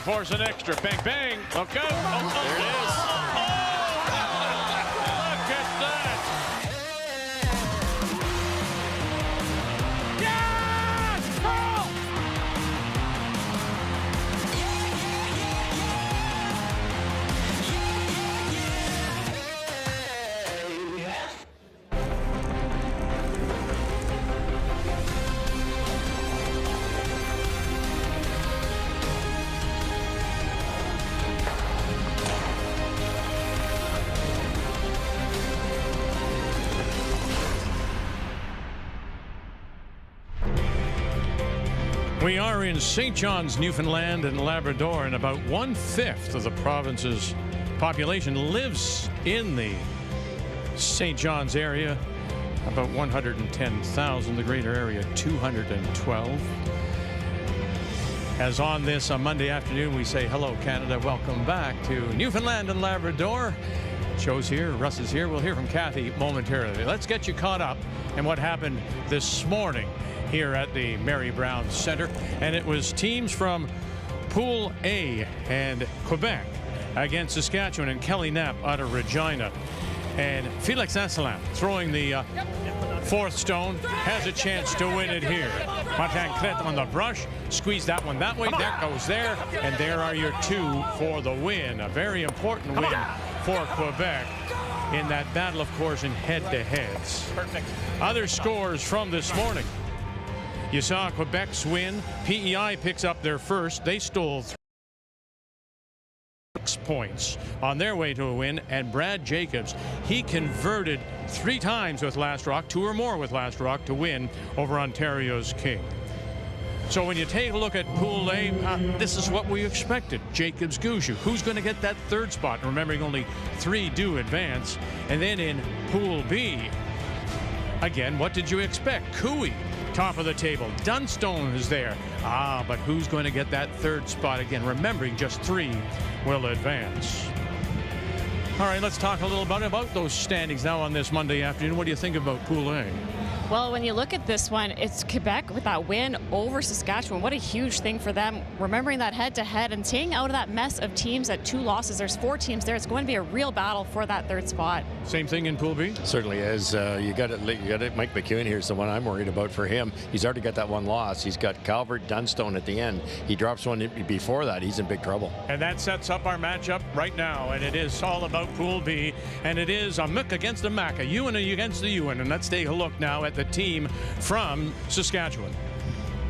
force an extra. Bang, bang. Look out. Oh, there it is. Look at that. Yes! Pearl! We are in St. John's, Newfoundland and Labrador, and about 1/5 of the province's population lives in the St. John's area. About 110,000, the greater area 212. As on this Monday afternoon, we say hello, Canada. Welcome back to Newfoundland and Labrador. Joe's here, Russ is here. We'll hear from Kathy momentarily. Let's get you caught up in what happened this morning here at the Mary Brown Center. And it was teams from Pool A and Quebec against Saskatchewan, and Kelly Knapp out of Regina. And Felix Asselam throwing the fourth stone, has a chance to win it here. Martin Crête on the brush, squeeze that one that way, that goes there, and there are your two for the win. A very important win for Quebec in that battle, of course, in head-to-heads. Perfect. Other scores from this morning. You saw Quebec's win. PEI picks up their first. They stole 6 points on their way to a win, and Brad Jacobs, he converted 3 times with Last Rock, 2 or more with Last Rock, to win over Ontario's King. So when you take a look at Pool A, this is what we expected. Jacobs, Gushu. Who's going to get that third spot? Remembering only 3 do advance. And then in Pool B, again, what did you expect? Cooey, top of the table. Dunstone is there. But who's going to get that third spot? Again, remembering just 3 will advance. All right, let's talk a little bit about those standings now on this Monday afternoon. What do you think about Pool A? Well, when you look at this one, it's Quebec with that win over Saskatchewan. What a huge thing for them. Remembering that head-to-head and staying out of that mess of teams at 2 losses. There's 4 teams there. It's going to be a real battle for that third spot. Same thing in Pool B? Certainly is. You got it. Mike McEwen here is the one I'm worried about for him. He's already got that one loss. He's got Calvert, Dunstone at the end. He drops one before that. He's in big trouble. And that sets up our matchup right now. And it is all about Pool B. And it is a Mick against a Mac, a Ewan against the Ewan. And let's take a look now at the team from Saskatchewan.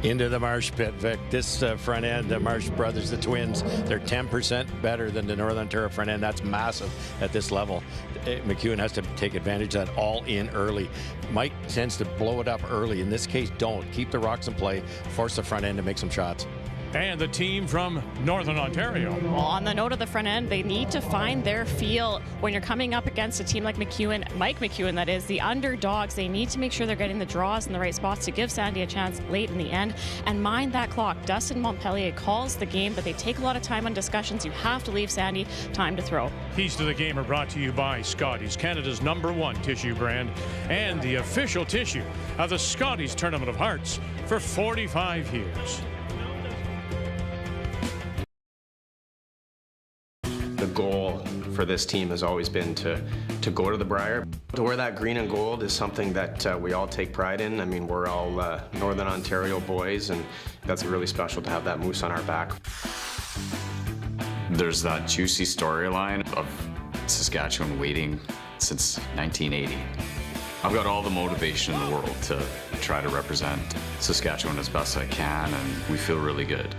Into the Marsh pit, Vic. This front end, the Marsh brothers, the twins, they're 10% better than the Northern Ontario front end. That's massive at this level. McEwen has to take advantage of that all in early. Mike tends to blow it up early. In this case, don't. Keep the rocks in play, force the front end to make some shots. And the team from Northern Ontario. Well, on the note of the front end, they need to find their feel when you're coming up against a team like McEwen, Mike McEwen, that is, the underdogs. They need to make sure they're getting the draws in the right spots to give Sandy a chance late in the end. And mind that clock. Dustin Montpellier calls the game, but they take a lot of time on discussions. You have to leave Sandy time to throw. Keys to the Game are brought to you by Scotties, Canada's #1 tissue brand, and the official tissue of the Scotties Tournament of Hearts for 45 years. The goal for this team has always been to go to the Brier. To wear that green and gold is something that we all take pride in. I mean, we're all Northern Ontario boys, and that's really special to have that moose on our back. There's that juicy storyline of Saskatchewan waiting since 1980. I've got all the motivation in the world to try to represent Saskatchewan as best I can, and we feel really good.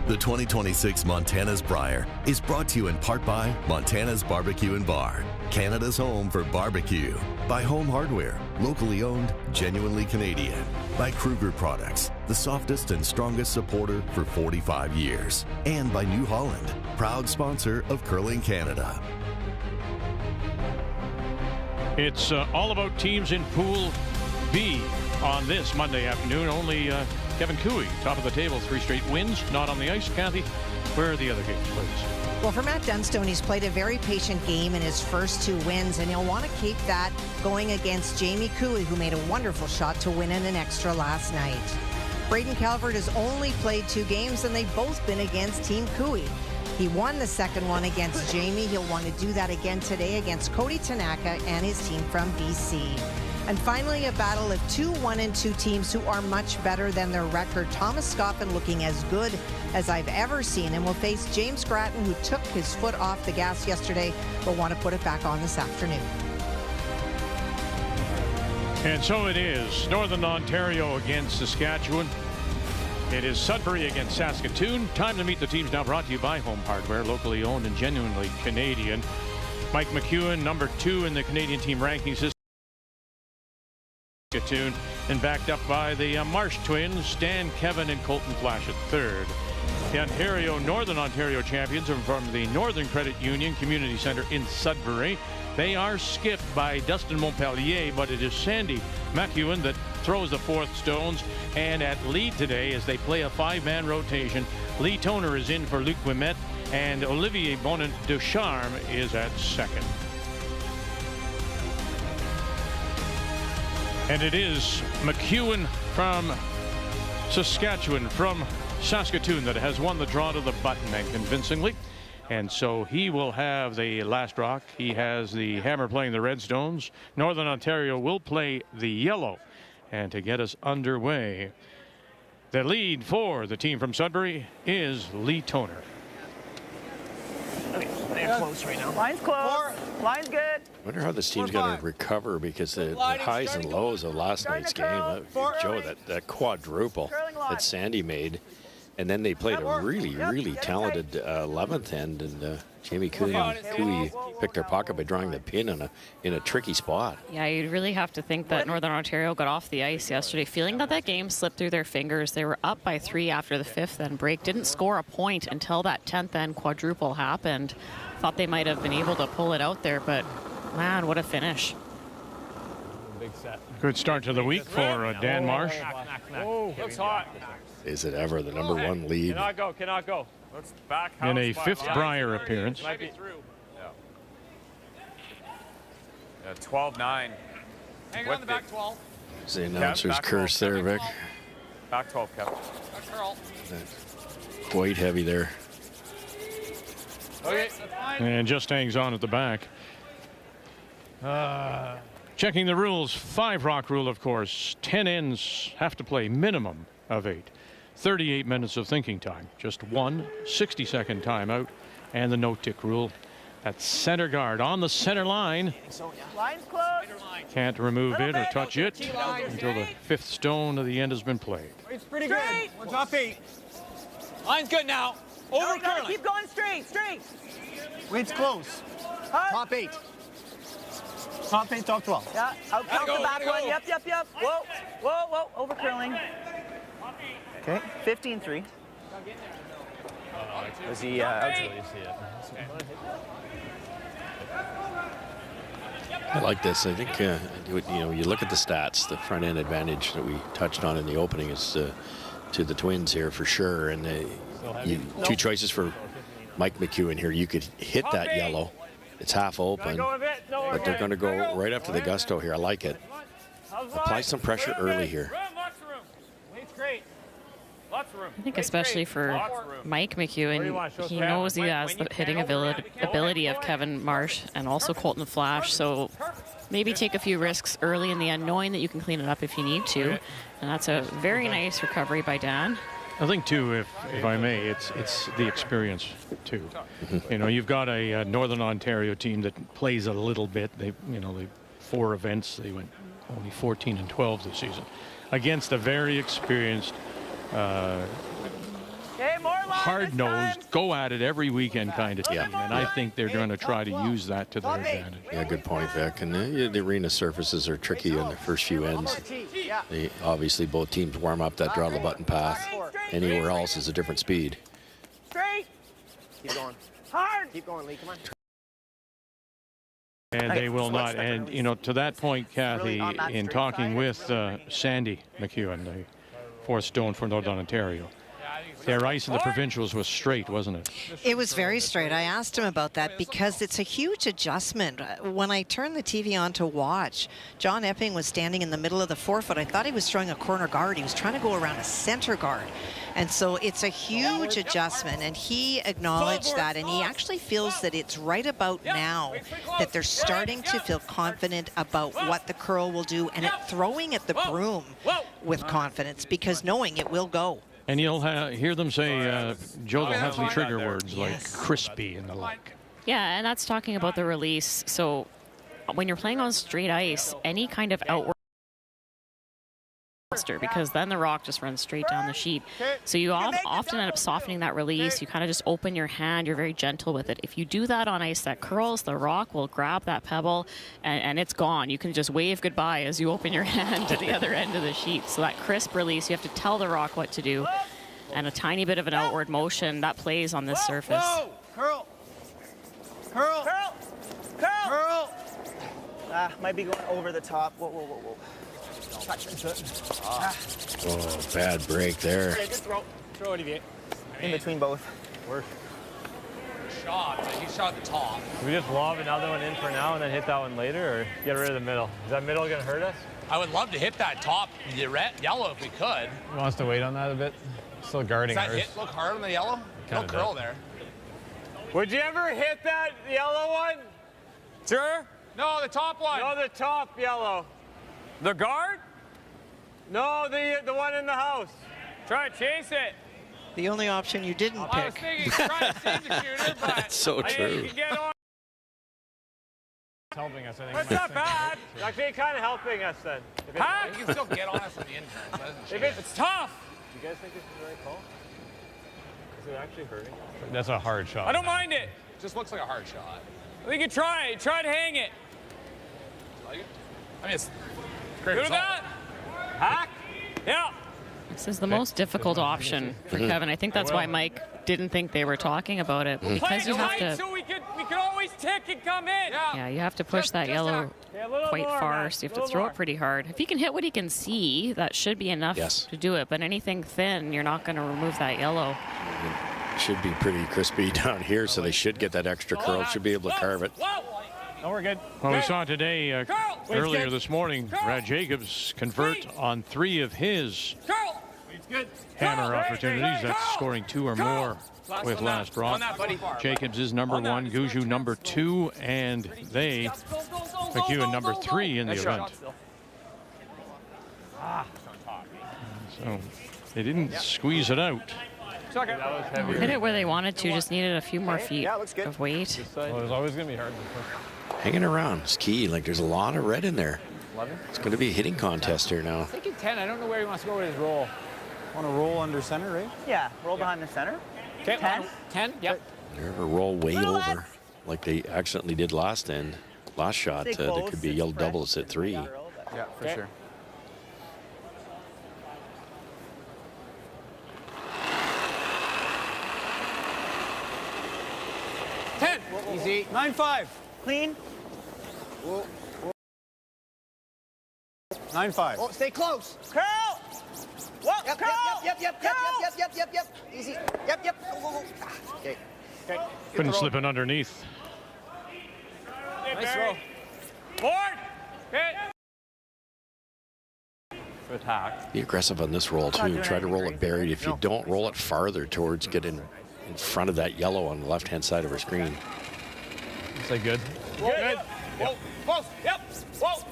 The 2026 Montana's Brier is brought to you in part by Montana's Barbecue and Bar, Canada's home for barbecue. By Home Hardware, locally owned, genuinely Canadian. By Kruger Products, the softest and strongest supporter for 45 years. And by New Holland, proud sponsor of Curling Canada. It's all about teams in Pool B on this Monday afternoon. Only Kevin Cooey, top of the table, 3 straight wins, not on the ice. Kathy, where are the other games, please? Well, for Matt Dunstone, he's played a very patient game in his first 2 wins, and he'll want to keep that going against Jamie Cooey, who made a wonderful shot to win in an extra last night. Braden Calvert has only played 2 games, and they've both been against Team Cooey. He won the second one against Jamie. He'll want to do that again today against Cody Tanaka and his team from BC. And finally, a battle of 2 1-2 teams who are much better than their record. Thomas Scoffin looking as good as I've ever seen, and will face James Grattan, who took his foot off the gas yesterday, but want to put it back on this afternoon. And so it is. Northern Ontario against Saskatchewan. It is Sudbury against Saskatoon. Time to meet the teams now, brought to you by Home Hardware, locally owned and genuinely Canadian. Mike McEwen, number 2 in the Canadian team ranking system. Saskatoon, and backed up by the Marsh twins, Stan, Kevin, and Colton Flash at 3rd. The Northern Ontario champions are from the Northern Credit Union Community Centre in Sudbury. They are skipped by Dustin Montpellier, but it is Sandy McEwen that throws the 4th stones. And at lead today, as they play a 5-man rotation, Lee Toner is in for Luc Ouimet, and Olivier Bonin-Ducharme is at 2nd. And it is McEwen from Saskatchewan, from Saskatoon, that has won the draw to the button, and convincingly. And so he will have the last rock. He has the hammer playing the Redstones. Northern Ontario will play the yellow. And to get us underway, the lead for the team from Sudbury is Lee Toner. They're close right now. Line's close. Line's good. I wonder how this team's going to recover, because the highs and lows of last night's game. Joe, that quadruple that Sandy made. And then they played a really, really talented 11th end, and Jamie Cooey picked their pocket by drawing the pin in a tricky spot. Yeah, you'd really have to think that Northern Ontario got off the ice yesterday, feeling that game slipped through their fingers. They were up by 3 after the 5th end break, didn't score a point until that 10th end quadruple happened. Thought they might have been able to pull it out there, but man, what a finish. Good start to the week for Dan Marsh. Oh, looks hot. Is it ever the number 1 lead? Cannot go. Let's back in a 5th Brier appearance. Might be through. Yeah, 12-9. Hang on the back 12. It's the announcer's curse there, Vic. Back 12, Kevin. Quite heavy there. Okay. And just hangs on at the back. Checking the rules, 5 rock rule, of course. 10 ends have to play minimum of 8. 38 minutes of thinking time, just 1 60-second timeout, and the no-tick rule at center guard on the center line. Line's close. Can't remove it or touch it until the 5th stone of the end has been played. It's pretty good. We're top 8. Line's good now. Over curling. Keep going straight. Weight's close. Top 8. Top 8, top 12. Yeah, out count the back one. Yep. Whoa. Over curling. Okay, 15-3. Was he out? I like this. I think you look at the stats. The front end advantage that we touched on in the opening is to the Twins here for sure. And 2 choices for Mike McEwen here. You could hit that yellow. It's half open, but they're going to go right after the gusto here. I like it. Apply some pressure early here. I think especially for Mike McEwen, he knows he has the hitting ability of Kevin Marsh and also Colton Flash, so maybe take a few risks early in the end, knowing that you can clean it up if you need to. And that's a very nice recovery by Dan. I think too, if I may, it's the experience too. You've got a Northern Ontario team that plays a little bit. They 4 events. They went only 14-12 this season against a very experienced Okay, more hard-nosed, go at it every weekend kind of team. And I think they're going to try to use that to their advantage. Yeah, good point, Vic. And the arena surfaces are tricky on the first few ends. Obviously, both teams warm up that draw the button path. Anywhere else is a different speed. Straight. Keep going. Hard. Keep going, Lee. Come on. And they will not. And, you know, to that point, Kathy, in talking with Sandy McEwen, the fourth stone for Northern Ontario, their ice in the provincials was straight, wasn't it? It was very straight. I asked him about that because it's a huge adjustment. When I turned the TV on to watch, John Epping was standing in the middle of the forefoot. I thought he was throwing a corner guard. He was trying to go around a center guard. And so it's a huge adjustment, and he acknowledged that, and he actually feels that it's right about now that they're starting to feel confident about what the curl will do, and throwing at the broom with confidence, because knowing it will go. And you'll hear them say, Joe, they'll have some trigger words like crispy and the like. Yeah, and that's talking about the release. So when you're playing on straight ice, any kind of outward, because then the rock just runs straight down the sheet. So you often end up softening that release. You kind of just open your hand. You're very gentle with it. If you do that on ice that curls, the rock will grab that pebble and it's gone. You can just wave goodbye as you open your hand to the other end of the sheet. So that crisp release, you have to tell the rock what to do. And a tiny bit of an outward motion, that plays on this surface. Curl. Curl. Curl. Curl. Curl. Might be going over the top. Whoa, whoa, whoa, whoa. Oh, bad break there. Okay, good throw. Throw it, Olivier. In between both. Work. Shot. He shot the top. Can we just lob another one in for now and then hit that one later, or get rid of the middle? Is that middle going to hurt us? I would love to hit that top, the red, yellow if we could. He wants to wait on that a bit. Still guarding Does that hers. hit look hard on the yellow? No curl there. Would you ever hit that yellow one? Sure. No, the top one. No, the top yellow. The guard? No, the one in the house. Try to chase it. The only option you didn't pick. I was thinking try to save the shooter, but That's so true. You can get on. It's helping us, I think. That's not bad. Actually, kind of helping us then. Huh? You can still get on us from the interns. It's tough. Do you guys think this is the right call? Is it actually hurting? That's a hard shot. I don't mind it. It just looks like a hard shot. I think you try it. Try to hang it. Like it? I mean, it's great result. That? Hack? Yeah. This is the most difficult option for Kevin. I think that's why Mike didn't think they were talking about it. Because you have to. So we could always tick and come in. Yeah, you have to push that yellow quite far, so you have to throw it pretty hard. If he can hit what he can see, that should be enough to do it. But anything thin, you're not going to remove that yellow. It should be pretty crispy down here, so they should get that extra curl. Should be able to carve it. No, we're good. Well, we saw today, earlier this morning, Brad Jacobs convert on 3 of his hammer opportunities. That's scoring 2 or more with last brought. Jacobs is number 1, Guju number 2, and they, McEwen number 3 in the event. So they didn't squeeze it out. Hit it where they wanted to, just needed a few more feet of weight. Well, there's always going to be hard. Hanging around is key. Like, there's a lot of red in there. 11? It's going to be a hitting contest here now. I'm thinking 10. I don't know where he wants to go with his roll. Want to roll under center, right? Yeah, roll behind the center. Okay, 10? 10? Yep. Never roll way over like they accidentally did last shot. There could be a yellow doubles at 3. Yeah, for sure. Easy. 9-5. Clean. 9-5. Oh, stay close. Curl. Whoa, yep, curl. Yep. Easy. Yep. Go. Okay. Couldn't slip it underneath. Nice throw. Board. Okay. Attack. Be aggressive on this roll, too. Try to roll it buried. If you don't, roll it farther towards getting in front of that yellow on the left-hand side of her screen. Say good. Good. Whoa. Close. Yep. Whoa.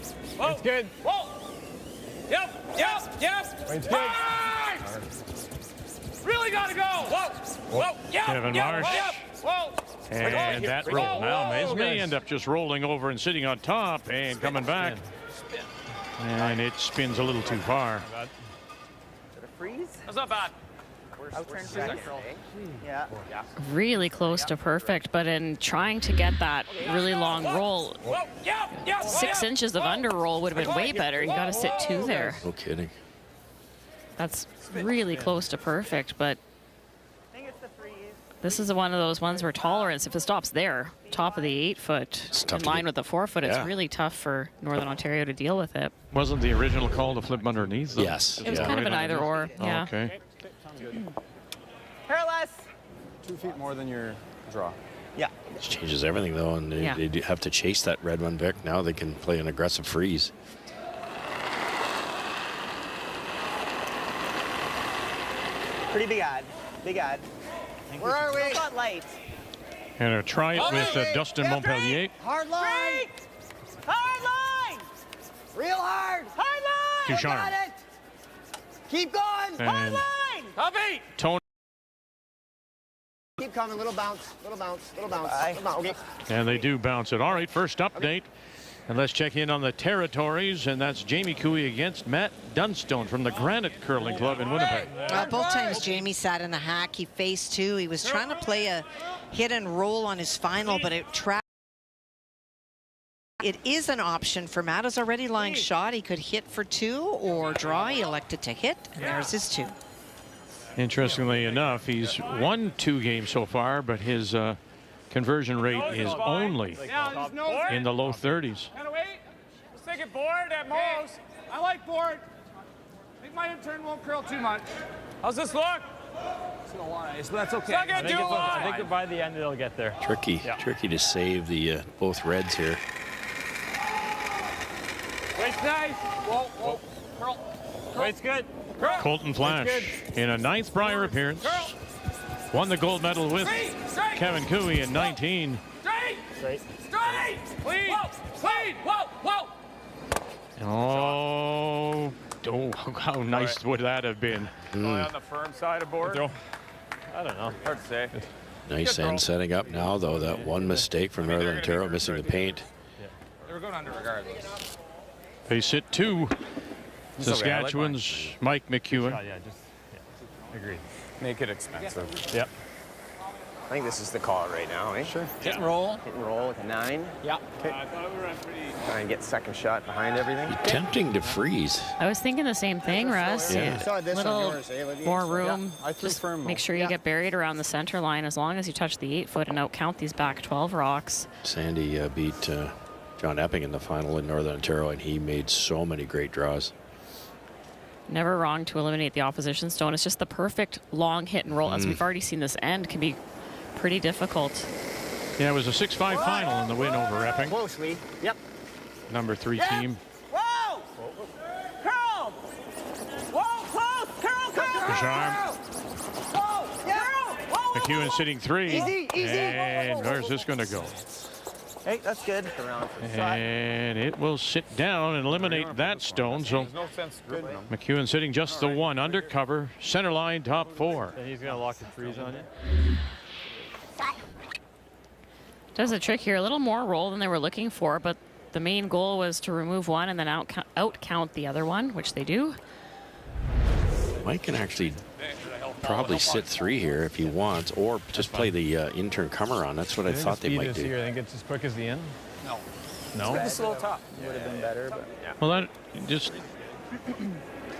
It's good. Whoa. Yep. It's good. Really gotta go. Whoa. Yep. Kevin Marsh. Yep. Whoa. And that roll now may end up just rolling over and sitting on top and coming back. And it spins a little too far. Freeze? That's not bad. Yeah. Really close to perfect, but in trying to get that really long roll, 6 inches of under roll would have been way better. You got to sit 2 there. No kidding. That's really close to perfect, but this is one of those ones where tolerance, if it stops there, top of the 8 foot, in line with the 4 foot, it's really tough for Northern Ontario to deal with it. Wasn't the original call to flip underneath, though? Yes. It was kind of an either or. Yeah. Oh, okay. Hairless. 2 feet more than your draw. Yeah. This changes everything, though, and they do have to chase that red one, Vic. Now they can play an aggressive freeze. Pretty big ad. Big ad. Where are we? Not light. And try it with Dustin Montpellier. Hard line. Hard line. Real hard. Hard line. Ducharme. Got it. Keep going. Hard line. Copy. Tony. Keep coming. Little bounce. Little bounce. Little bounce. Little bounce. Okay. And they do bounce it. All right, first update. And let's check in on the territories, and that's Jamie Cooey against Matt Dunstone from the Granite Curling Club in Winnipeg. Both times Jamie sat in the hack. He faced 2. He was trying to play a hit and roll on his final, but it is an option for Matt. Is already lying shot. He could hit for 2 or draw. He elected to hit, and there's his 2. Interestingly enough, he's won 2 games so far, but his conversion rate is only in the low 30s. Let's take it board at most. I like board. I think my intern won't curl too much. How's this look? It's no wise, but that's okay. I think by the end it'll get there. Tricky to save the both reds here. Weight's nice. Whoa, whoa. Curl. Weight's good. Curl. Colton Flash in a 9th Brier appearance. Won the gold medal with Kevin Cooey in 19. Straight. Clean. Clean. Whoa. Oh, how nice would that have been? On the firm side of board. I don't know. Hard to say. Nice end setting up now, though. That one mistake from Northern Ontario, missing the paint. They were going under regardless. They sit 2. Saskatchewan's Mike McEwen. Agreed. Make it expensive. Yep. I think this is the call right now, eh? Sure. Hit and roll. Hit and roll with a 9. Yeah. Okay. Try and get second shot behind everything. Tempting to freeze. I was thinking the same thing, Russ. Yeah. Little more room. Just make sure you get buried around the center line as long as you touch the 8 foot and outcount these back 12 rocks. Sandy beat John Epping in the final in Northern Ontario, and he made so many great draws. Never wrong to eliminate the opposition stone. It's just the perfect long hit and roll. As we've already seen, this end can be pretty difficult. Yeah, it was a 6-5 final in the win over Epping. Closely. Yep. Number 3 team. Whoa! Curl! Whoa, close! Curl! Ducharme. Whoa! Yeah! McEwen sitting 3. Easy. And where's this going to go? Hey, that's good. And it will sit down and eliminate that stone. So McEwen sitting just the 1 undercover, center line, top 4. And he's going to lock the freeze on you. Does a trick here, a little more roll than they were looking for, but the main goal was to remove 1 and then out count the other one, which they do. Mike can actually probably sit 3 here if he wants, or just play the intern comer on. That's what I thought they might do. I think it's as quick as the end. No? It's a little top. Would have been better, but yeah. Well, that just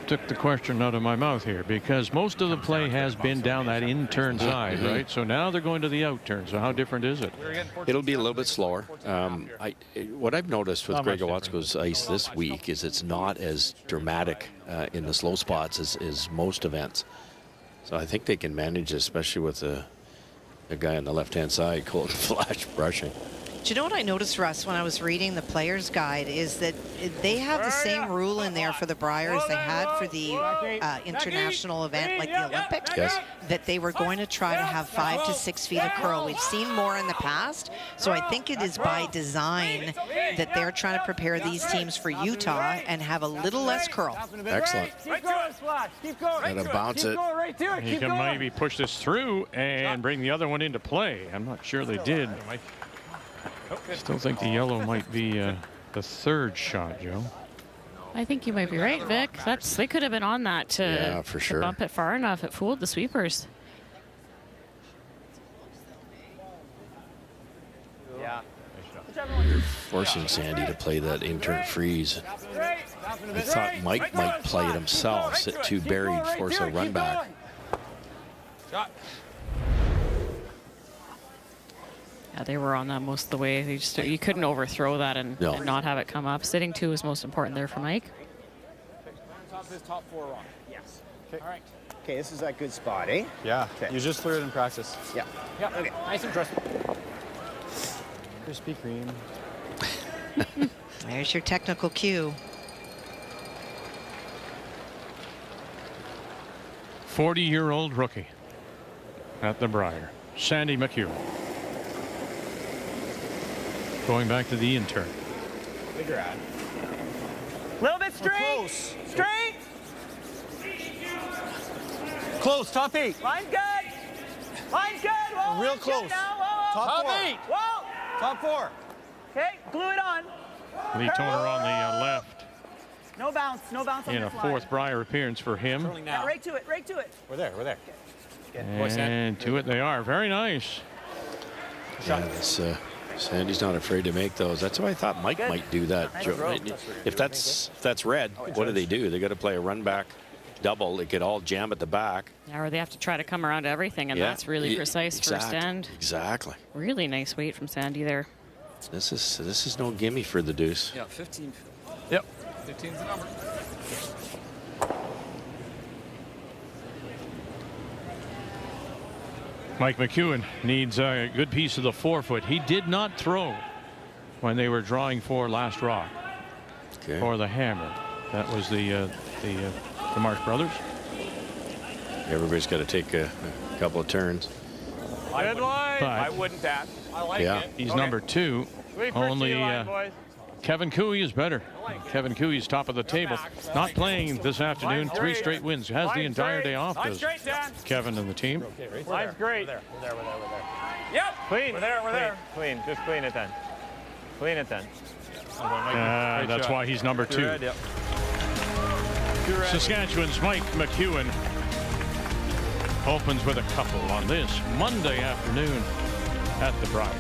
took the question out of my mouth here, because most of the play has been down that in-turn side, right? So now they're going to the out-turn. So how different is it? It'll be a little bit slower. What I've noticed with Greg Owatzko's ice this week is it's not as dramatic in the slow spots as most events. So I think they can manage, especially with the guy on the left-hand side, Colton Flash brushing. Do you know what I noticed, Russ, when I was reading the player's guide, is that they have the same rule in there for the Brier as they had for the international event, like the Olympic, that they were going to try to have 5 to 6 feet of curl. We've seen more in the past, so I think it is by design that they're trying to prepare these teams for Utah and have a little less curl. Excellent. Gotta bounce it. You can maybe push this through and bring the other one into play. I'm not sure they did. Still think the yellow might be the 3rd shot, Joe. I think you might be right, Vic. They could have been on that to, for to sure. bump it far enough. It fooled the sweepers. Yeah. Forcing Sandy to play that intern freeze. I thought Mike might play it himself, sit too buried, force a run back. Shot. Yeah, they were on that most of the way. You couldn't overthrow that and not have it come up. Sitting 2 was most important there for Mike. Top his top 4 wrong. Yes. Okay. All right. Okay, this is a good spot, eh? Yeah. Okay. You just threw it in practice. Yeah. Yeah. Okay. Nice and crisp. Krispy Kreme. There's your technical cue. 40-year-old rookie at the Brier, Sandy McEwen. Going back to the intern. Figure out. Little bit straight. Close. Straight. Close. Top 8. Line's good. Line's good. Whoa, Real line's good close. now. Whoa, whoa. Top 4. 8. Whoa. Top 4. Okay, glue it on. Lee Toner on the left No bounce. No bounce on in a this line. 4th Brier appearance for him. Yeah, right to it. Right to it. We're there. We're there. And to it they are. Very nice. Yeah, Sandy's not afraid to make those. That's why I thought Mike might do that. If that's red, what do? They got to play a run back double. They could all jam at the back. Yeah, or they have to try to come around to everything, and that's really precise first end. Exactly. Really nice weight from Sandy there. This is no gimme for the deuce. Yeah, 15. Yep. 15's the number. Mike McEwen needs a good piece of the forefoot. He did not throw when they were drawing for last rock for the hammer. That was the Marsh brothers. Everybody's got to take a couple of turns. Good line. I wouldn't that. I like Yeah. it. He's number 2. Only Kevin Cooey is better. Kevin Cooey's top of the table. Not playing this afternoon. 3 straight wins. Has the entire day off. Line's straight, Dan. Kevin and the team. Line's great. We're there. Yep. Clean. We're there. Clean. Just clean it then. Clean it then. That's why he's number 2. Red, yep. Saskatchewan's Mike McEwen opens with a couple on this Monday afternoon at the Brier.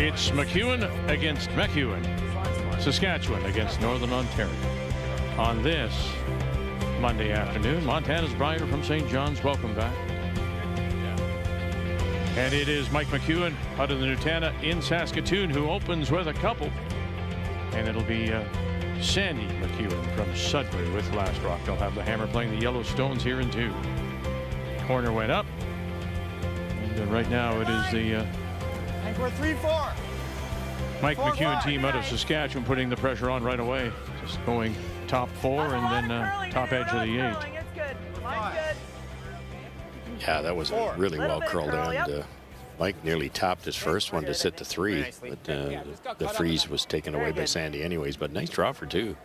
It's McEwen against McEwen. Saskatchewan against Northern Ontario. On this Monday afternoon, Montana's Brier from St. John's. Welcome back. And it is Mike McEwen out of the Nutana in Saskatoon who opens with a couple. And it'll be Sandy McEwen from Sudbury with Last Rock. They'll have the hammer playing the Yellowstones here in 2. Corner went up. And right now it is the I think we're 3-4. Mike McEwen team out of Saskatchewan putting the pressure on right away. Just going top 4 and then top edge of the 8. It's good. Mine's good. Yeah, that was a really well curled end. Mike nearly topped his first one to sit to 3, but the freeze was taken away by Sandy anyways. But nice draw for 2.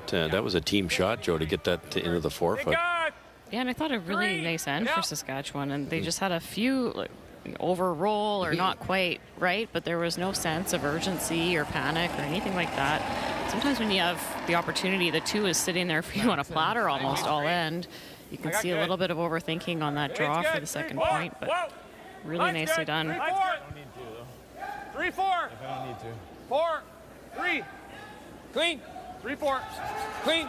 That was a team shot, Joe, to get that into the 4-foot. Yeah, and I thought a really nice end for Saskatchewan, and they just had a few over roll or not quite right, but there was no sense of urgency or panic or anything like that. Sometimes when you have the opportunity, the 2 is sitting there for you on a platter almost all end. You can see a little bit of overthinking on that draw for the second point, but really nicely done. 3-4. 3-4. If I don't need to. 4, 3. Clean. 3-4. Clean.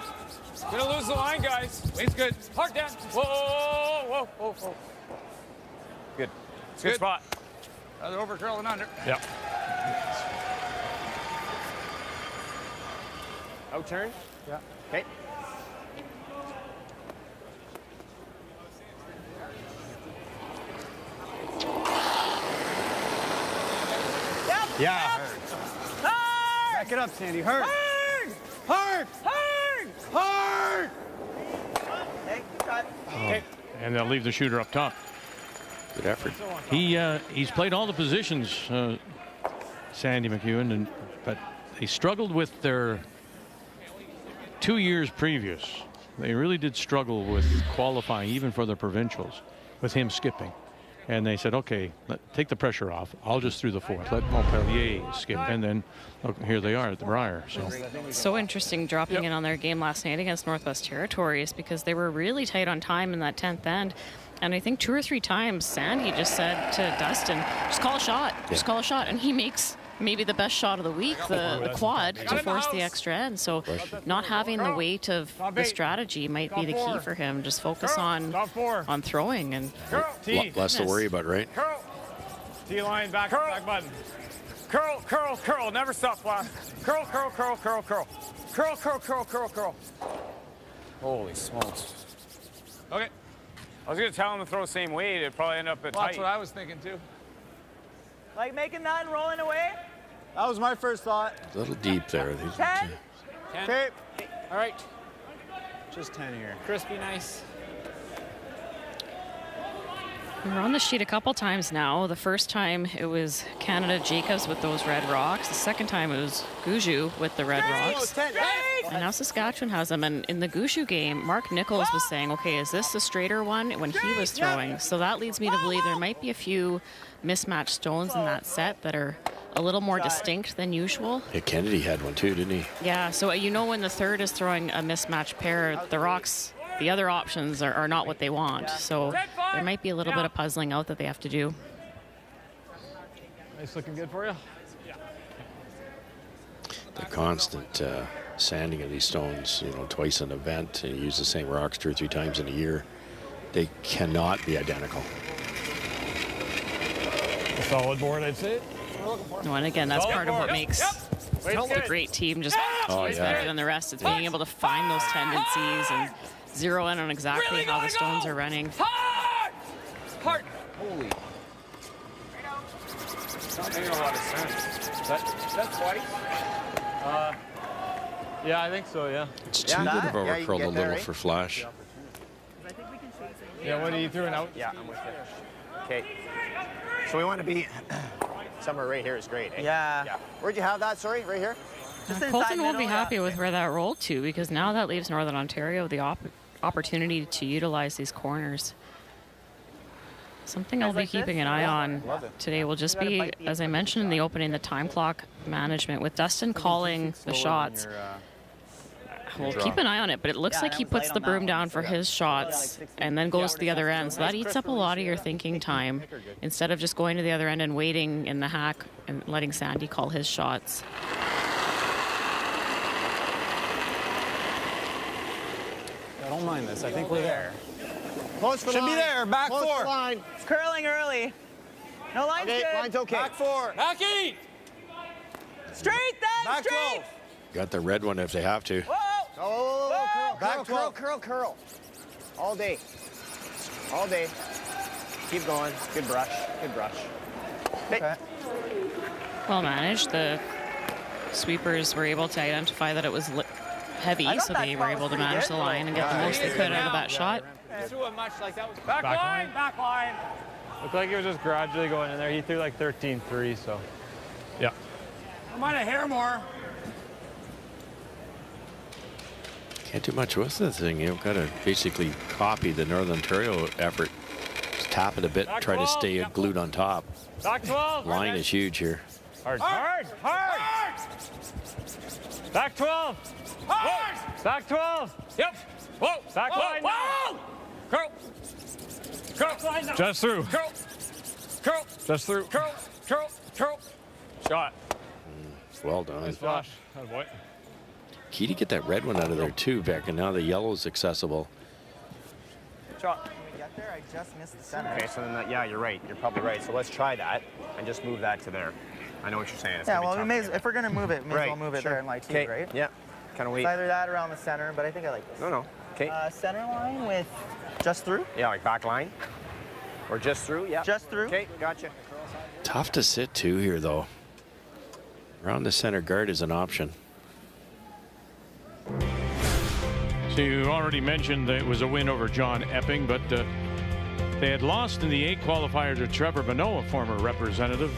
Gonna lose the line, guys. Lane's good. Hard down. Whoa, whoa, whoa, whoa. Good. It's good spot. Another over curl and under. Yep. Out turn? Yeah. Okay. Yeah. Hard! Back it up, Sandy. Hard. Hard! Hard. Hard! Okay, good shot. Okay. And they'll leave the shooter up top. Good effort. He's played all the positions, Sandy McEwen, but they struggled with their 2 years previous. They really did struggle with qualifying, even for the provincials, with him skipping. And they said, okay, take the pressure off. I'll just through the 4th. Let Montpellier skip. And then here they are at the Brier. So interesting dropping in on their game last night against Northwest Territories, because they were really tight on time in that 10th end. And I think 2 or 3 times Sandy just said to Dustin, just call a shot, just call a shot. And he makes maybe the best shot of the week, the quad, to force the extra end. So not having the weight of the strategy might be the key for him. Just focus on throwing and less to worry about, right? Curl. T-line, back button. Curl, curl, curl. Never stop, Flash. Curl, curl, curl, curl, curl. Curl, curl, curl, curl, curl. Holy smokes. Okay. I was going to tell him to throw the same weight. It'd probably end up at tight. That's what I was thinking, too. Like making that and rolling away? That was my first thought. A little deep there. 10? Okay. All right. Just 10 here. Crispy, nice. We were on the sheet a couple times now. The first time it was Canada Jacobs with those red rocks. The second time it was Guju with the red rocks. And now Saskatchewan has them. And in the Guju game, Mark Nichols was saying, okay, is this the straighter one when he was throwing? So that leads me to believe there might be a few mismatched stones in that set that are a little more distinct than usual. Yeah, Kennedy had one too, didn't he? Yeah, so you know when the third is throwing a mismatched pair, the rocks, the other options are not what they want. So there might be a little bit of puzzling out that they have to do. Nice looking good for you? The constant sanding of these stones, twice an event, and you use the same rocks 2 or 3 times in a year. They cannot be identical. A solid board, I'd say. No, and again, that's part of what makes a great team just better than the rest. It's being able to find those tendencies and zero in on exactly how the stones are running. Hard! Holy. Not making a lot of sense. That's twice? Yeah, I think so, yeah. It's too good of overcurled a little for Flash. Yeah, what are you throwing out? Yeah, I'm with you. Okay. So we want to be somewhere right here is great. Eh? Yeah. Where'd you have that? Sorry, right here? Colton won't be happy with where that rolled to, because now that leaves Northern Ontario the opportunity to utilize these corners. Something I'll be keeping an eye on today will just be, as I mentioned in the opening, the time clock management. With Dustin calling the shots, We'll keep an eye on it, but it looks like he puts the broom down for his shots and then goes to the other end. So that eats up a lot of your thinking time instead of just going to the other end and waiting in the hack and letting Sandy call his shots. I don't mind this. I think we're there. Close for Should line. be there. Back Close four. for line. It's curling early. No, line's Okay, good. line's okay. Back four. Backy! Straight, then, Back straight. 12. Got the red one if they have to. Whoa. Oh, Back curl, 12. curl. All day. All day. Keep going. Good brush. Good brush. Okay. Well managed. The sweepers were able to identify that it was heavy, so they were able to manage the line and get the most they could out of that shot. Threw it much like that was back line, back line. Looked like he was just gradually going in there. He threw like 13-3, so. Yeah. I might have hair more. Can't do much with the thing. You've got to basically copy the Northern Ontario effort. Just tap it a bit, Back try to 12. stay Yep. glued on top. Back 12. Line is huge here. Hard. Hard. Back 12. Hard. Back 12. Yep. Whoa. Back line now. Whoa. Curl. Curl. Line now. Just through. Curl. Curl. Just through. Curl. Curl. Curl. Shot. Well done. Nice flash. Oh, boy. Key to get that red one out of there too, Beck, and now the yellow is accessible. Shot. Can we get there? I just missed the center. Okay, so then yeah, you're right. You're probably right. So let's try that and just move that to there. I know what you're saying. It's Yeah, gonna be well, tough we may, anyway. if we're gonna move it, we may as well Right, move it sure. there in my tee, Okay, right? yeah. Kind of wait. It's either that around the center, but I think I like this. No. Okay. Center line with just through. Yeah, like back line. Or just through, yeah. Just through. Okay, gotcha. Tough to sit too here though. Around the center guard is an option. So you already mentioned that it was a win over John Epping, but they had lost in the A qualifier to Trevor Bonneau, a former representative.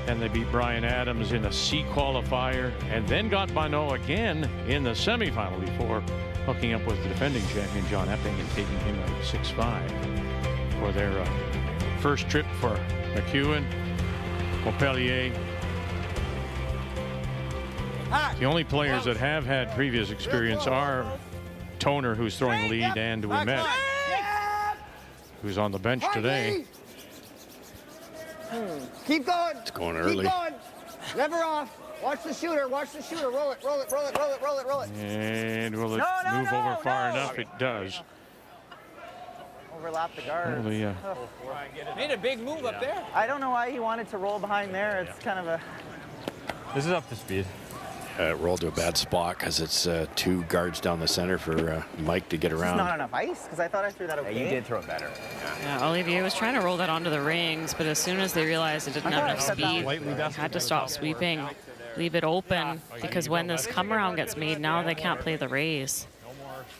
And they beat Brian Adams in a C qualifier and then got Bonneau again in the semifinal before hooking up with the defending champion John Epping and taking him at 6-5 for their first trip for McEwen, Montpellier. The only players that have had previous experience are Toner, who's throwing lead, and Ouimet, who's on the bench today. Keep going. It's going early. Keep going. Never off. Watch the shooter. Watch the shooter. Roll it. Roll it. Roll it. Roll it. Roll it. Roll it. And will it move over far enough? It does. Overlap the guard. Well, Made a big move up there. I don't know why he wanted to roll behind there. It's kind of a. This is up to speed. Rolled to a bad spot because it's two guards down the center for Mike to get It's around. not enough ice because I thought I threw that okay. Yeah, you did throw it better. Yeah, Olivier was trying to roll that onto the rings, but as soon as they realized it didn't have enough speed, they had to stop sweeping, leave it open, because when this come around gets made, now they can't play the raise.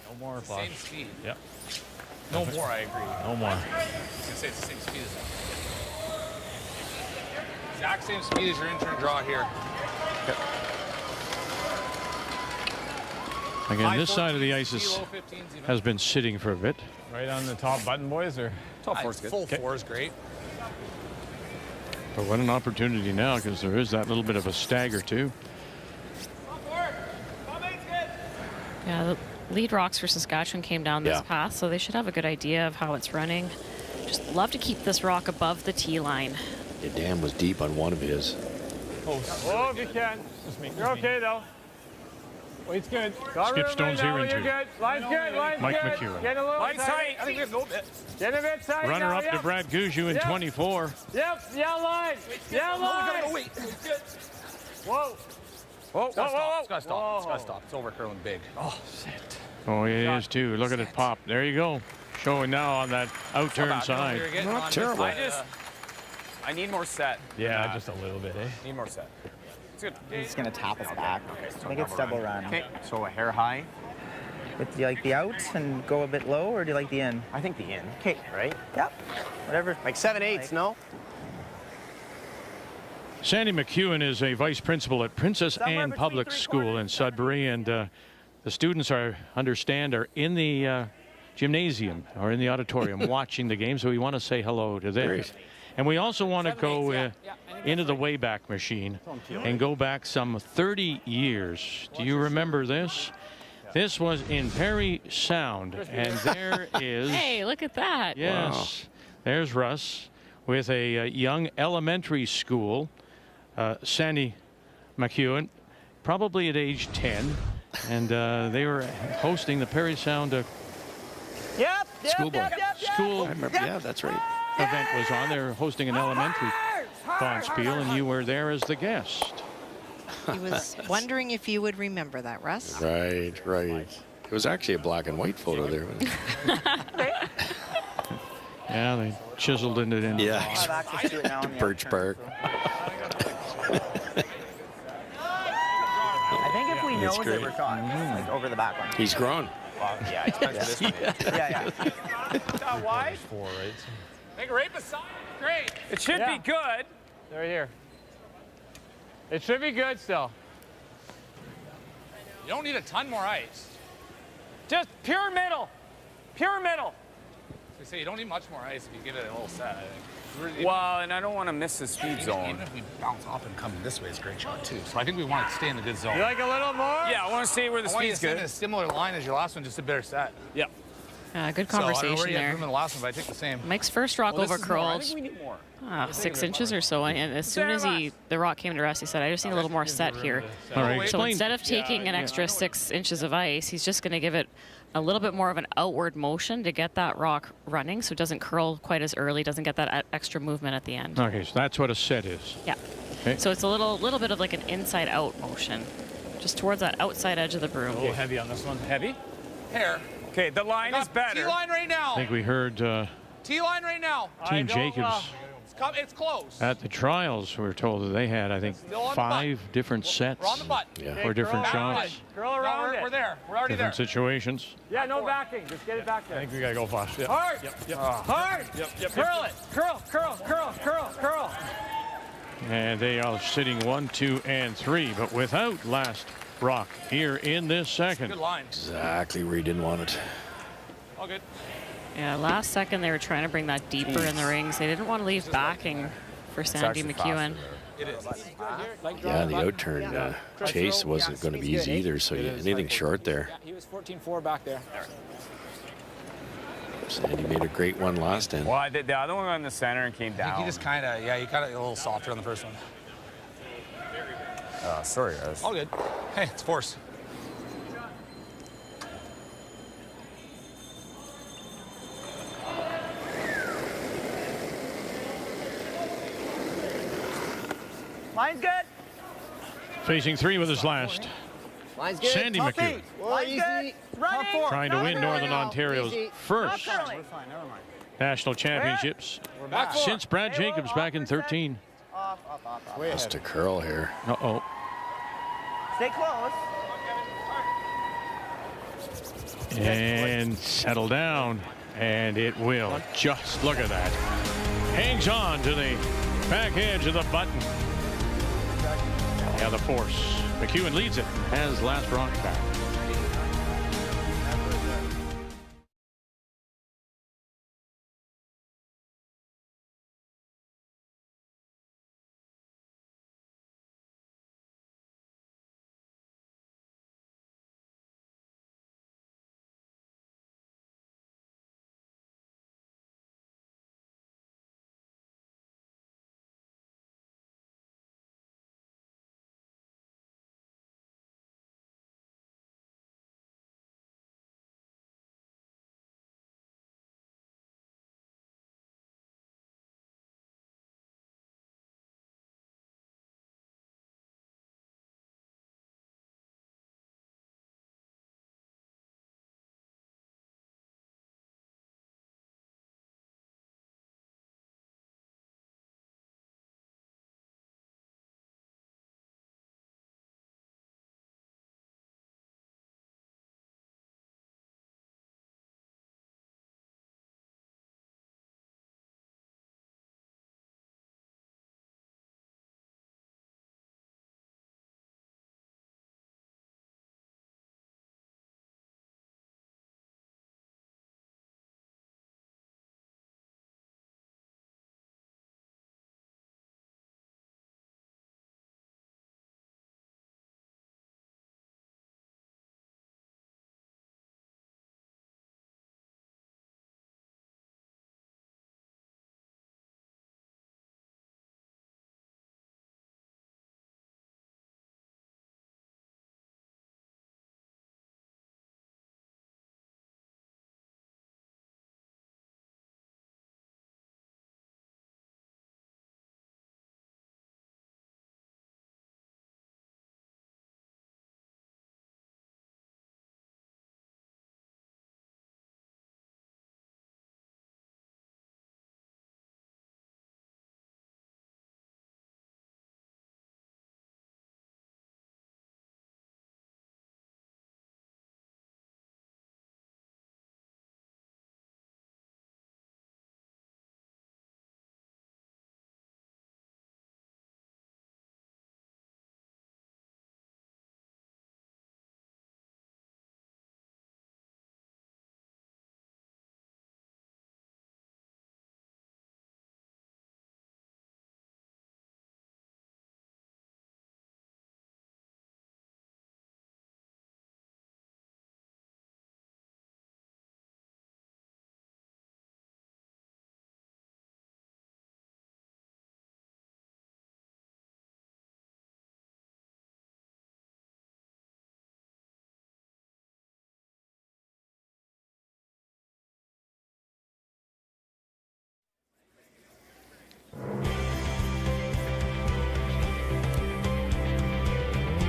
No more flash. Same speed. Yep. No more, I agree. No more. I was going to say it's the same speed as that. Exact same speed as your intern draw here. again, this side of the ice has been sitting for a bit. Right on the top button, boys, or? Top four's good. Full four is great. But what an opportunity now, because there is that little bit of a stagger too. Yeah, the lead rocks for Saskatchewan came down this path, so they should have a good idea of how it's running. Just love to keep this rock above the tee line. The dam was deep on one of his. Oh, if you can. You're okay, though. Weight's good. Skip Stone's here in You're two. good. Line's good. Line's Mike good. McEwen. Get a little Line's tight. tight. I think we have no bit. Get a bit tight. Runner now, up to Brad Gouju in 24. Yep. Yeah, line. Yeah, line. Oh, wait. Whoa. Whoa, it's gotta stop. It's gotta stop. It's over curling big. Oh, shit. Oh, it is too. Look at it pop. There you go. Showing now on that outturn side. Not terrible. I need more set. Yeah, just a little bit, eh? Need more set. It's good. He's gonna tap us back. I think it's double run. Okay, so a hair high. But do you like the out and go a bit low, or do you like the in? I think the in. Okay. Right? Yep. Whatever. Like 7/8, no? Sandy McEwen is a vice principal at Princess Somewhere Anne between Public 3/4 School in Sudbury, and the students are in the gymnasium or in the auditorium watching the game, so we want to say hello to them. And we also want to go into the Wayback Machine and go back some 30 years. Do you remember this? This was in Perry Sound, and there is. Hey, look at that. Yes, Wow. there's Russ with a young elementary school, Sandy McEwen, probably at age 10, and they were hosting the Perry Sound Schoolboy. school I remember. Yeah, that's right. event was on. They were hosting an elementary bonspiel, and you were there as the guest. He was wondering if you would remember that, Russ. Right. It was actually a black and white photo there. Yeah, they chiseled it in. Yeah. I have access to it now. Birch Park. I think if we That's nose great. it, we're fine. Like over the back one. He's grown. Well, yeah, especially this one. Yeah. Not wide. 4, right? Make it right beside. Great. It should be good. Right here. It should be good still. You don't need a ton more ice. Just pure middle. Pure middle. So you say you don't need much more ice if you give it a little set, I think. Well, and I don't want to miss the speed zone. Even if we bounce off and come this way, it's a great shot too. So I think we want to stay in the good zone. You like a little more? Yeah, I want to stay where the I want you to speed's stay in good. a similar line as your last one, just a better set. Yeah. Good So I don't know conversation where you had there. room in the last one, but I take the same. Mike's first rock Well, this over is more. I curled. think we need more. 6 inches or so, and as soon as the rock came to rest, he said, I just need a little more set here. All right, So explain. instead of taking an extra 6 inches of ice, he's just going to give it a little bit more of an outward motion to get that rock running so it doesn't curl quite as early, doesn't get that extra movement at the end. Okay, so that's what a set is. Yeah. Okay. So it's a little bit of like an inside out motion, just towards that outside edge of the broom. A little heavy on this one. Heavy? Here. Okay, the line is better. T-line right now. I think we heard T-line right now. Team Jacobs It's close. at the trials. We were told that they had, I think, Still on the 5 different sets We're on the butt. for different shots, Curl No, around we're it. there. We're already there. different situations. Yeah, no backing. Just get it back I there. think we gotta go fast. Yep. Hard. Yep. Hard. Yep. Curl it. Curl. And they are sitting 1, 2, and 3, but without last rock here in this second. Good line. Exactly where he didn't want it. All good. Yeah, last second they were trying to bring that deeper in the rings. They didn't want to leave backing for Sandy McEwen. It is. Yeah, the outturn chase wasn't going to be easy either, so anything short there. He was 14-4 back there. Sandy made a great one last end. Well, I did the other one on the center and came I think down. you just kind of, you got it a little softer on the first one. Sorry, guys. All good. Hey, it's force. Line's good. Facing 3 with his last. Line's good. Sandy McEwen Line's good. Running. trying to win Northern Ontario's Easy. first Not curling. national championships since Brad Jacobs back in 13. Off. Just a curl here. Uh-oh. Stay close. And settle down. And it will. Just look at that. Hangs on to the back edge of the button. Yeah, the force. McEwen leads it. Has last rock back.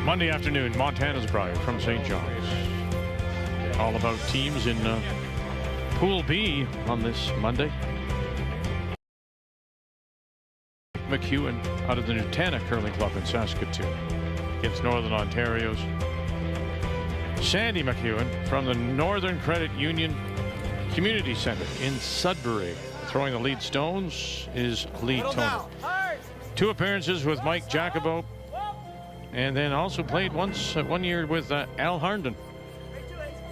Monday afternoon, Montana's Brier from St. John's. All about teams in Pool B on this Monday. McEwen out of the Nutana Curling Club in Saskatoon against Northern Ontario's Sandy McEwen from the Northern Credit Union Community Centre in Sudbury. Throwing the lead stones is Lee Toner. 2 appearances with Mike Jacobo, and then also played once 1 year with Al Harnden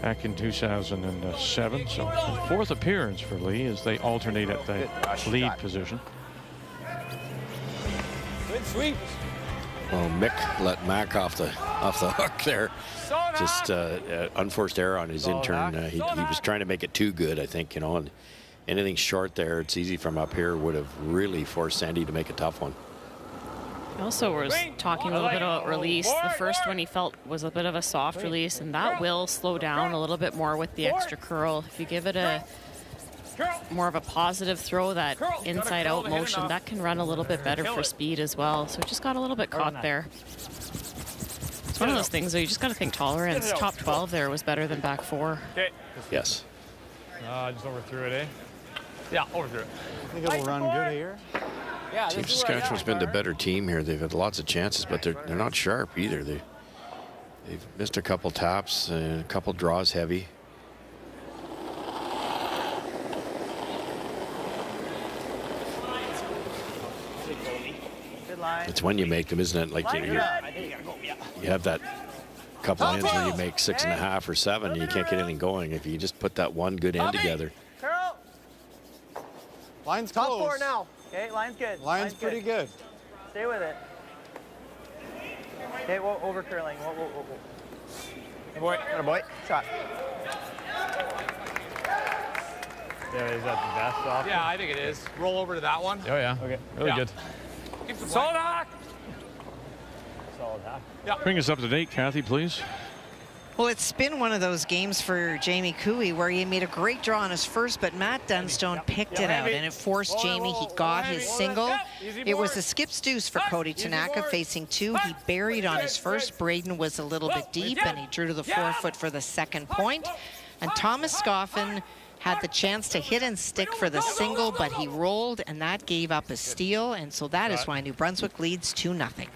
back in 2007. So 4th appearance for Lee as they alternate at the lead position. Good sweep. Well, Mick let Mac off the hook there. Just unforced error on his intern. He was trying to make it too good, I think, you know, and anything short there, it's easy from up here, would have really forced Sandy to make a tough one. Also was talking a little bit about release. The first one he felt was a bit of a soft release, and that will slow down a little bit more with the extra curl. If you give it a more of a positive throw, that inside out motion, that can run a little bit better for speed as well. So just got a little bit caught there. It's one of those things where you just got to think tolerance. Top 12 there was better than back 4. Yes. Just overthrew it, eh? Yeah, overthrew it. I think it'll run good here. Yeah, Team Saskatchewan's been the better team here. They've had lots of chances, but they're not sharp either. They've missed a couple taps and a couple draws heavy. It's when you make them, isn't it? Like you have that couple ends where you make 6.5 or 7 and you can't get anything going. If you just put that one good end together. Line's Top close. 4 now. Okay, line's good. Line's pretty good. Stay with it. Okay, whoa, over curling. Whoa, whoa, whoa, whoa. Hey, boy. Got a boy. Shot. Yeah, is that the best option? Yeah, I think it is. Roll over to that one. Oh, yeah. Okay. Really good. Solid hack. Solid hack. Yeah. Bring us up to date, Kathy, please. Well, it's been one of those games for Jamie Cooey where he made a great draw on his first, but Matt Dunstone picked it out, and it forced Jamie. He got his single. It was the skip's deuce for Cody Tanaka facing 2. He buried on his first. Braden was a little bit deep, and he drew to the 4-foot for the second point. And Thomas Scoffin had the chance to hit and stick for the single, but he rolled, and that gave up a steal, and so that is why New Brunswick leads 2-0.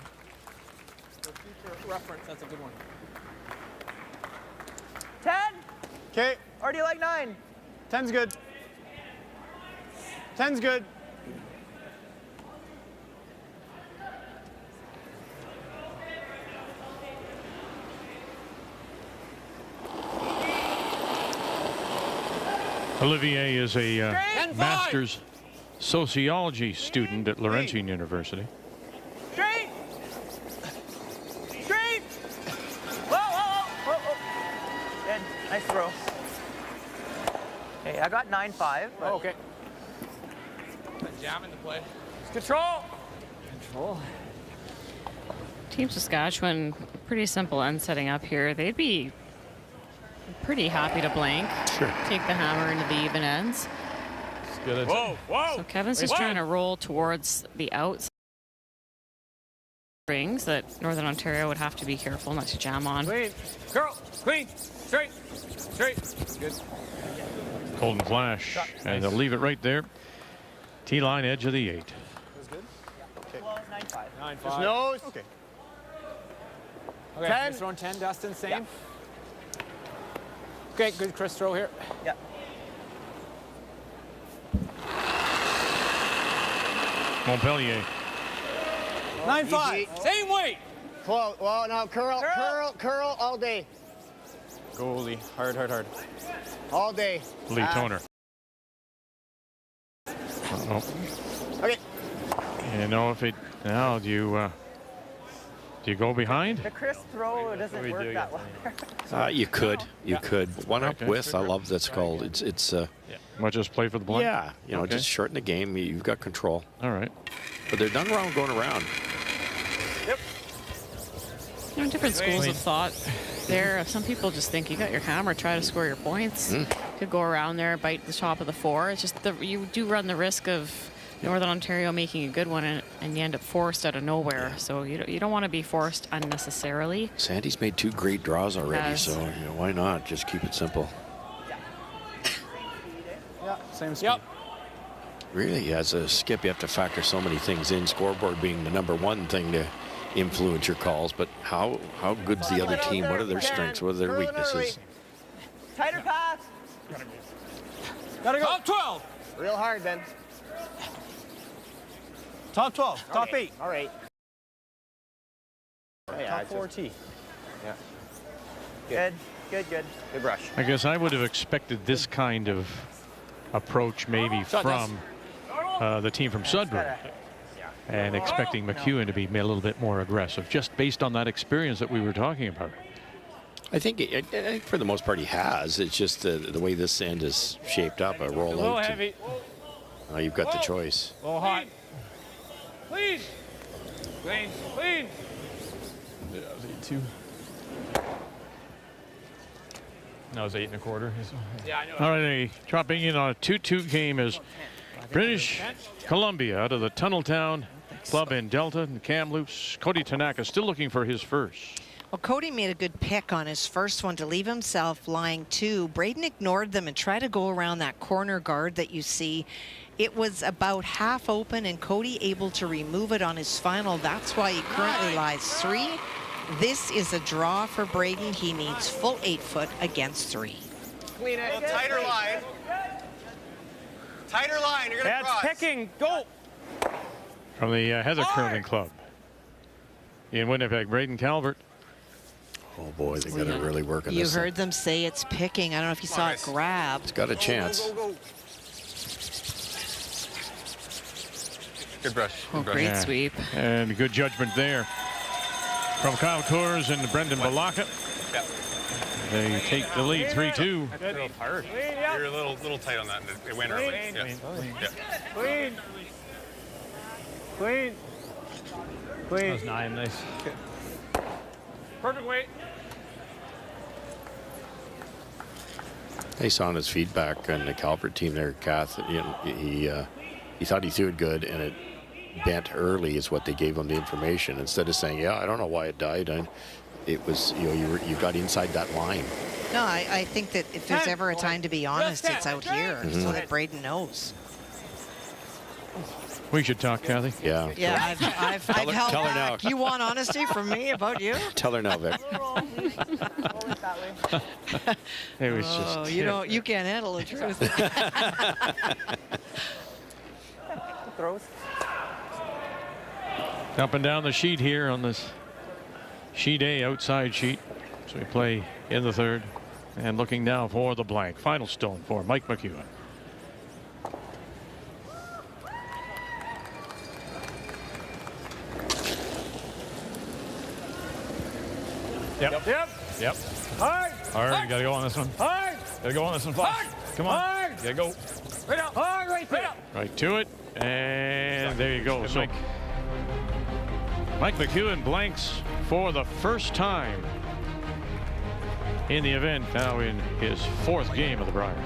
Reference, that's a good one. 10? Okay. Or do you like 9? 10's good. 10's good. Olivier is a master's sociology student at Laurentian University. Straight! Straight! Whoa, whoa, whoa, whoa, whoa. Good, nice throw. Okay, I got 9-5. Oh, okay. Jam into play. Control! Control. Team Saskatchewan, pretty simple end setting up here. They'd be pretty happy to blank. Sure. Take the hammer into the even ends. Good. Whoa, whoa! So Kevin's just trying to roll towards the outside rings that Northern Ontario would have to be careful not to jam on. Clean. Curl. Clean. Straight. Straight. Good. Golden flash, and they'll leave it right there. T-line edge of the 8. That was good. Okay. Well, 9-5. 9-5. Just nose. Okay. Okay, 10. you're throwing 10, Dustin, same. Okay, good Chris throw here. Yeah. Montpellier. 9-5. Same weight. Close. Well, now curl, curl, curl all day. Goalie. Hard, hard, hard. All day. Lee Toner. Okay. You know, if it now do you go behind? The Chris throw doesn't work that well. You could. One up with, I love that's called. It's Might just play for the blank? Yeah, you know, just shorten the game. You've got control. All right. But they're done wrong going around. Yep. You know, different schools of thought there. Some people just think you got your hammer, try to score your points. Could go around there, bite the top of the 4. It's just you do run the risk of Northern Ontario making a good one, and you end up forced out of nowhere. So you don't want to be forced unnecessarily. Sandy's made 2 great draws already, Yes. so why not? Just keep it simple. Yeah, same speed. Yep. Really, as a skip, you have to factor so many things in. Scoreboard being the #1 thing to influence your calls, but how good's the other team? What are their strengths? What are their weaknesses? Tighter pass. Gotta go. Top 12. Real hard then. Top 12. Top Okay. 8. All right. Top 4 T. Yeah. Good. Good. Good brush. I guess I would have expected this kind of approach maybe from the team from Sudbury, and expecting McEwen to be a little bit more aggressive, just based on that experience that we were talking about. I think for the most part he has. It's just the way this end is shaped up, a roll A little out. heavy. You've got the choice. A little hot. Clean. Clean. Yeah, it was 8-2. No, it was 8 1/4. Yeah, I know. All right, dropping in on a 2-2 game is British Columbia out of the Tunneltown Club in Delta and Kamloops. Cody Tanaka still looking for his first. Well, Cody made a good pick on his first one to leave himself lying 2. Braden ignored them and tried to go around that corner guard that you see. It was about half open, and Cody able to remove it on his final. That's why he currently lies 3. This is a draw for Braden. He needs full 8 foot against 3. Clean it. A little tighter line. Tighter line. You're gonna cross. That's picking. Go. From the Heather Curling Club in Winnipeg, Braden Calvert. Oh boy, they got to really work on You this. heard them say it's picking. I don't know if you saw it grab. It's got a chance. Go. Good brush. Oh, great sweep. And good judgment there from Kyle Coors and Brendan Balaka. Yeah. They take the lead 3-2. That's a little hard. You're a little tight on that. It went early. Yeah. Clean. That was 9, nice. Perfect weight. They saw in his feedback on the Calvert team there, Kath. He thought he threw it good, and it bent early is what they gave him the information. Instead of saying, "Yeah, I don't know why it died," and it was you got inside that line. No, I think that if there's ever a time to be honest, it's out here, so that Braden knows. We should talk, Kathy. Yeah. Yeah, I've held tell her back. now. You want honesty from me about you? Tell her now, Vic. It was just. You can't handle the truth. Throws. Up and down the sheet here on this sheet A, outside sheet. So we play in the 3rd, and looking now for the blank. Final stone for Mike McEwen. Yep. Hard. Hard, you gotta go on this one. Hard. Gotta go on this one, Flash. Come on. Hard. Gotta go. Right up. Hard. Right up. Right to it, and there you go. So Mike McEwen blanks for the first time in the event, now in his 4th game of the Brier.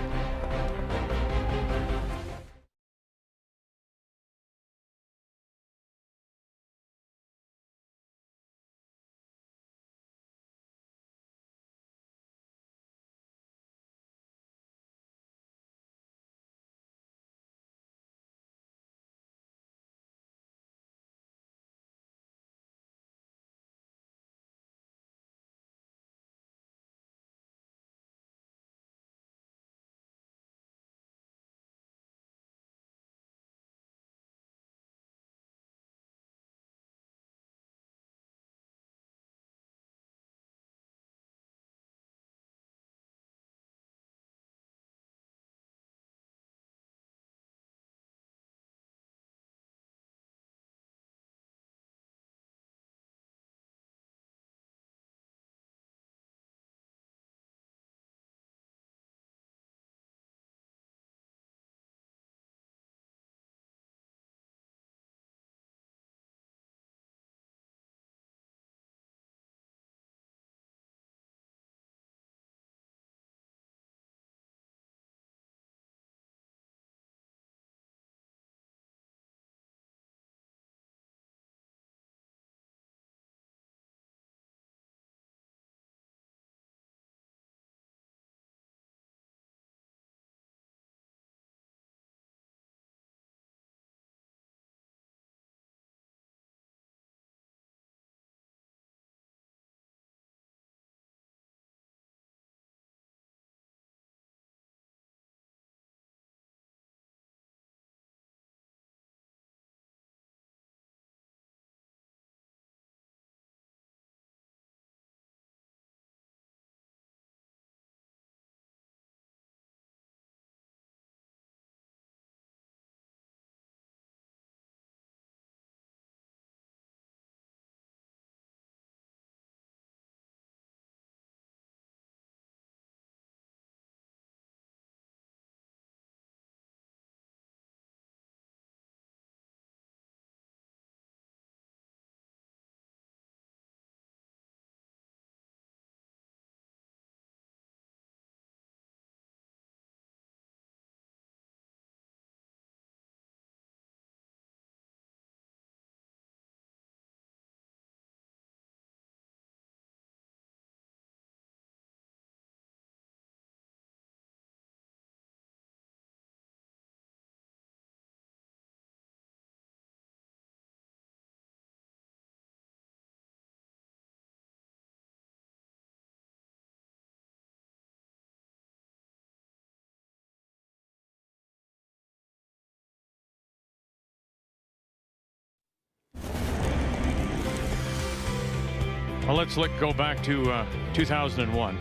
Well, let's go back to 2001.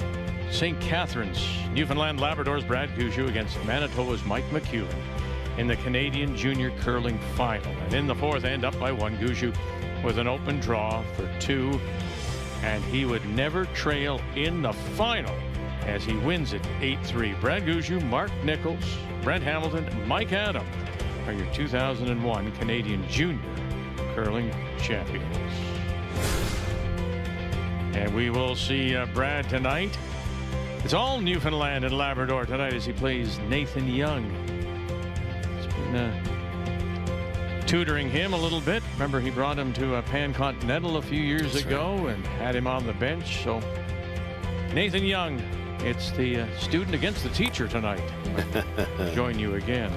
St. Catharines, Newfoundland Labrador's Brad Gushue against Manitoba's Mike McEwen in the Canadian Junior Curling Final. And in the fourth end, up by 1, Gushue with an open draw for 2. And he would never trail in the final as he wins it 8-3. Brad Gushue, Mark Nichols, Brent Hamilton, Mike Adam are your 2001 Canadian Junior Curling champions. And we will see Brad tonight. It's all Newfoundland and Labrador tonight as he plays Nathan Young. It's been tutoring him a little bit. Remember, he brought him to a Pan Continental a few years ago and had him on the bench. So Nathan Young, it's the student against the teacher tonight. Join you again.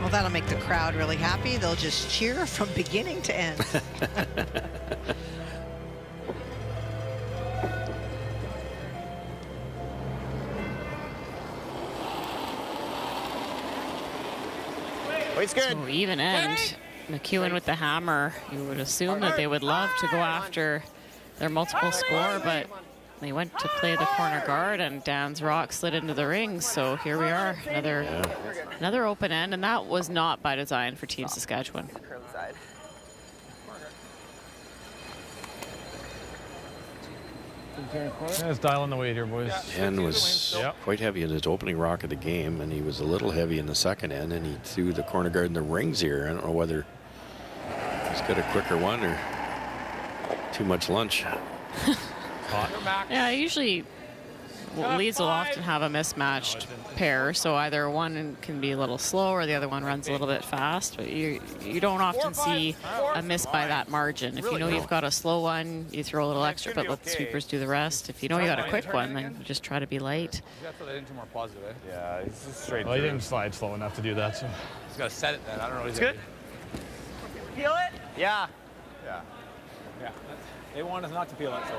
Well, that'll make the crowd really happy. They'll just cheer from beginning to end. Wait's good. So even end. McEwen with the hammer. You would assume that they would love to go after their multiple score, but they went to play the corner guard, and Dan's rock slid into the ring. So here we are, another open end, and that was not by design for Team Saskatchewan. Let's dial in the weight here, boys. Dan was quite heavy in his opening rock of the game, and he was a little heavy in the second end, and he threw the corner guard in the rings here. I don't know whether he's got a quicker one or too much lunch. Yeah, usually leads will often have a mismatched pair, so either one can be a little slow or the other one runs a little bit fast, but you don't often see a miss by that margin. If you know you've got a slow one, you throw a little extra, but let the sweepers do the rest. If you know you got a quick one, then you just try to be light. You got to throw that into more positive, eh? Yeah, he's just straight. Well, he didn't slide slow enough to do that, so he's got to set it then. I don't know what he's good. Peel it? Yeah. Yeah. They want us not to peel it, so.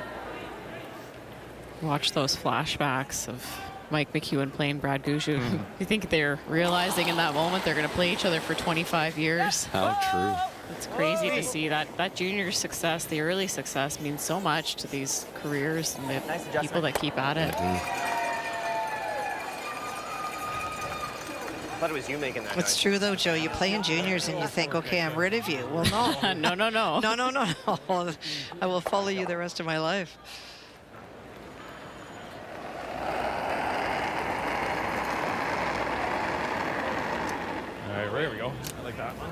Watch those flashbacks of Mike McEwen playing Brad Gushue. You think they're realizing in that moment they're going to play each other for 25 years? How true. It's crazy to see that junior success, the early success, means so much to these careers and the people that keep at it. I thought it was you making that. It's true though, Joe. You play in juniors and you think, okay, I'm rid of you. Well, no. No. No. I will follow you the rest of my life. All right, there we go. I like that one.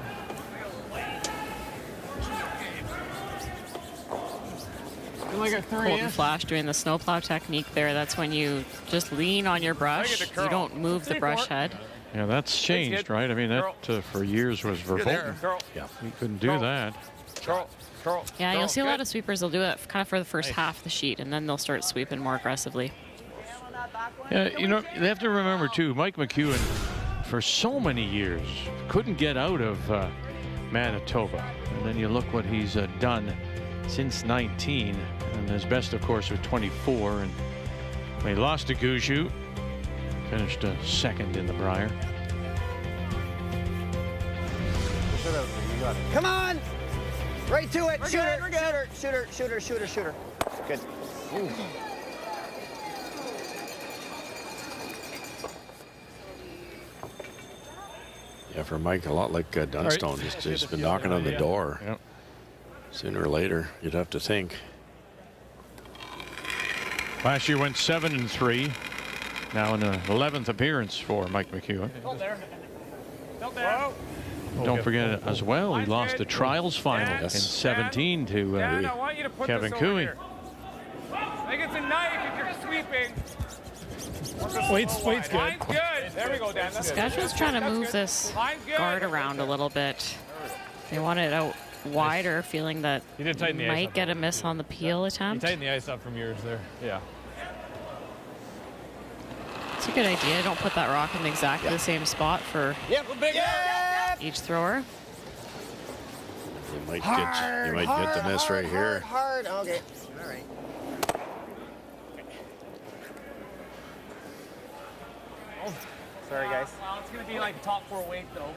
Colton Flash doing the snowplow technique there. That's when you just lean on your brush. You don't move the brush head. Yeah, that's changed, right? I mean, that for years was verboten. Yeah, you couldn't do that. Yeah, you'll see a lot of sweepers. They'll do it kind of for the first half of the sheet, and then they'll start sweeping more aggressively. Yeah, you know, they have to remember too, Mike McEwen, for so many years, couldn't get out of Manitoba. And then you look what he's done since 19. And his best, of course, was 24. And when he lost to Gushue, finished second in the Brier. Come on! Right to it! Shooter. Good. Ooh. Yeah, for Mike, a lot like Dunstone. Just been knocking on the door. Yep. Sooner or later, you'd have to think. Last year went 7-3. Now an 11th appearance for Mike McEwen. Don't forget as well, he lost the trials final in 17 to Kevin Cooey. Make it a knife if you're sweeping. Wait's good. Line's good. There we go, Dan. Saskatchewan's trying to move this guard around a little bit. They want it out wider, feeling that might get a miss on the peel attempt. You tighten the ice up from yours there. Yeah. It's a good idea. Don't put that rock in exactly the same spot for each thrower. You might get the miss right here. Hard. Okay. All right. Sorry, guys. Well, it's going to be like top 4 weight, though.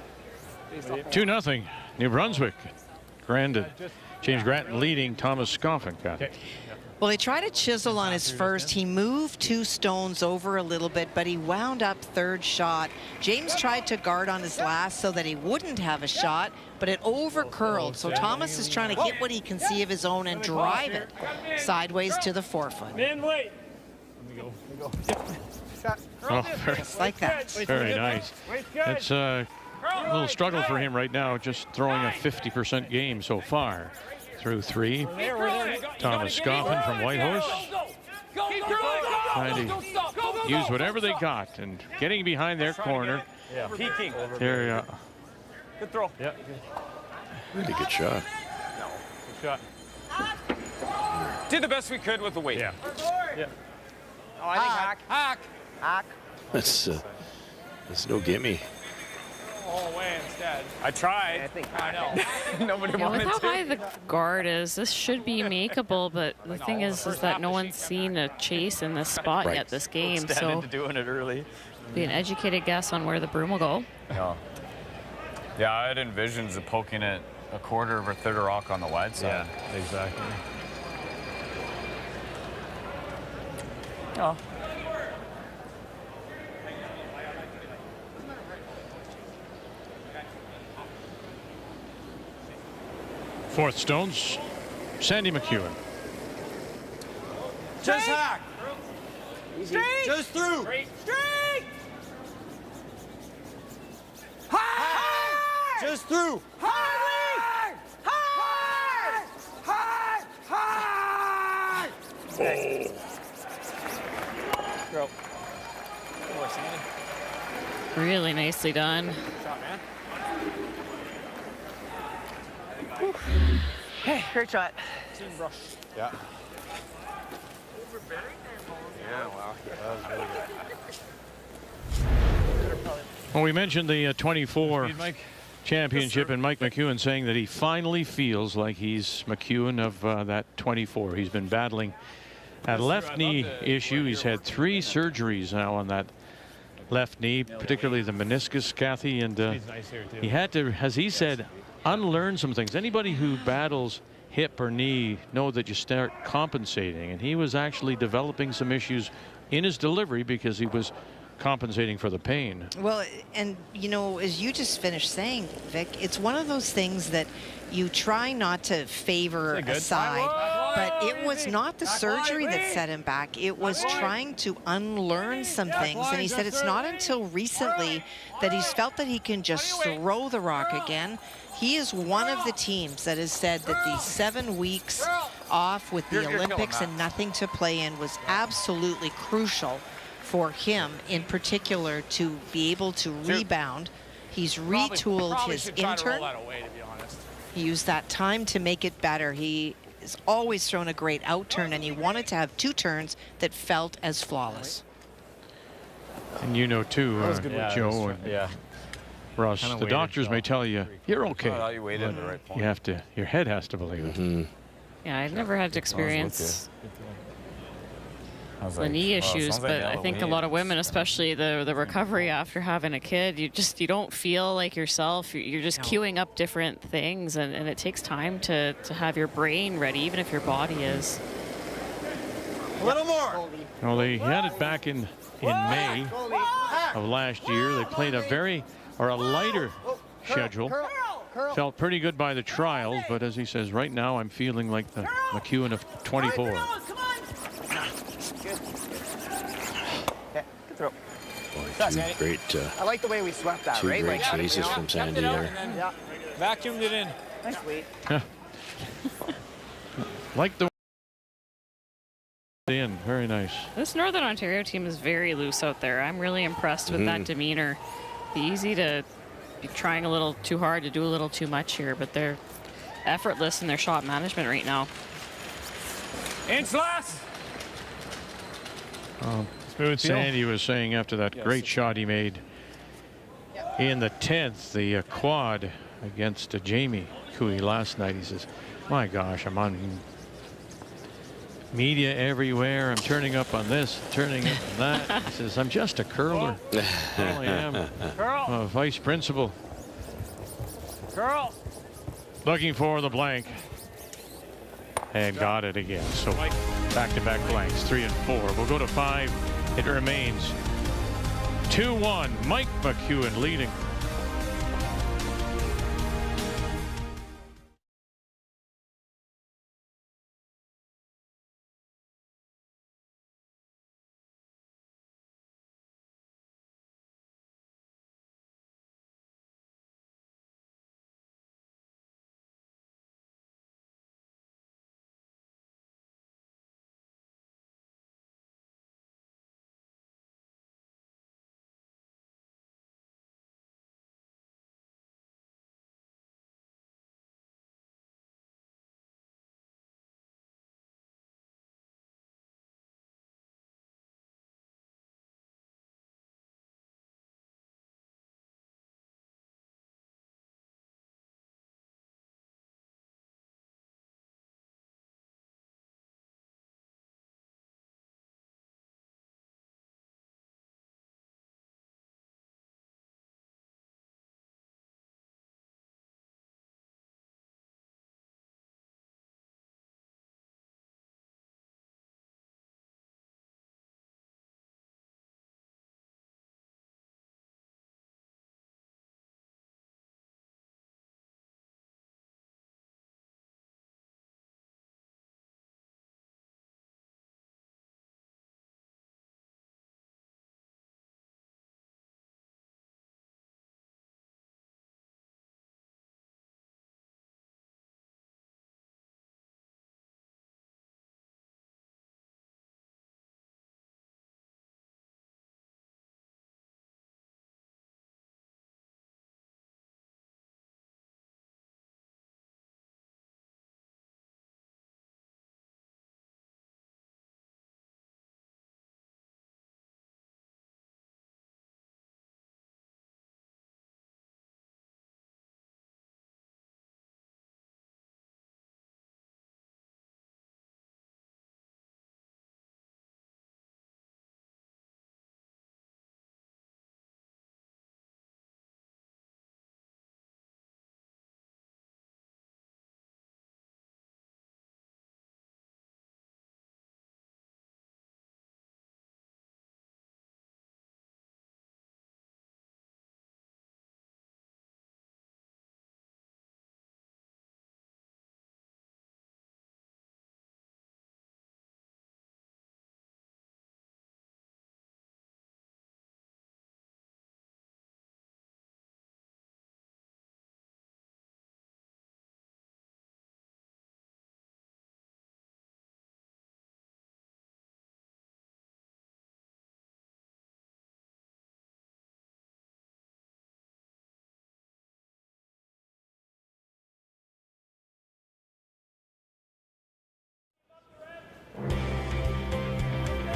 2-0, New Brunswick. James Granton leading Thomas Scoffin. Well, they tried to chisel on his first. He moved 2 stones over a little bit, but he wound up third shot. James tried to guard on his last so that he wouldn't have a shot, but it over curled. So Thomas is trying to get what he can see of his own and drive it sideways to the 4-foot. Man, wait. Oh, just like that. Very nice. It's a little struggle for him right now, just throwing a 50% game so far. Through 3. Thomas Scoffin from Whitehorse trying to use whatever they got and getting behind their corner. Peeking. There, Good throw. Yeah. Pretty good shot. Good shot. Did the best we could with the weight. Oh, I think hack. That's no gimme. All away instead. I tried. I know. Nobody Yeah, with wanted how to. high the guard is, this should be makeable, but the thing is that no one's seen a chase in this spot yet this game, so into doing it early. be an educated guess on where the broom will go. Yeah, I had envisions of poking it a quarter of a third of rock on the wide side. Yeah, exactly. Oh. fourth stones, Sandy McEwen. Just hack. Straight. Just through. Straight. High. Just through. High. Throw. Good boy, Sandy. Really nicely done. Shot, man. Hey, great shot. Team brush. Yeah. Yeah, wow. That was really good. Well, we mentioned the 24 championship and Mike McEwen saying that he finally feels like he's McEwen of that 24. He's been battling a left knee issue. He's had 3 surgeries now on that left knee, particularly the meniscus, Kathy, and he had to, as he said, unlearn some things. Anybody who battles hip or knee know that you start compensating, and he was actually developing some issues in his delivery because he was compensating for the pain. Well, and you know, as you just finished saying, Vic, it's one of those things that you try not to favor a side, but it was not the surgery that set him back. It was trying to unlearn some things, and he said it's not until recently that he's felt that he can just throw the rock again. He is one of the teams that has said that the 7 weeks off with the Olympics and nothing to play in was absolutely crucial for him in particular to be able to rebound. He's retooled his intern. He used that time to make it better. He has always thrown a great out turn, and he wanted to have 2 turns that felt as flawless. And you know too, Joe and Russ, the doctors may tell you you're okay. Oh, you waited at the right point. You have to, your head has to believe it. Yeah, I've never had to experience the knee issues, but I think a lot of women, especially the recovery after having a kid, you don't feel like yourself. You're just queuing up different things, and it takes time to have your brain ready, even if your body is. A little more. Well, they had it back in May of last year. They played a lighter schedule. Felt pretty good by the trials, but as he says, right now I'm feeling like the McEwen of 24. Good throw. Boy, great. I like the way we swept that, 2 right? great chases from Sandy there. Yeah. Vacuumed it in. Nice weight. Like the in, very nice. This Northern Ontario team is very loose out there. I'm really impressed with that demeanor. Be easy to be trying a little too hard to do a little too much here, but they're effortless in their shot management right now. Inch last. Sandy was saying after that great shot he made in the 10th, the quad against Jamie Cooey last night, he says, my gosh, I'm on media everywhere. I'm turning up on this, turning up on that. He says, I'm just a curler. All I am, a vice principal. Curl. Looking for the blank. And got it again. So back-to-back blanks, 3 and 4. We'll go to 5. It remains 2-1. Mike McEwen leading.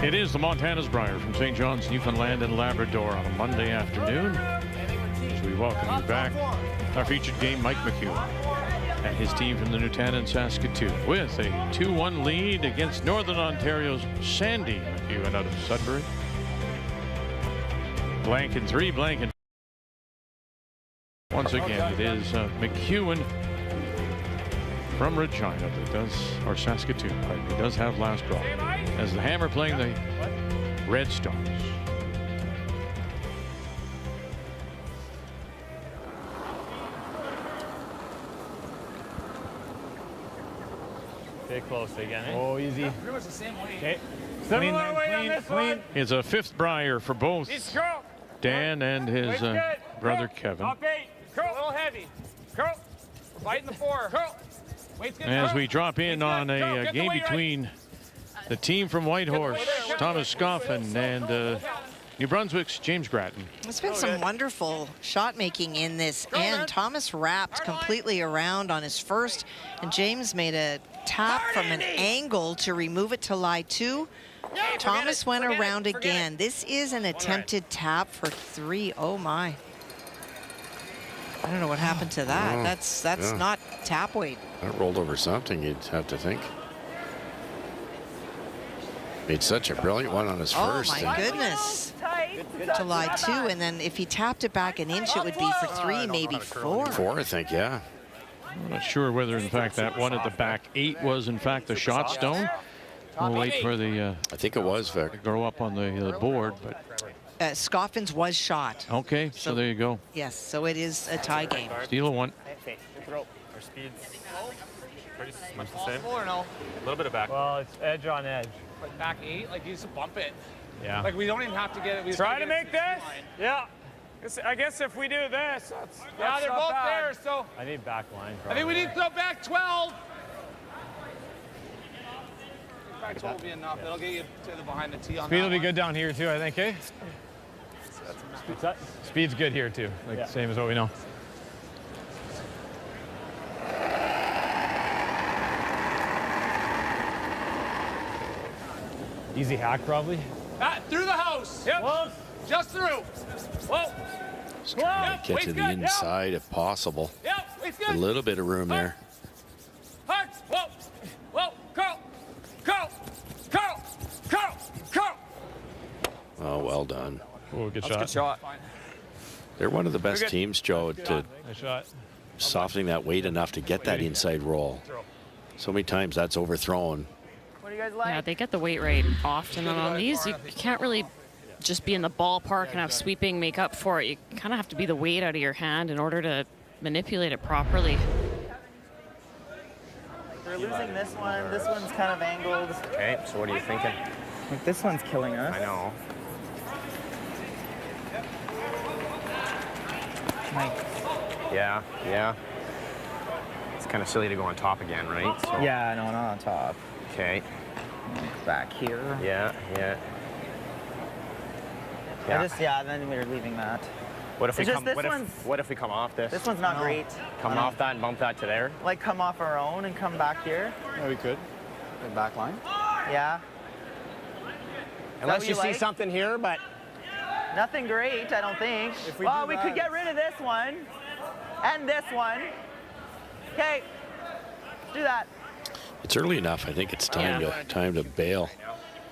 It is the Montana's Brier from St. John's, Newfoundland and Labrador on a Monday afternoon. As we welcome you back. Our featured game, Mike McEwen and his team from the Newtown and Saskatoon with a 2-1 lead against Northern Ontario's Sandy McEwen out of Sudbury. Blank and 3, blank and once again, it is McEwen from Regina that does, or Saskatoon, pardon me, does have last draw. As the Hammer playing the Red Stars. Stay close again. Oh, easy. Pretty much the same way. Okay. Similar way on this one. It's a 5th Brier for both Dan and his brother Kevin. Top 8. Curl. A little heavy. Curl. Fighting the 4. Curl. As we drop in on a game between the team from Whitehorse, Thomas Scoffin, and New Brunswick's James Grattan. There's been some wonderful shot making in this end. Thomas wrapped completely around on his first, and James made a tap from an angle to remove it to lie 2. Thomas went around again. This is an attempted tap for 3. Oh my. I don't know what happened to that. That's not tap weight. That rolled over something, you'd have to think. Made such a brilliant one on his first. Oh my goodness. To lie 2, and then if he tapped it back an inch, it would be for 3, maybe 4. 4, I think, yeah. I'm not sure whether, in fact, that one at the back 8 was, in fact, the shot stone. We'll wait for the. I think it was, Vic. To go up on the board, but. Scoffins was shot. Okay, so there you go. Yes, so it is a tie game. Steal a one. Our speed's pretty much the same. A little bit of back. Well, it's edge on edge. Like back 8, like you just bump it. Yeah. Like we don't even have to get it. We just Try get to it make this. Yeah. I guess if we do this, yeah, they're both bad. there. So I need back line. I think we need to go back 12. Back 12 will be enough. It'll get you to the behind the tee on Speed that will be one. good down here too, I think, eh? Speed's good here too, like same as what we know. Easy hack probably. Through the house. Yep. Close. Just through. Whoa. Just trying to get to the inside if possible. Yep. Wait's good. A little bit of room there. Hard. Whoa. Whoa. Curl. Curl. Curl. Curl. Curl. Oh, well done. Oh, good That's shot. a good shot. They're one of the best teams, Joe, to Nice shot. softening that weight enough to get that inside roll. So many times that's overthrown. What do you guys like? Yeah, they get the weight right often. And on these, you can't really just be in the ballpark and have sweeping make up for it. You kind of have to be the weight out of your hand in order to manipulate it properly. We're losing this one. This one's kind of angled. Okay, so what are you thinking? Like this one's killing us. I know. Yeah, yeah. It's kind of silly to go on top again, right? So, Yeah, no, not on top. Okay. Back here. Yeah, yeah. Then we're leaving that. What if we It's just come? this What one's- if we come off this? This one's not great. Come off that and bump that to there. Like come off our own and come back here. Yeah, we could. The back line. Yeah. Unless what you you see like? something here, but Nothing great, I don't think. If we Well, do we that, could get rid of this one and this one. Okay. Do that. It's early enough. I think it's time to bail.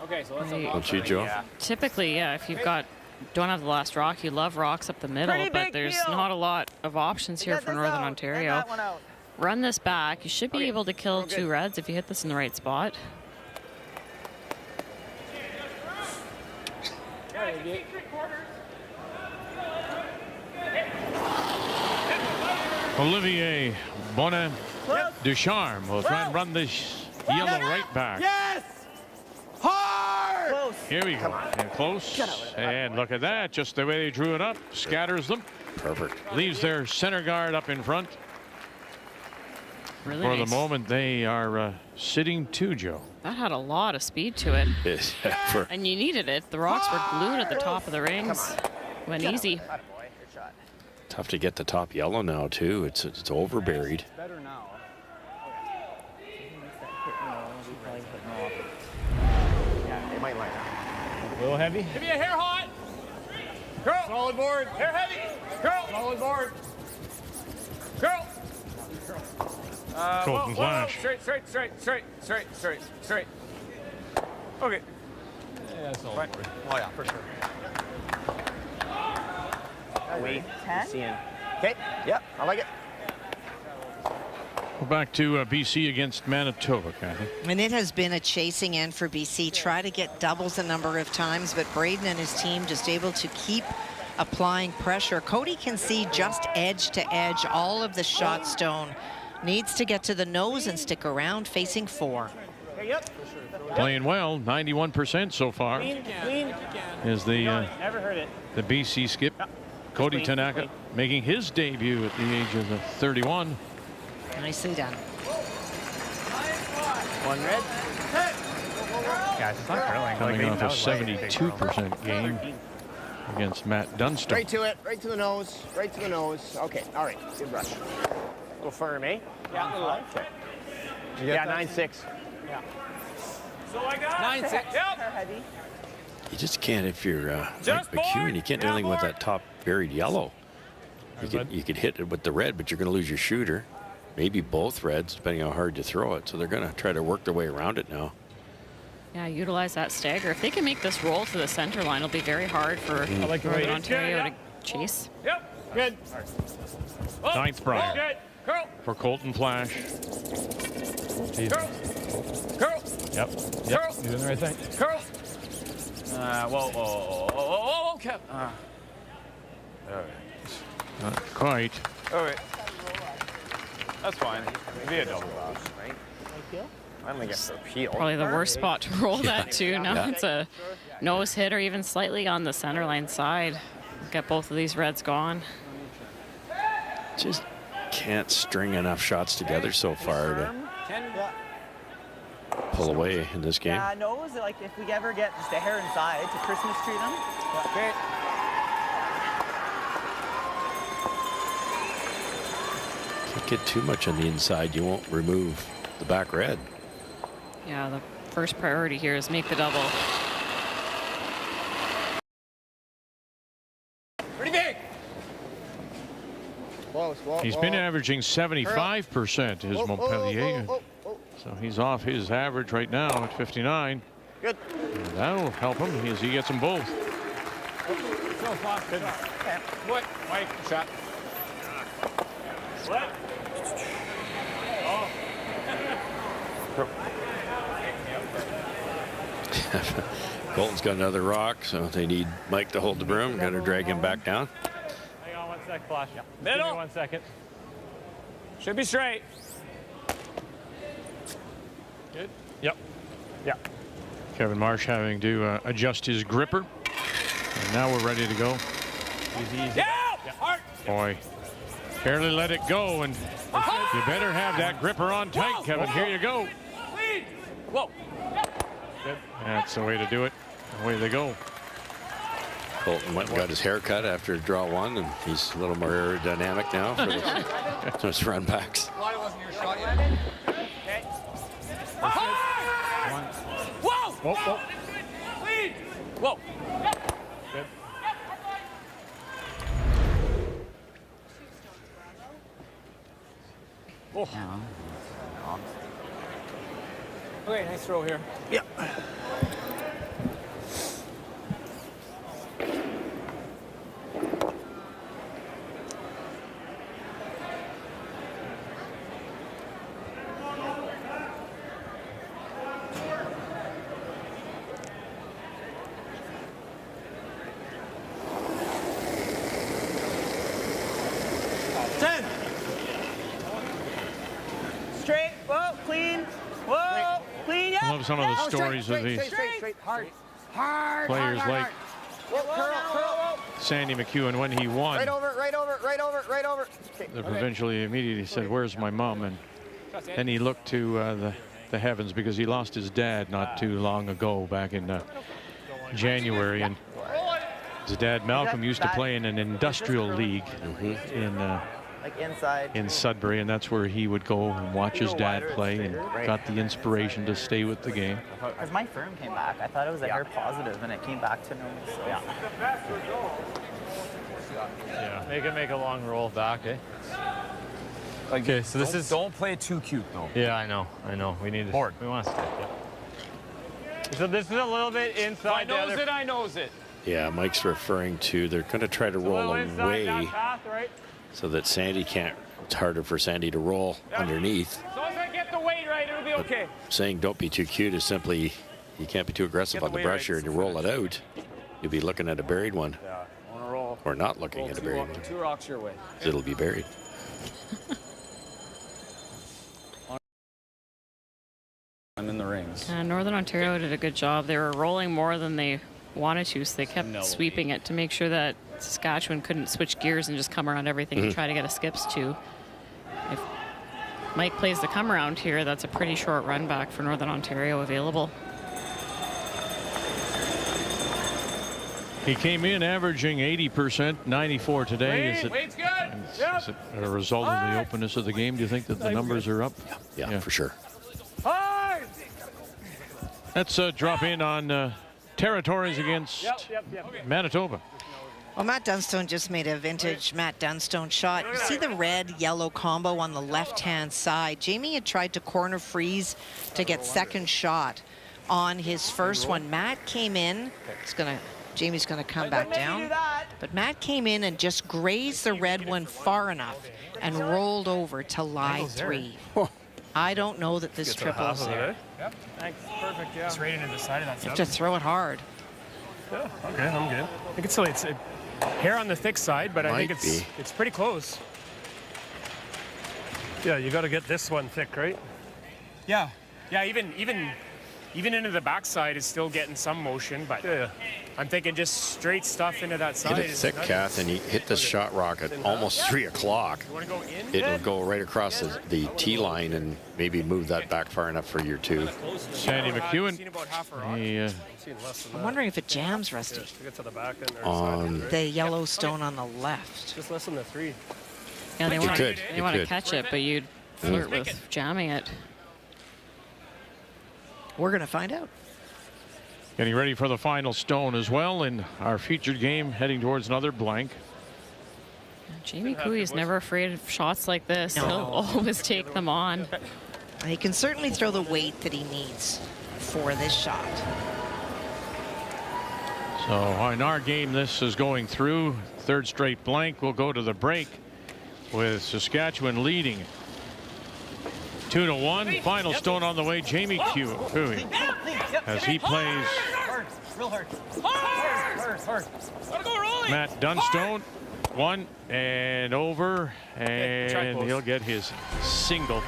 Okay, so let's Don't you, Joe? Typically, yeah, if you've don't have the last rock, you love rocks up the middle, Pretty but big there's deal. not a lot of options here Get for this Northern out, Ontario. and that one out. Run this back. You should be able to kill 2 reds if you hit this in the right spot. Olivier Bonin Ducharme will try and run this yellow right back. Yes! Hard! Close. Here we go. And close. And look at that. Just the way they drew it up. Scatters them. Perfect. Leaves their center guard up in front. Really For nice. the moment, they are sitting 2, Joe. That had a lot of speed to it. And you needed it. The rocks were glued at the top of the rings. Went easy. Tough to get the top yellow now too. It's overburied. Better now. Yeah, it might line up. A little heavy. Give me a hair hot. Curl. Solid board. Hair heavy. Curl. Solid board. Curl. Colton Flash. Straight. Okay. Yeah, that's all. Right. Oh yeah, for sure. Wait. 10? Seeing. Okay. Yep. I like it. We're back to BC against Manitoba, Kathy. And it has been a chasing end for BC. Try to get doubles a number of times, but Braden and his team just able to keep applying pressure. Cody can see just edge to edge all of the shot stone. Needs to get to the nose and stick around facing 4. Yep. Playing well, 91% so far. Clean. Is the Never heard it. the BC skip. Cody clean, Tanaka making his debut at the age of 31. Nicely done. One red. Guys, it's not curling. Coming off a that was like a big 72% game against Matt Dunstone. Right to it. Right to the nose. Right to the nose. Okay. All right. Good brush. Go firm, eh? Yeah, a little light. Okay. Yeah, 9-6. Yeah. So I got 9-6. Yep. Hair heavy. You just can't if you're like Just McEwen. board. You can't do Yeah, anything with board. that top buried yellow. You could hit it with the red, but you're going to lose your shooter. Maybe both reds, depending how hard you throw it. So they're going to try to work their way around it now. Yeah, utilize that stagger. If they can make this roll to the center line, it'll be very hard for like the way Northern it's Ontario to chase. Yep. Good. Ninth Brier. Good. for Colton Flash. Curl. Curl. Yep. Curl. You're doing the right thing. Curl. Whoa, Kev. All right. Not quite. All right. That's fine. It'd be a double pass, right? I don't think it's a peel. Probably the worst spot to roll that to. Now it's a nose hit or even slightly on the center line side. Get both of these reds gone. Just can't string enough shots together so far to pull away in this game. Yeah, nose, like if we ever get just a hair inside to Christmas tree them. Okay. Can't get too much on the inside. You won't remove the back red. Yeah, the first priority here is make the double. Pretty big. He's been averaging 75% his Montpellier. So he's off his average right now at 59. Good. And that'll help him as he gets them both. What? Mike, shot. What? Oh. Colton's got another rock, so they need Mike to hold the broom. Got to drag him back down. Hang on 1 sec, Flash. Middle. Give me 1 second. Should be straight. Good. Yep. Yeah. Kevin Marsh having to adjust his gripper. And now we're ready to go. Easy, easy. Yeah. Hard. Boy, barely let it go, and you better have that gripper on tight, Kevin. Here you go. Lead. Whoa. Good. That's the way to do it. Away they go. Colton went and got his hair cut after draw one, and he's a little more aerodynamic now for those run backs. Why wasn't your shot yet? Okay. Whoa! Whoa, whoa. Lead. Whoa. Good. Oh. Okay, nice throw here. Yeah. Straight, whoa, clean, whoa, clean, yeah. I love some of the stories of these Straight, hard. players like Curl. Sandy McEwen when he won. Right over. Okay. The provincially immediately said, "Where's my mom?" And then he looked to the heavens because he lost his dad not too long ago, back in January. And his dad Malcolm used to play in an industrial league in Like inside. in Sudbury, and that's where he would go and watch his dad play, and got the inspiration to stay with the game. As my firm came back, I thought it was a hair positive, and it came back to me. So. Yeah. Make a long roll back, eh? Okay, so this is. Don't play too cute though. Yeah, I know. We need to. Board. We want to stick. Yeah. So this is a little bit inside. I knows it. Yeah, Mike's referring to they're going to try to roll away Path, right? so that Sandy can't. It's harder for Sandy to roll underneath. As long as I get the weight right, it'll be okay. Saying don't be too cute is simply you can't be too aggressive on the brusher, and you roll it out, you'll be looking at a buried one. Yeah, I want to roll. Or not looking at a buried one. 2 rocks your way. It'll be buried. I'm in the rings. Northern Ontario did a good job. They were rolling more than they wanted to, so they kept sweeping it to make sure that Saskatchewan couldn't switch gears and just come around everything and try to get a skips too. If Mike plays the come around here, that's a pretty short run back for Northern Ontario available. He came in averaging 80%, 94 today. Is it a result of the openness of the game? Do you think that the numbers are up? Yeah, for sure. Let's drop in on territories against Manitoba. Well, Matt Dunstone just made a vintage Matt Dunstone shot. You see the red-yellow combo on the left-hand side. Jamie had tried to corner freeze to get second shot on his first one. Matt came in. He's going to Jamie's going to come back down. But Matt came in and just grazed the red one far enough and rolled over to lie 3. I don't know that this triple is there. Yep, thanks. Perfect, yeah. It's right into the side of that. You have to throw it hard. Yeah, okay, I'm good. I think it's a hair on the thick side, but I think it's pretty close. Yeah, you got to get this one thick, right? Yeah, yeah. Even into the backside is still getting some motion, but I'm thinking just straight stuff into that side. Hit it thick, Kath, and you hit the shot rocket almost 3 o'clock. You want to go in? It will go right across the tee line and maybe move that back far enough for your 2. Sandy McEwen. I'm wondering if it jams, Rusty. On the yellow stone on the left. Just less than the 3. Yeah, they want to catch it, but you'd flirt with jamming it. We're going to find out. Getting ready for the final stone as well in our featured game, heading towards another blank. Jamie Cooey is never afraid of shots like this. No. He'll always take them on. He can certainly throw the weight that he needs for this shot. So in our game, this is going through. 3rd straight blank. We'll go to the break with Saskatchewan leading 2-1. Final stone on the way. Jamie Cooey as he plays Real hard. Matt Dunstone. 1 and over, and he'll get his single.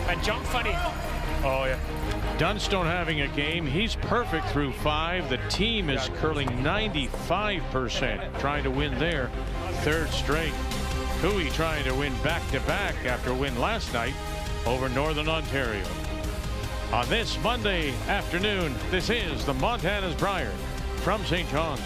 That jump funny. Oh yeah. Dunstone having a game. He's perfect through 5. The team is curling 95%, trying to win their 3rd straight. Cooey trying to win back-to-back after a win last night over Northern Ontario. On this Monday afternoon, this is the Montana's Brier from St. John's.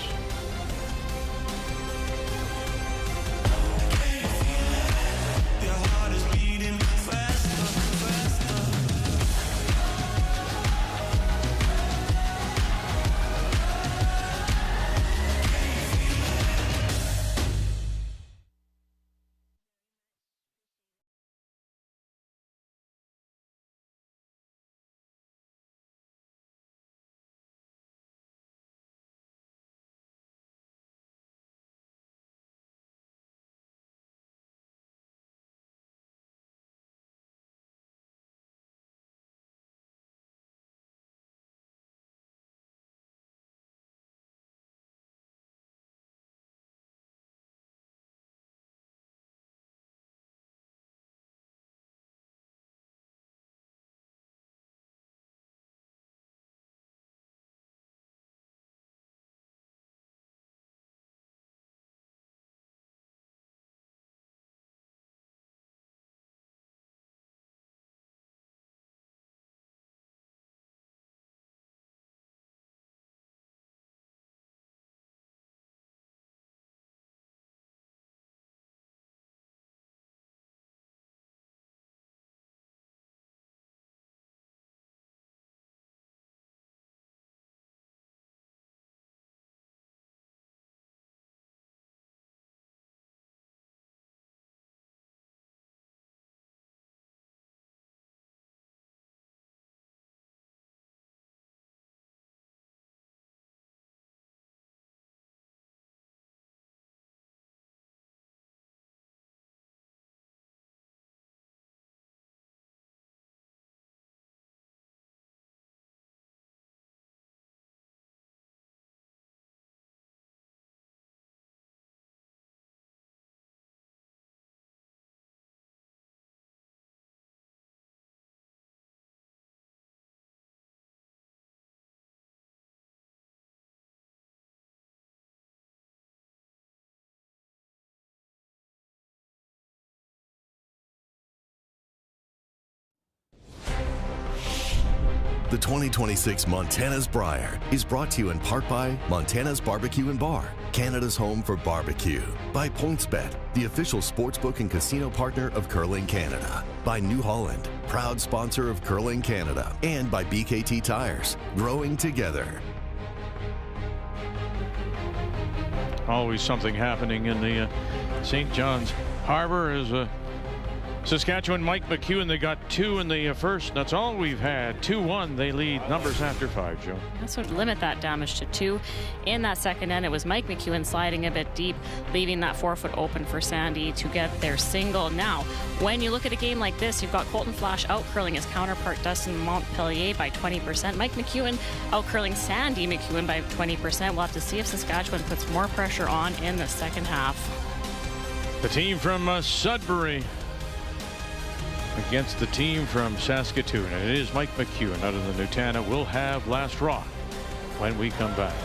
The 2026 Montana's Brier is brought to you in part by Montana's Barbecue and Bar, Canada's home for barbecue. By PointsBet, the official sportsbook and casino partner of Curling Canada. By New Holland, proud sponsor of Curling Canada. And by BKT Tires, growing together. Always something happening in the St. John's Harbor as Saskatchewan, Mike McEwen, they got 2 in the first. That's all we've had. 2-1. They lead numbers after 5, Joe. That's what limit that damage to 2. In that second end, it was Mike McEwen sliding a bit deep, leaving that 4-foot open for Sandy to get their single. Now, when you look at a game like this, you've got Colton Flash out-curling his counterpart Dustin Montpellier by 20%. Mike McEwen out-curling Sandy McEwen by 20%. We'll have to see if Saskatchewan puts more pressure on in the second half. The team from Sudbury against the team from Saskatoon, and it is Mike McEwen out of the Newtana. We'll have last rock when we come back.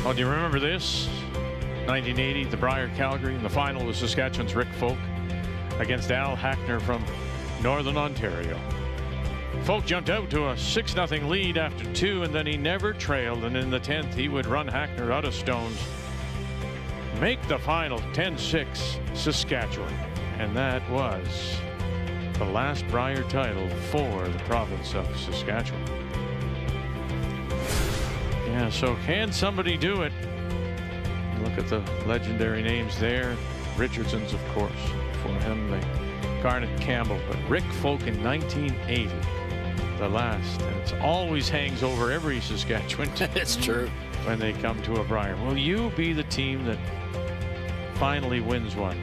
Oh, do you remember this? 1980, the Brier Calgary. In the final was Saskatchewan's Rick Folk against Al Hackner from Northern Ontario. Folk jumped out to a 6-0 lead after 2, and then he never trailed. And in the 10th, he would run Hackner out of stones. Make the final 10-6 Saskatchewan. And that was the last Brier title for the province of Saskatchewan. Yeah, so can somebody do it? Look at the legendary names there. Richardson's, of course, for him, the Garnet Campbell, but Rick Folk in 1980, the last, and it always hangs over every Saskatchewan team. It's true. When they come to a Brier. Will you be the team that finally wins one?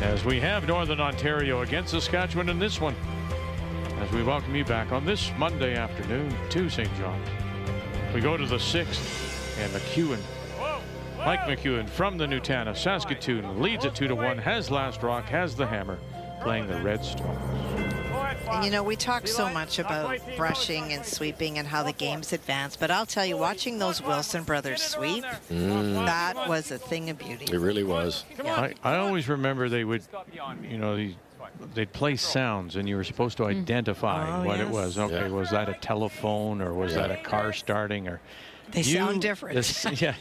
As we have Northern Ontario against Saskatchewan in this one, as we welcome you back on this Monday afternoon to St. John's. We go to the 6th, and McEwen, Mike McEwen from the Newtana, Saskatoon, leads it 2-1, has last rock, has the hammer, playing the Red Storm. And you know, we talk so much about brushing and sweeping and how the game's advanced, but I'll tell you, watching those Wilson brothers sweep, that was a thing of beauty. It really was. Yeah. I always remember they would, you know, they'd play sounds, and you were supposed to identify what it was. Okay, was that a telephone, or was that a car starting, or they sound different. Yeah,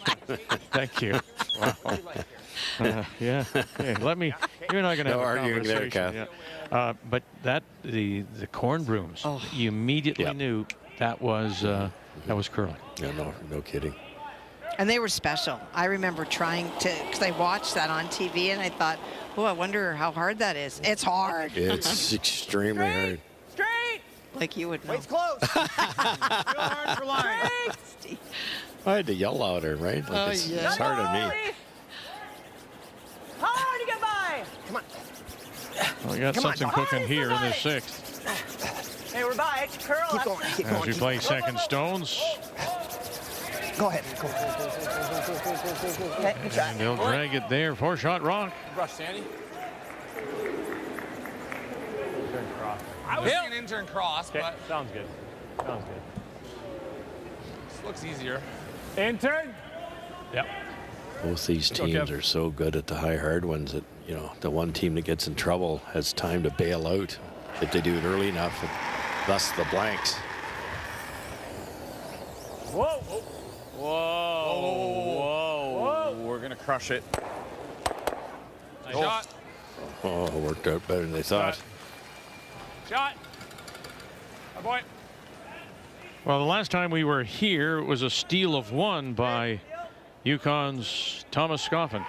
thank you. Wow. Yeah. Hey, let me. You're not going to have a conversation. There, yeah. But the corn brooms, you immediately knew that was curling. Yeah, no kidding. And they were special. I remember trying to, because I watched that on TV, and I thought, oh, I wonder how hard that is. It's hard. It's extremely hard. Straight! Like you would know. Wait's close. Real hard for line. I had to yell louder, right? Like it's hard on me. Come on. Well, we got Come on, something Doc. cooking here in the 6th. Hey, we're back. Curl. Keep going. Keep As going. we play second stones. Go ahead. Go. Okay, good shot. And they'll drag it there. 4-shot rock. Brush, Sandy. Turn cross. I was thinking intern cross, Okay, but sounds good. Sounds good. this looks easier. Intern. Yep. Both these teams are so good at the high hard ones that, you know, the one team that gets in trouble has time to bail out if they do it early enough, and thus the blanks. Whoa. Whoa. We're going to crush it. Nice shot. Oh, it worked out better than they thought. Shot. My boy. Well, the last time we were here, it was a steal of 1 by UConn's Thomas Scoffin.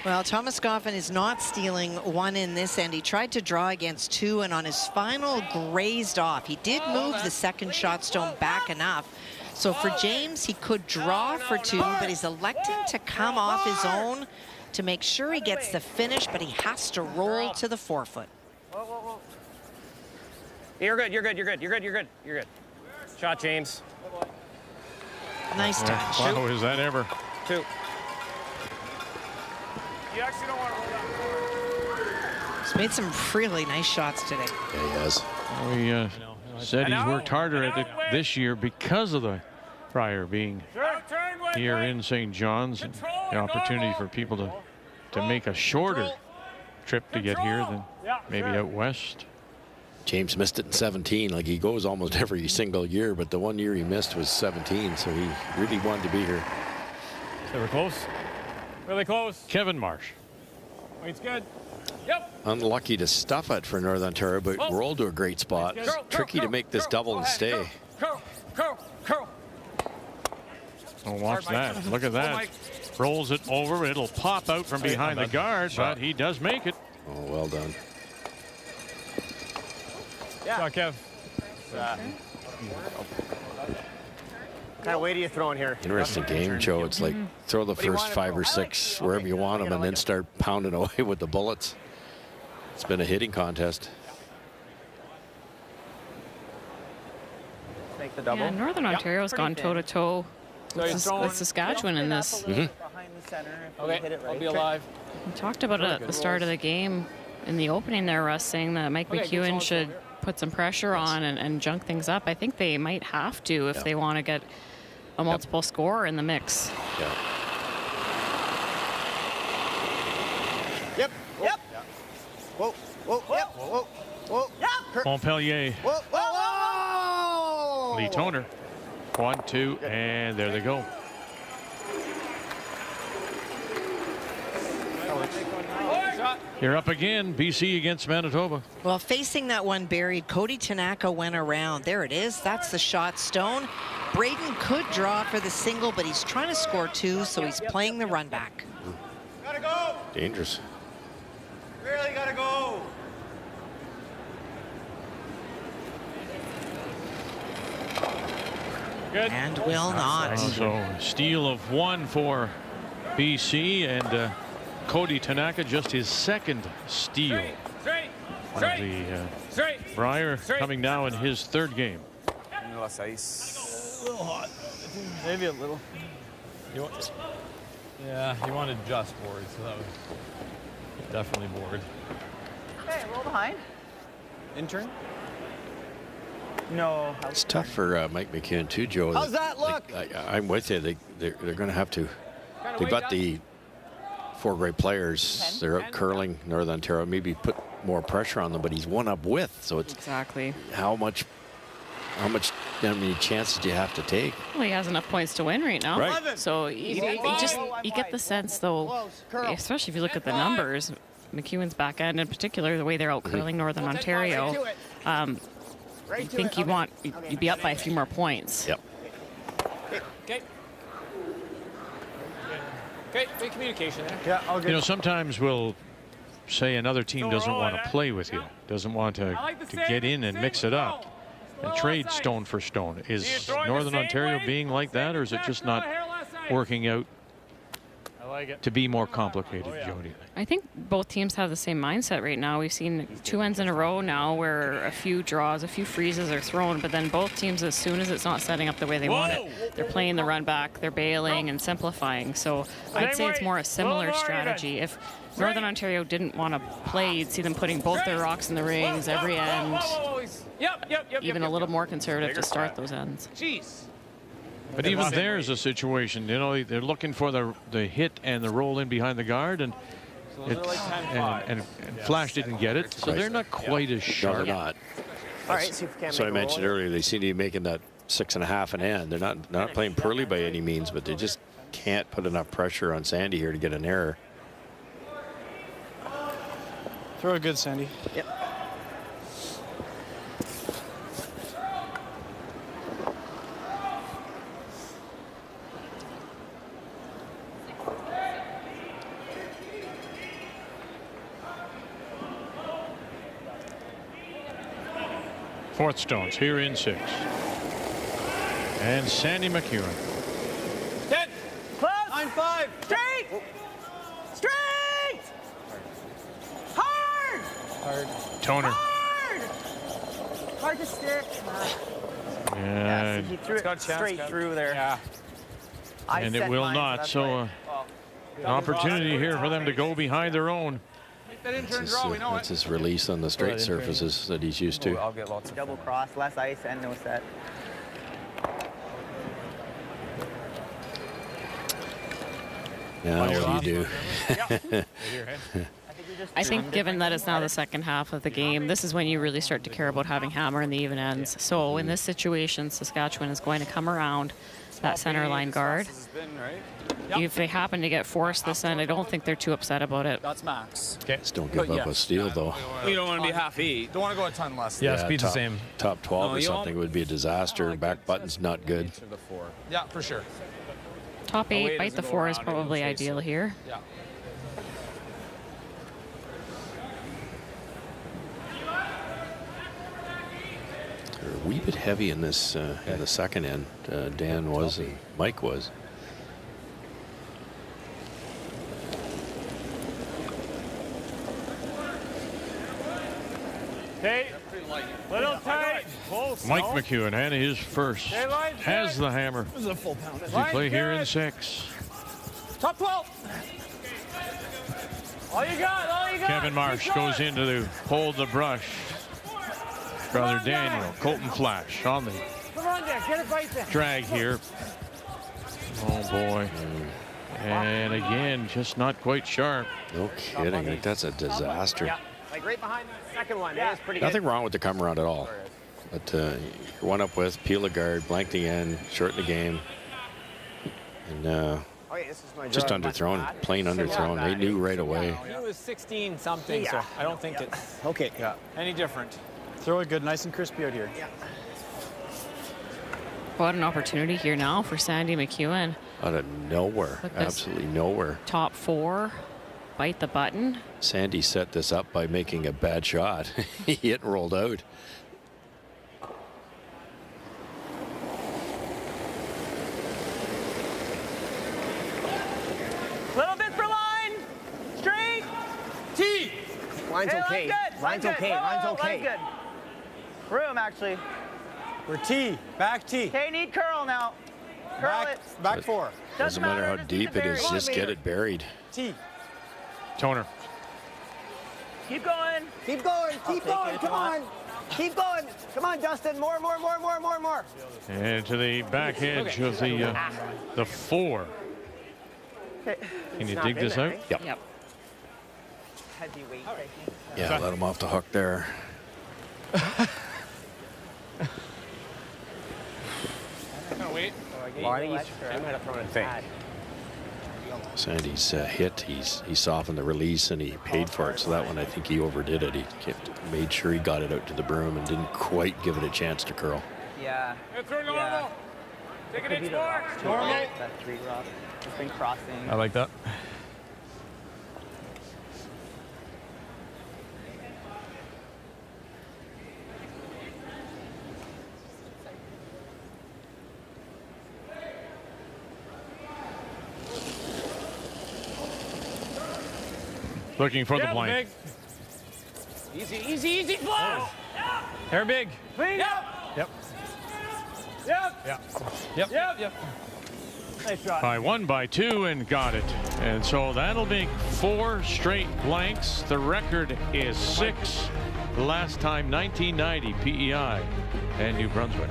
Well, Thomas Scoffin is not stealing 1 in this end. He tried to draw against 2, and on his final grazed off. He did move the second shot stone back enough. So for James, he could draw for 2, but he's electing to come off his own to make sure he gets the finish, but he has to roll to the 4-foot. You're good. You're good. You're good. You're good. You're good. You're good. Shot, James. Nice touch. Wow, is that ever? 2. You actually don't want to roll that. He's made some really nice shots today. Yeah, he has. We said he's worked harder at it this year because of the Brier being here in St. John's, and the opportunity for people to make a shorter trip to get here than maybe out west. James missed it in 17. Like, he goes almost every single year, but the one year he missed was 17, so he really wanted to be here. They were close. Really close. Kevin Marsh. It's good. Yep. Unlucky to stuff it for Northern Ontario, but rolled to a great spot. Tricky to make this double and stay. Curl. Oh, watch that. Look at that. Rolls it over. It'll pop out from behind the guard, but he does make it. Oh, well done. Yeah. Shot, Kev. What kind of weight are you throwing here? Interesting game, Joe. It's like throw the first 5 or 6 wherever you want them and then start pounding away with the bullets. It's been a hitting contest. Make the double. Yeah, Northern Ontario's gone toe-to-toe with Saskatchewan in this. Behind the center. Okay, I'll be alive. We talked about it at the start of the game in the opening there, Russ, saying that Mike McEwen should put some pressure on and junk things up. I think they might have to if they want to get a multiple scorer in the mix. Yeah. Yep. Whoa. Yep. Whoa. Yep. Montpellier. Whoa. Lee Toner. 1, 2, and there they go. You're up again, BC against Manitoba. Well, facing that one buried, Cody Tanaka went around. There it is. That's the shot stone. Braden could draw for the single, but he's trying to score 2, so he's playing the run back. Gotta go. Dangerous. Really gotta go. Good. And will not. So steal of 1 for BC, and Cody Tanaka just his 2nd steal. One of the Brier coming now in his 3rd game. Less ice. A little hot. Maybe a little. Yeah, he wanted just board, so that was definitely board. Hey, roll behind. Intern. No. It's tough for Mike McEwen too, Joe. How's that look? I'm with you. They're going to have to. They've got the 4 great players. They're out curling Northern Ontario. Maybe put more pressure on them, but he's one up with. So it's exactly how many chances do you have to take? Well, he has enough points to win right now. Right. So you get the sense, though, especially if you look at the numbers, McEwen's back end in particular, the way they're out curling Northern Ontario. You think you'd be up by a few more points. Yep. Okay, good communication there. Yeah, all good. You know, sometimes we'll say another team doesn't want to play with you, doesn't want to get in and mix it up and trade stone for stone. Is Northern Ontario being like that, or is it just not working out to be more complicated, Jody? I think both teams have the same mindset right now. We've seen 2 ends in a row now where a few draws, a few freezes are thrown, but then both teams, as soon as it's not setting up the way they want it, they're playing the run back, they're bailing and simplifying. So I'd say it's more a similar strategy. If Northern Ontario didn't want to play, you'd see them putting both their rocks in the rings every end, even a little more conservative to start those ends. Jeez. But even there's a situation, you know, they're looking for the hit and the roll in behind the guard, and Flash didn't get it, so they're not quite as sharp. No, they're not. All right, see if we can So I make a mentioned roll. earlier, they seem to be making that 6.5 an end. They're not playing poorly by any means, but they just can't put enough pressure on Sandy here to get an error. Throw it good, Sandy. Yep. Fourth Stones here in 6. And Sandy McEwen. 10. Close. 9-5. Straight. Straight. Hard. Hard. Toner. Hard. Hard to stick. Yeah. He threw it straight through there. Yeah. And it will not. So an opportunity here for them to go behind their own. That's his release on the straight surfaces that he's used to. I'll get lots of double cross, less ice, and no set. Now what do you do? I think given that it's now the second half of the game, this is when you really start to care about having hammer in the even ends. So in this situation, Saskatchewan is going to come around that center line guard. If they happen to get forced this end, I don't think they're too upset about it. That's max. Okay. Just don't give up a steal, though. You don't want to be half E. Don't want to go a ton less. Yeah, speed's the same. Top 12 or something would be a disaster. Back button's not good. Yeah, for sure. Top 8, bite the 4 is probably ideal here. Yeah. They're a wee bit heavy in this in the second end. Dan was and Mike was. Okay. Little tight. Mike McEwen and his first has the hammer. This is a full pound. As we play here in 6. Top 12. All you got, all you got. Kevin Marsh goes into the hold the brush. Brother Daniel, Colton Flash on the Come on, Dad, get it right there. drag here. Oh boy. And again, just not quite sharp. No kidding. Like, that's a disaster. Yeah, like right behind that second one. Yeah. It is pretty Nothing good. wrong with the come around at all. But one up with, peel the guard, blank the end, shorten the game. And just underthrown, plain underthrown. They knew right away. He was 16 something, so I don't think it's any different. Throw it good, nice and crispy out here. Yeah. What an opportunity here now for Sandy McEwen. Out of nowhere, absolutely nowhere. Top 4, bite the button. Sandy set this up by making a bad shot. He hit and rolled out. Little bit for line. Straight. T. Line's Hey, okay. Line's good. Line's okay. Whoa, Line's whoa, okay. Line's good. Room, actually. We're T. Back T. Okay, need curl now. Curl it. Back 4. Doesn't matter how deep it is, just get it buried. T. Toner. Keep going. Keep going. Keep going. Come on. Keep going. Come on, Dustin. More. And to the back edge of the 4. Okay. Can you dig this out? Yep. Heavyweight. Yeah, let him off the hook there. No, wait. Sandy's hit, he softened the release and he paid for it. So that one, I think he overdid it. He made sure he got it out to the broom and didn't quite give it a chance to curl. Yeah. Throw normal. Take it in more. Normal. That 3 rock. It's been crossing. I like that. looking for the blank. Easy, easy, easy, flow. Hair big. Clean. Yep. Yep. Yep. Yep. Nice shot. I won by 2 and got it. And so that'll make 4 straight blanks. The record is 6. The last time 1990 PEI and New Brunswick.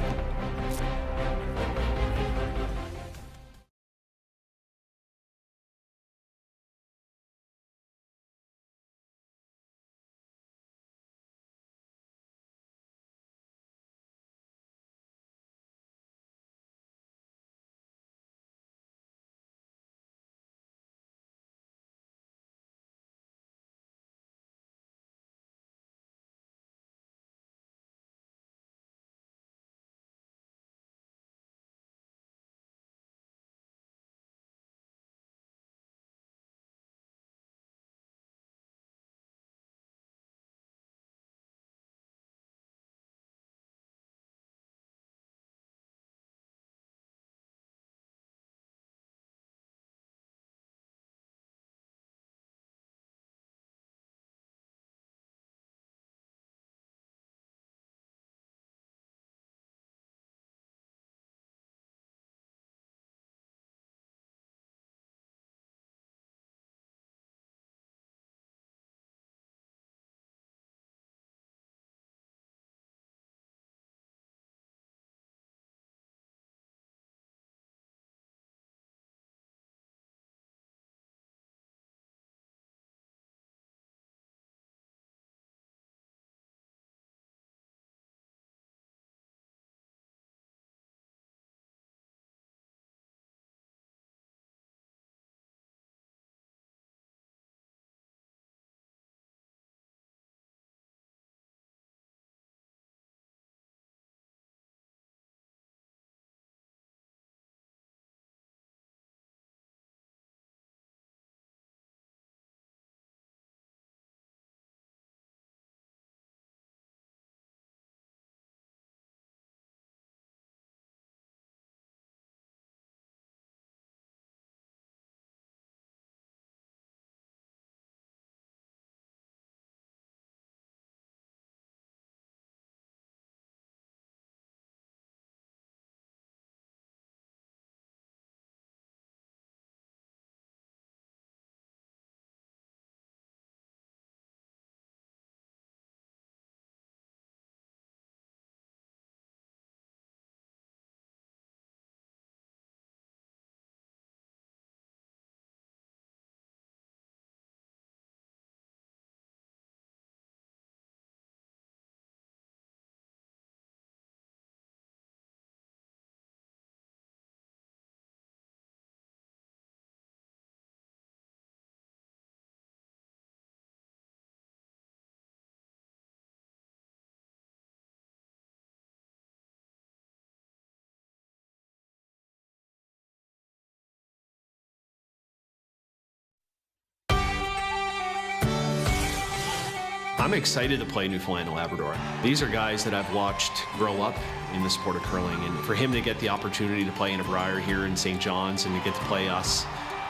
I'm excited to play Newfoundland and Labrador. These are guys that I've watched grow up in the sport of curling, and for him to get the opportunity to play in a Brier here in St. John's and to get to play us,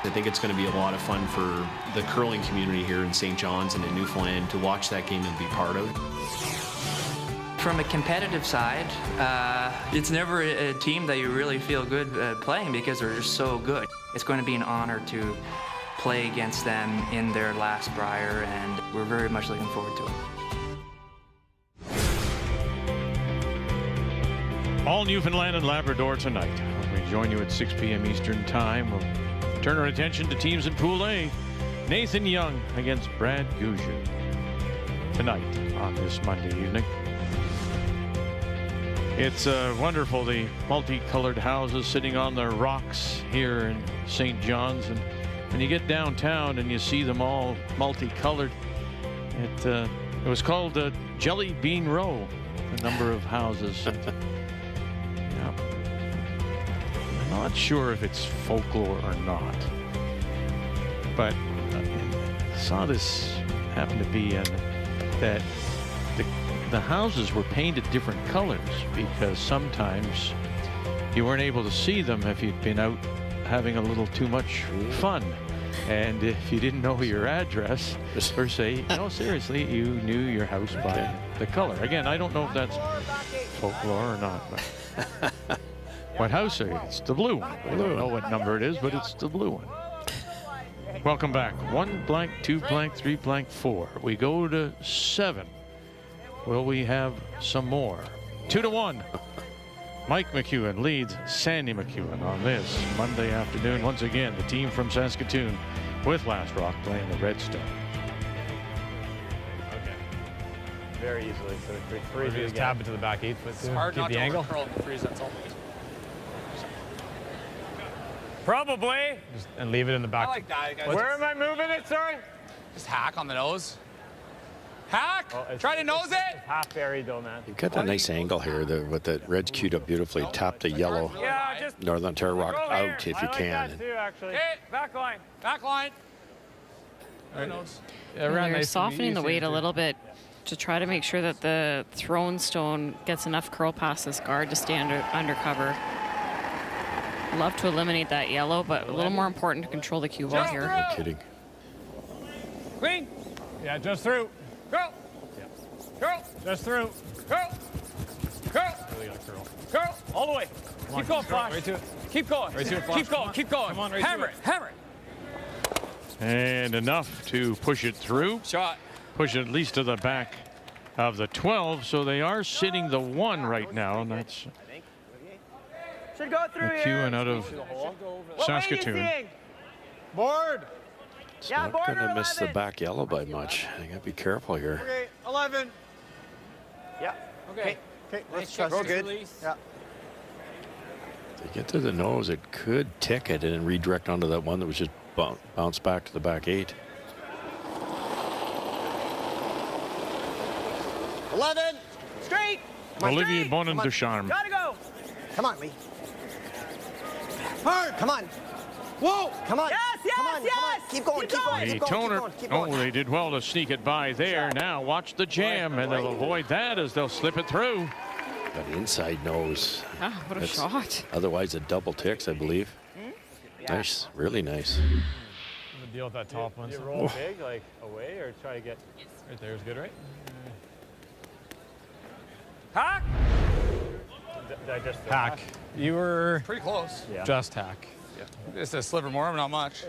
I think it's going to be a lot of fun for the curling community here in St. John's and in Newfoundland to watch that game and be part of. From a competitive side, it's never a team that you really feel good playing because they're just so good. It's going to be an honor to play against them in their last Brier, and we're very much looking forward to it. All Newfoundland and Labrador tonight. We join you at 6 p.m. Eastern Time. We'll turn our attention to teams in Pool A. Nathan Young against Brad Gouger tonight on this Monday evening. It's wonderful, the multicolored houses sitting on the rocks here in St. John's, and when you get downtown and you see them all multicolored, it was called Jelly Bean Row, the number of houses. Yeah. I'm not sure if it's folklore or not, but I saw this happen to be that the houses were painted different colors because sometimes you weren't able to see them if you'd been out having a little too much fun. And if you didn't know your address, per se, no, seriously, you knew your house by the color. Again, I don't know if that's folklore or not. But what house are you? It's the blue one. I don't know what number it is, but it's the blue one. Welcome back. 1 blank, 2 blank, 3 blank, 4. We go to 7. Will we have some more? 2-1. Mike McEwen leads Sandy McEwen on this Monday afternoon. Once again, the team from Saskatoon with Last Rock playing the Redstone. Okay. Very easily. So freeze Just tap it to the back 8 foot. It's hard not the to angle. curl and freeze, that's all. Probably. And leave it in the back. I like that, guys. Where am I moving it, sorry? Just hack on the nose. Hack! Try to nose it! Half buried though, man. You've got that nice angle here with the red's queued up beautifully. Tap the yellow Northern Ontario Rock out if you can. Okay, back line. Back line. Nose. And they're softening the weight a little bit to try to make sure that the thrown stone gets enough curl past this guard to stay under cover. Love to eliminate that yellow, but a little more important to control the cue ball here. No kidding. Clean. Yeah, just through. Curl. Curl. Just through. Curl. Curl. Really gotta curl. Curl. All the way. Keep going, Flash. Right to it. Keep going. Right to it, Flash. Keep going. Keep going. Come on, right hammer to it. Hammer it. And enough to push it through. Shot. Push it at least to the back of the 12. So they are sitting the 1 right now. And that's Should go through McEwen out of Saskatoon. Board. It's not going to miss the back yellow by much. I got to be careful here. Okay, 11. Yeah. Okay. Okay, let's Nice trust good. Yeah. If they get to the nose, it could tick it and then redirect onto that one that was just bounced back to the back 8. 11. Straight. Olivier Bonin Ducharme. Gotta go. Come on, Lee. Hard. Come on. Whoa. Come on. Yes, yes, Come on. yes. Come on. Keep going. Keep going. The Keep going. Keep toner. going. Keep Oh, going. they did well to sneak it by there. Now watch the jam, and they'll avoid that as they'll slip it through. That inside nose. Ah, what a That's shot. Otherwise, a double ticks, I believe. Nice. Really nice. The deal with that top one. You roll big, like away, or try to get. Right there is good, right? Hack. Did I just Hack. You were Pretty close. Yeah. just hack. Just a sliver more, but not much.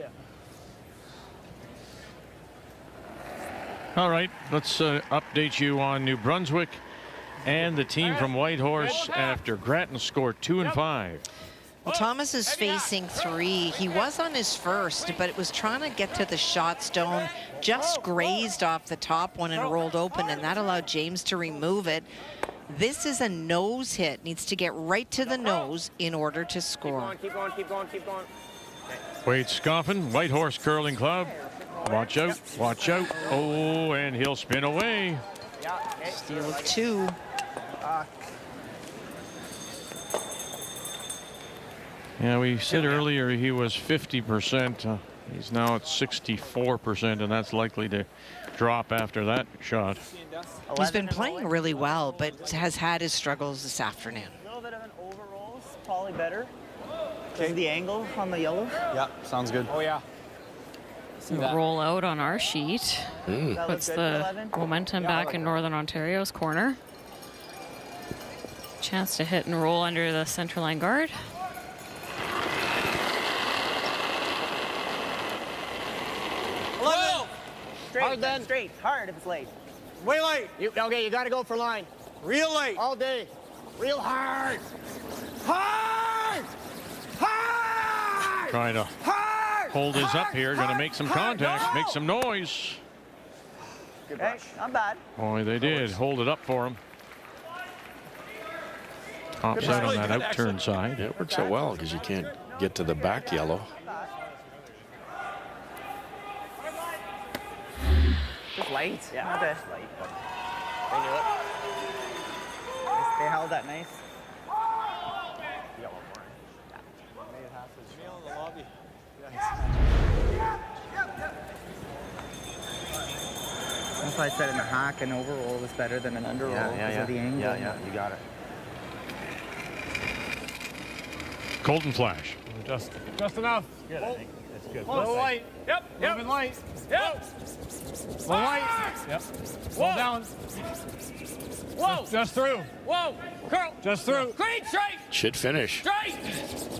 All right, let's update you on New Brunswick and the team from Whitehorse after Grattan scored 2 and 5. Well, Thomas is facing 3. He was on his first, but it was trying to get to the shot stone, just grazed off the top one and rolled open, and that allowed James to remove it. This is a nose hit. Needs to get right to the nose in order to score. Keep going. Keep going. Keep going. Wade Scoffin, Whitehorse Curling Club. Watch out, watch out. Oh, and he'll spin away. Steal 2. Yeah, we said earlier he was 50%. He's now at 64%, and that's likely to drop after that shot. He's been playing really well, but has had his struggles this afternoon. A little bit of an overroll is probably better. Okay. The angle on the yellow. Yeah, sounds good. Oh, yeah. Roll out on our sheet. Puts the momentum back in Northern Ontario's corner. Chance to hit and roll under the center line guard. Straight, Hard then. Straight. Hard if it's late. Way late. Okay, you got to go for line. Real late. All day. Real hard. Hard. Hard. Trying to hold his up here. Going to make some contact, make some noise. Good hey, not bad. Boy, they did hold it up for him. Tops out on that out-turn side. Yeah, it works out well because you can't get to the back yellow. Just light. Yeah, not bad. Light, but they knew it. They held that nice. That's why I said in the hack, an overroll was better than an underroll because of the angle. Yeah, you got it. Colton Flash. Just enough. Good, I think. That's good. Low light. Yep. Moving light. Yep. Low light. Yep. Slow down. Whoa. Just through. Whoa. Curl. Just through. Clean. Straight. Should finish. Straight.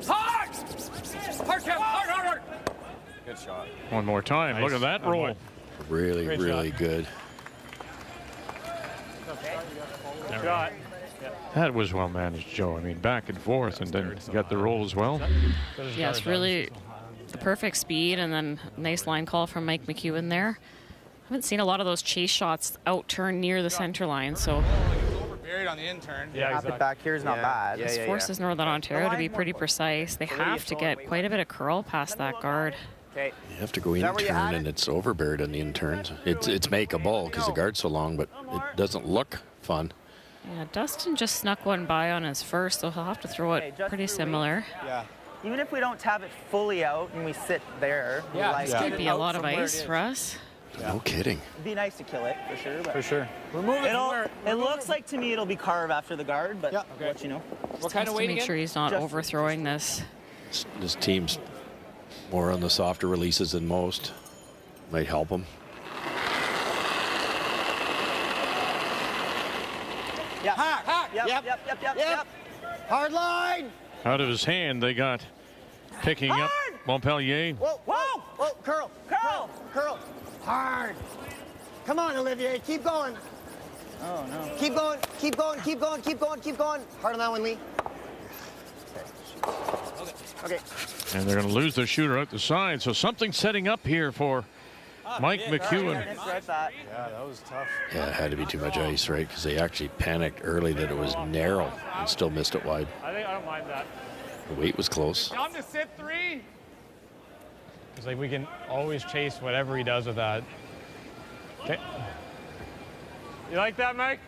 Hard. Hard, Kev. Hard, hard, hard. Good shot. One more time. Nice. Look at that roll. Really, Great really shot. good. Good shot. That was well managed, Joe. I mean, back and forth, and then you got the roll as well. Yeah, it's really the perfect speed, and then nice line call from Mike McEwen there. I haven't seen a lot of those chase shots out turn near the center line, so Buried on the intern. Yeah, exactly. It back here is not bad. this forces Northern Ontario to be pretty precise. They have to get quite a bit of curl past that guard. You have to go in turn, and it's overburied on the interns. It's makeable because the guard's so long, but it doesn't look fun. Yeah, Dustin just snuck one by on his first, so he'll have to throw it pretty similar. Yeah. Even if we don't tab it fully out and we sit there, This could be a lot of ice for us. No kidding. It'd be nice to kill it for sure. But For sure. Remove it. It looks like to me it'll be carve after the guard, but I'll let you know. What kind of weight? Make sure he's not overthrowing this. This team's more on the softer releases than most. Might help them. Yeah. Hack. Yep. Hard line. Out of his hand, they got picking up Montpellier. Whoa, curl. Hard. Come on, Olivier, keep going. Oh, no. Keep going. Hard on that one, Lee. Okay. And they're going to lose their shooter out the side. So something setting up here for Mike McEwen. Yeah, that was tough. Yeah, it had to be too much ice, right? Because they actually panicked early that it was narrow and still missed it wide. I don't mind that. The weight was close. Come to sit 3. It's like we can always chase whatever he does with that. Okay. You like that, Mike?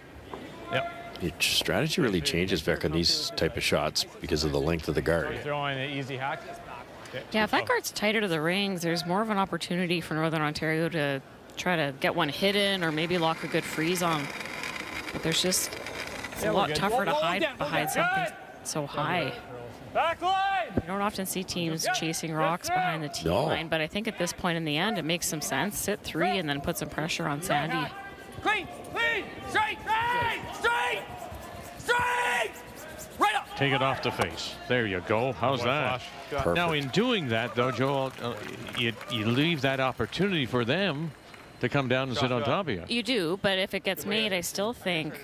Yep. Your strategy really changes, Vic, on these type of shots because of the length of the guard. Throwing an easy hack. Okay. Yeah, if that guard's tighter to the rings, there's more of an opportunity for Northern Ontario to try to get one hidden or maybe lock a good freeze on. But there's just, it's a lot tougher to hide behind something so high. Back line. You don't often see teams chasing rocks behind the tee line, but I think at this point in the end, it makes some sense. Sit 3 and then put some pressure on Sandy. Clean. Straight. Right up. Take it off the face. There you go. How's that? Perfect. Now, in doing that, though, Joel, you leave that opportunity for them to come down and sit on top of you. You do, but if it gets made, I still think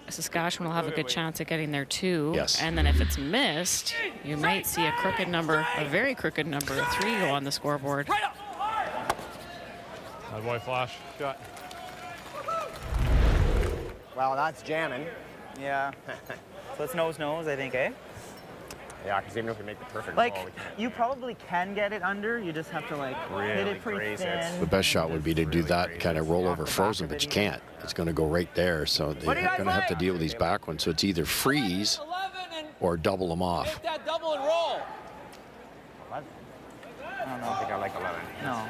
Saskatchewan will have a good chance at getting there too. Yes. And then if it's missed, you might see a very crooked number 3 go on the scoreboard. Bad boy flash. Shot. Well, that's jamming. Yeah. So it's nose, I think, eh? Yeah, because even if we make the perfect Like, ball, we can't. you probably can get it under. You just have to, like, hit it pretty graze thin. The best shot would be to do that kind of roll over frozen, but you can't. It's going to go right there, so they're going to have to deal with these back ones. So it's either freeze or double them off. Hit that double and roll. I don't know. I think I like 11. No.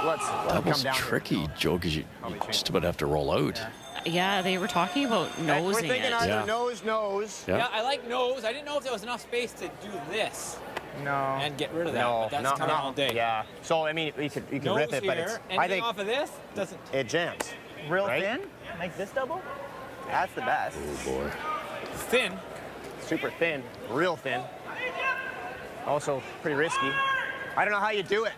Let's That was tricky, Joe, because you just about have to roll out. Yeah, they were talking about nosing We're thinking it. either nose. Yeah. Yeah, I like nose. I didn't know if there was enough space to do this. No. And get rid of that. No, but that's coming all day. Yeah. So I mean, you could Nose rip it, but here, it's. anything I think off of this doesn't. it jams. Real right? thin? Make this double? That's the best. Oh, boy. It's thin. Super thin, real thin. Also pretty risky. I don't know how you do it.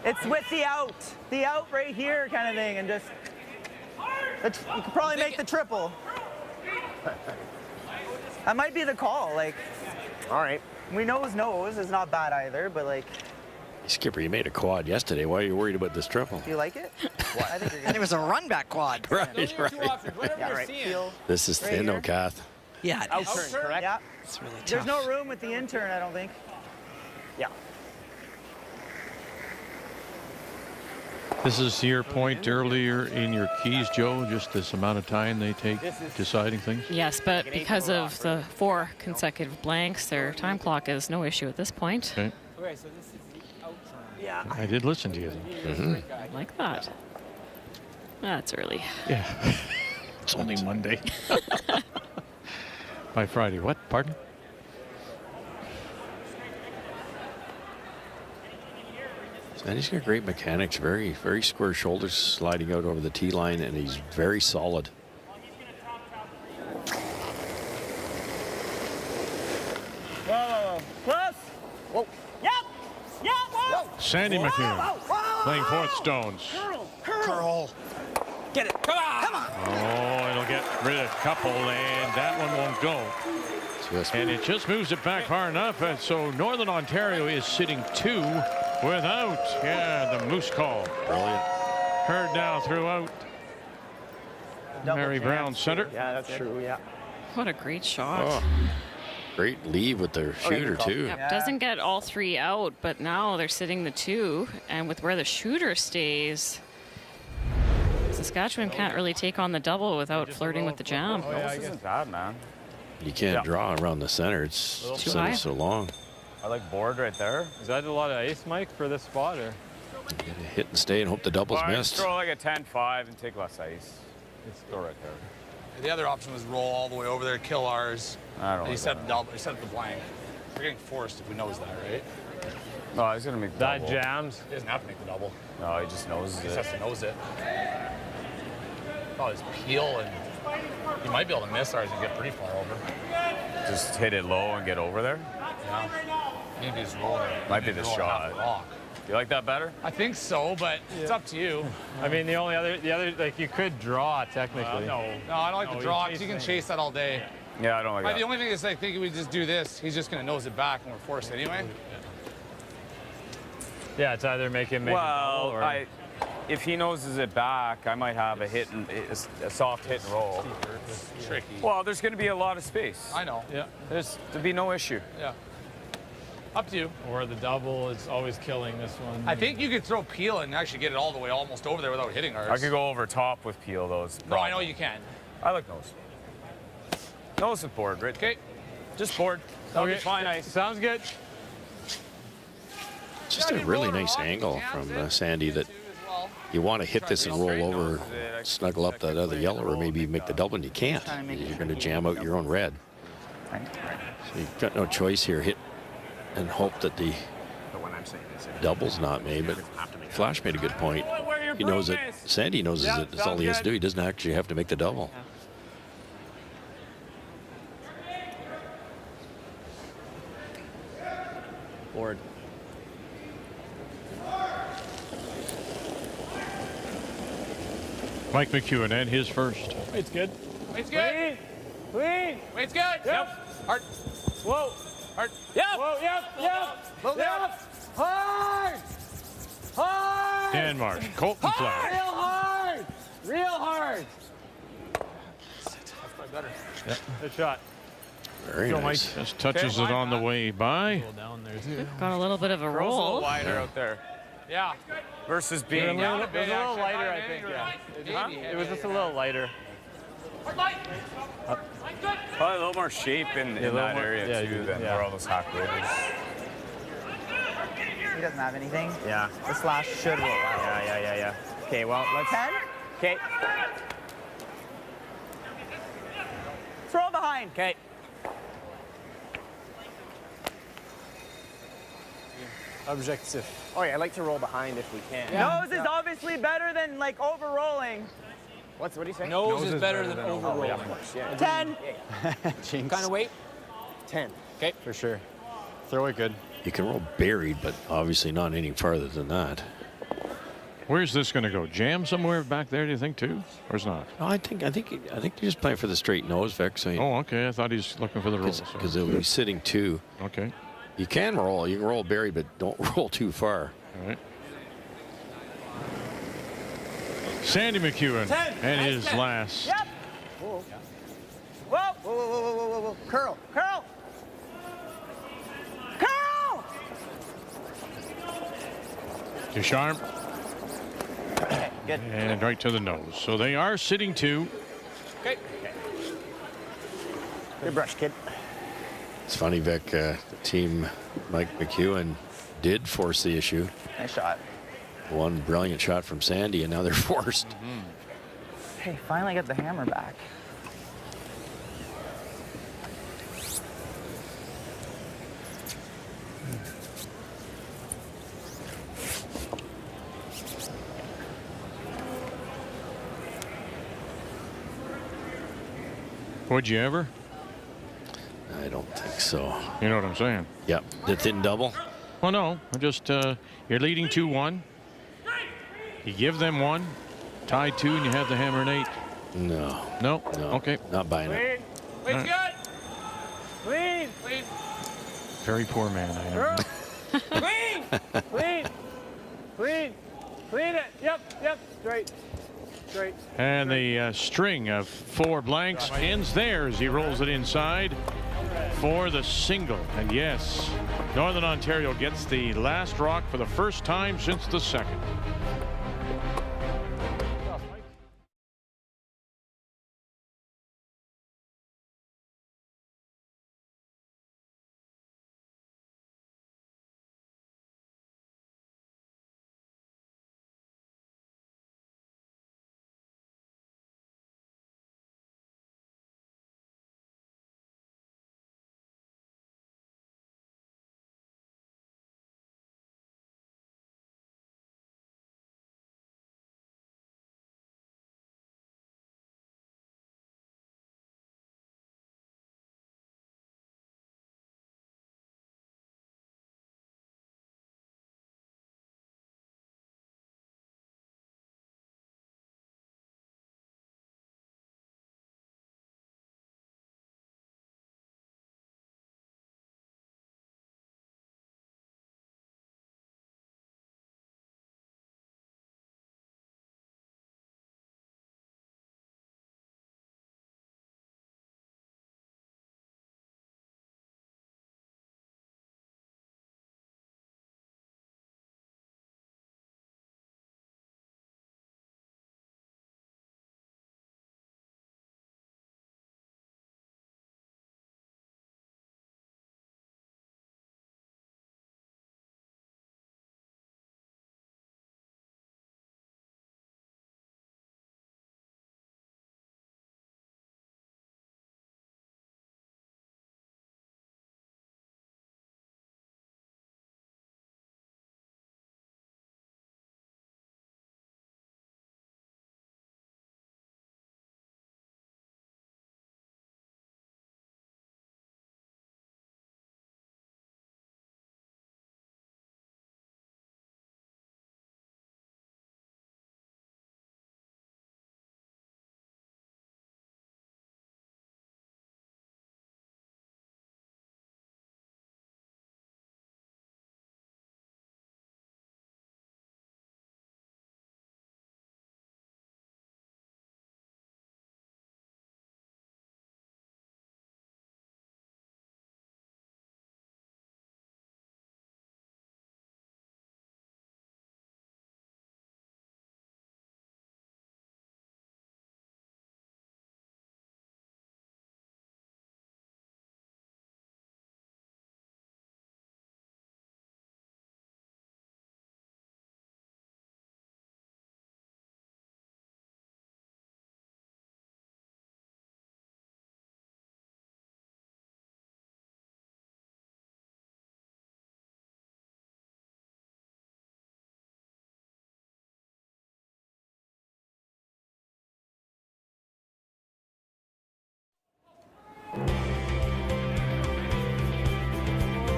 It's with the out right here kind of thing, and just, you could probably make the triple. That might be the call, like. All right. We know his nose is not bad either, but like. Skipper, you made a quad yesterday. Why are you worried about this triple? Do you like it? What? I think you're and it was a run back quad. Right. Yeah, right. This is Right thin, here. though, Kath. Yeah, it is. Outturn, correct? Yeah. It's really tough. There's no room with the intern, I don't think. Yeah. This is your point earlier in your keys, Joe, just this amount of time they take deciding things? Yes, but because of the 4 consecutive blanks, their time clock is no issue at this point. Okay. Okay, so this is the outturn. Yeah. I did listen to you. I like that. That's early. Yeah. It's only Monday. By Friday. What? Pardon? And he's got great mechanics, very square shoulders sliding out over the tee line, and he's very solid. Whoa, close. Whoa. Yep. Yep. Whoa. Sandy McCune playing fourth stones. Curl. Get it. Come on. Come on. Oh, it'll get rid of a couple, and that one won't go. And it just moves it back far enough. So Northern Ontario is sitting 2 without, the Moose call. Brilliant. Heard now throughout. Mary Brown center. Yeah, that's true, yeah. What a great shot. Oh, great lead with their shooter, too. Yep, doesn't get all 3 out, but now they're sitting the 2. And with where the shooter stays, Saskatchewan can't really take on the double without flirting with the jam. Oh, yeah, this isn't bad, man. You can't draw around the center. It's too high. so long. I like board right there. Is that a lot of ice, Mike, for this spot? Or? Hit and stay and hope the double's Well, missed. Throw like a 10-5 and take less ice. It's go right there. The other option was roll all the way over there, kill ours. I don't He like set that. up double. He set up the blank. We're getting forced if we knows that, right? No, he's gonna make the That double. jams. He doesn't have to make the double. No, he just knows He it. just has to knows it. Oh, his peel, and he might be able to miss ours and get pretty far over. Just hit it low and get over there. Yeah. Maybe he's rolling. Might be the Rolling half shot. the rock. You like that better? I think so, but it's up to you. I mean, the other, like you could draw technically. No, I don't like No, the draw you because you can chase chase that all day. Yeah, I don't like The that. only thing is, I think if we just do this, he's just going to nose it back and we're forced anyway. Yeah, it's either make him make a double or if he noses it back, I might have a soft hit and roll. It's tricky. Well, there's going to be a lot of space. I know. Yeah. There'll be no issue. Yeah. Up to you. Or the double is always killing this one. I think you could throw peel and actually get it all the way almost over there without hitting ours. I could go over top with peel, though. No, I know you can. I like nose. Nose with board, right? Okay. Just board. That'll be fine. Ice. Sounds good. Just a really nice angle from Sandy that you want to hit this and roll over, snuggle up that other yellow, or maybe make the double, and you can't. You're going to jam out your own red. So you've got no choice here. Hit and hope that the double's not made, but Flash made a good point. He knows it. Sandy knows it. That's all he has to do. He doesn't actually have to make the double. Board. Mike McEwen and his first. It's good. Wait's good. Clean. Wait's good. Yep. Hard. Whoa. Hard. Yep. Whoa. Yep. Yep. Yep. Hard. Hard. Dan Marsh, Colton Flash. Real hard. Real hard. That's probably better. Yep. Good shot. Very nice. Just touches it on the way by. Down there too. Got a little bit of a Throws a roll. little wider out there. Yeah. Versus It being was a little lighter, I think. Yeah. It was just a little lighter. Probably a little more shape in little that more- area yeah, too than where all those hack rotors. He doesn't have anything? Yeah. The slash should roll. Yeah. Okay, well, let's... 10? Okay. Throw behind. Okay. Objective. Oh, yeah, I like to roll behind if we can. Nose is obviously better than, like, over-rolling. What do you say? Nose is better than overrolling. Yeah, of course, yeah. 10. Jinx. Kind of weight? 10. Okay. For sure. Throw it good. You can roll buried, but obviously not any farther than that. Where's this going to go? Jam somewhere back there, do you think, too? Or is not? No, I think you're just playing for the straight nose, Vic. So Oh, okay. I thought he's looking for the roll. because it'll be sitting 2. Okay. You can roll. You can roll buried, but don't roll too far. All right. Sandy McEwen 10. and his last. Yep. Whoa. Whoa. Curl. Ducharme. Okay, good. And right to the nose. So they are sitting 2. Okay. Good brush, kid. It's funny, Vic. The team, Mike McEwen, did force the issue. Nice shot. One brilliant shot from Sandy, and now they're forced. Hey, finally got the hammer back. Would you ever? I don't think so. You know what I'm saying? Yep. The thin double? Well, no. Just you're leading 2-1. You give them 1, tie 2, and you have the hammer and 8. No. No? Okay. Not buying it. Clean. Clean's good. Clean. Clean. Very poor man I am. Clean. Clean. Clean. Clean it. Yep. Straight. Straight. And the string of 4 blanks ends there as he rolls it inside for the single. And yes, Northern Ontario gets the last rock for the first time since the second.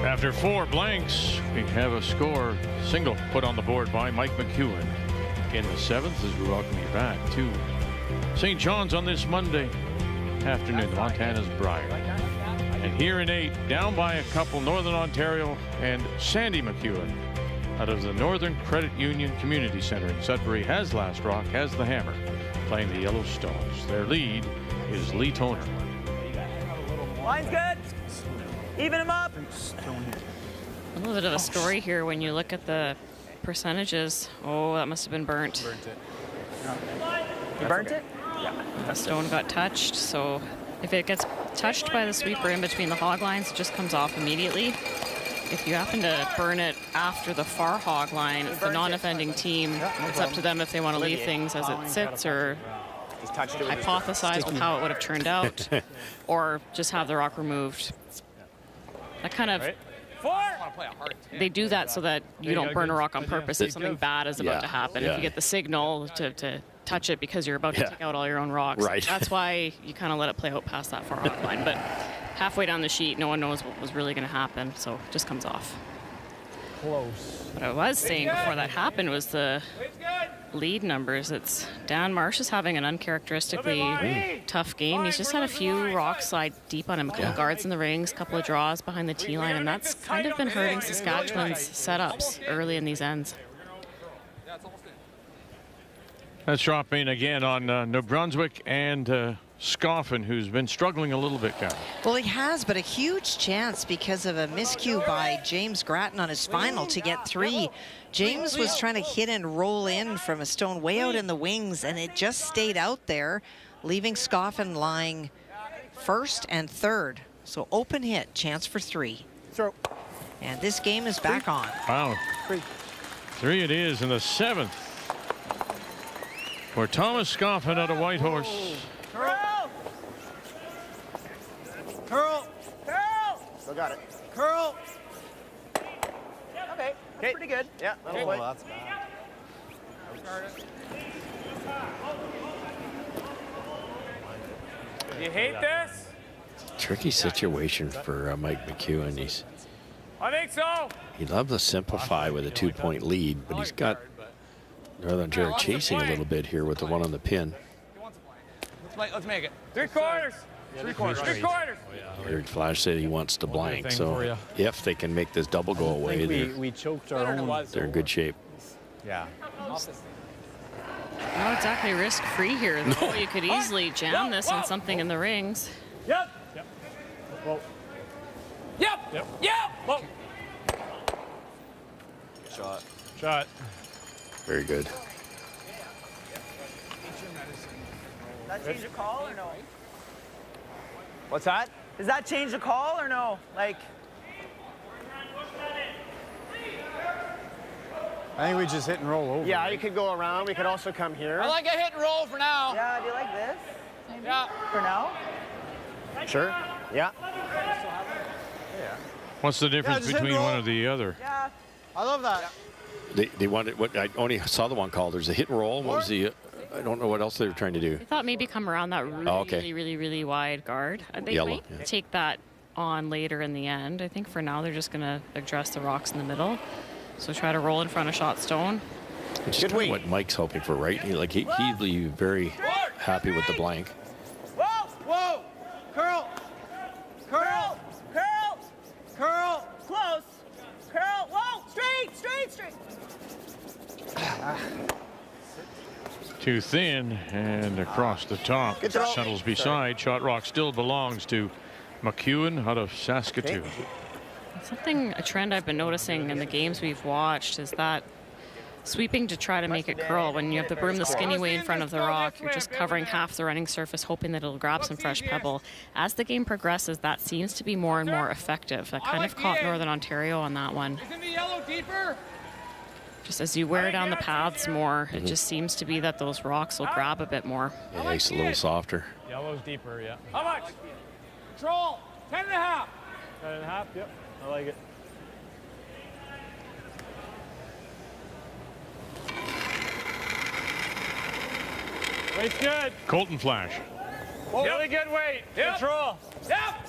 After 4 blanks, we have a score single put on the board by Mike McEwen in the 7th as we welcome you back to St. John's on this Monday afternoon, Montana's Brier. And here in 8, down by a couple, Northern Ontario and Sandy McEwen out of the Northern Credit Union Community Center in Sudbury has last rock, has the hammer, playing the Yellow Stones. Their lead is Lee Toner. Line's good. Even him up. A little bit of a story here when you look at the percentages. Oh, that must have been burnt. Burnt it. You burnt it? Yeah. The stone got touched, so if it gets touched by the sweeper in between the hog lines, it just comes off immediately. If you happen to burn it after the far hog line, it's the non-offending team. It's up to them if they want to leave things as it sits or hypothesize with how it would have turned out or just have the rock removed. That kind of, they do that so that you don't burn a rock on purpose if something bad is about to happen. If you get the signal to touch it because you're about to take out all your own rocks. Right. That's why you kind of let it play out past that far out line. But halfway down the sheet, no one knows what was really going to happen, so it just comes off. Close. What I was saying before that happened was the lead numbers. It's Dan Marsh is having an uncharacteristically tough game. He's just had a few rocks slide deep on him, a couple guards in the rings, a couple of draws behind the tee line, and that's kind of been hurting Saskatchewan's setups early in these ends. That's dropping again on New Brunswick and Scoffin, who's been struggling a little bit, Cal. Well, he has, but a huge chance because of a miscue by James Grattan on his final to get 3. James was trying to hit and roll in from a stone way out in the wings, and it just stayed out there, leaving Scoffin lying first and third. So open hit, chance for 3. Throw. And this game is back on. Wow. 3 it is in the 7th. For Thomas Scoffin out of Whitehorse. Curl! Curl! Curl! Still got it. Curl! Okay, that's pretty good. Yeah, that'll play. That's bad. You hate this? Tricky situation for Mike McEwen. I think so. He loves to simplify with a 2-point lead, but he's got Northern Ontario chasing a little bit here with the one on the pin. Let's make it. 3/4. 3/4. 3/4. I heard Flash said he wants to blank, thing for so you. if they can make this double go away, We choked our own. they're in good shape. Yeah. Not exactly risk-free here. No. You could easily jam this on something in the rings. Yep. Yep. Well. Yep. Yep. Yep. Whoa. Shot. Shot. Very good. Does that change the call or no? What's that? Does that change the call or no? Like, I think we just hit and roll over. Yeah, you could go around. We could also come here. I like a hit and roll for now. yeah, do you like this? Maybe? Yeah. For now? Sure. Yeah. What's the difference just hit between and one roll. or the other? Yeah. I love that. They wanted what I only saw the one called. There's a hit and roll. What was the? I don't know what else they were trying to do. I thought maybe come around that really wide guard. They Yellow, might yeah. take that on later in the end. I think for now they're just going to address the rocks in the middle. So try to roll in front of shot stone. It's just kind of what Mike's hoping for, right? He'd be very happy with the blank. Whoa! Whoa! Curl! Curl! Curl! Curl! Close! Curl! Whoa! Straight! Straight! Straight! Too thin and across the top. Good throw. Settles beside. Shot rock still belongs to McEwen out of Saskatoon. A trend I've been noticing in the games we've watched is that sweeping to try to make it curl. When you have the broom the skinny way in front of the rock, you're just covering half the running surface, hoping that it'll grab some fresh pebble. As the game progresses, that seems to be more and more effective. That kind of caught Northern Ontario on that one. Isn't the yellow deeper? Just as you wear down the paths more, it just seems to be that those rocks will grab a bit more. Yeah, he's a little softer. Yellow's deeper, yeah. How much? Control. 10.5. 10.5, yep. I like it. Weight's good. Colton Flash. Really good weight. Yep. Control. Yep.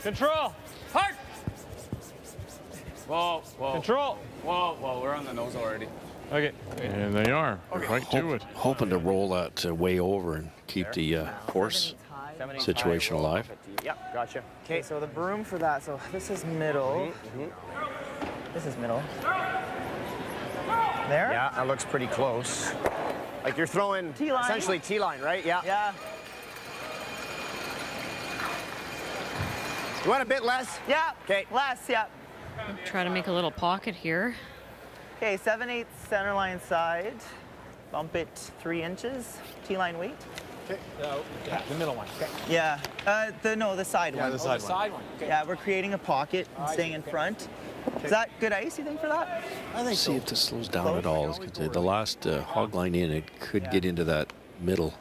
Control. Hard. Whoa, whoa. Control. Whoa, whoa. We're on the nose already. Okay. And they are right to it. Hoping to roll that way over and keep the course situation alive. Yep, gotcha. Okay, so the broom for that. So this is middle. This is middle. There? Yeah, that looks pretty close. Like you're throwing T-line. essentially T-line, right? Yeah. Yeah. You want a bit less? Yeah. Okay. Less, yeah. Try to make a little pocket here. Okay, 7/8 center line side. Bump it 3 inches. T-line weight. Okay. The middle one. Okay. Yeah. The side one. Yeah, the side one. Okay. Yeah, we're creating a pocket and staying in front. Is that good ice, you think, for that? I think see if this slows down at all. The last hog line in, it could get into that middle.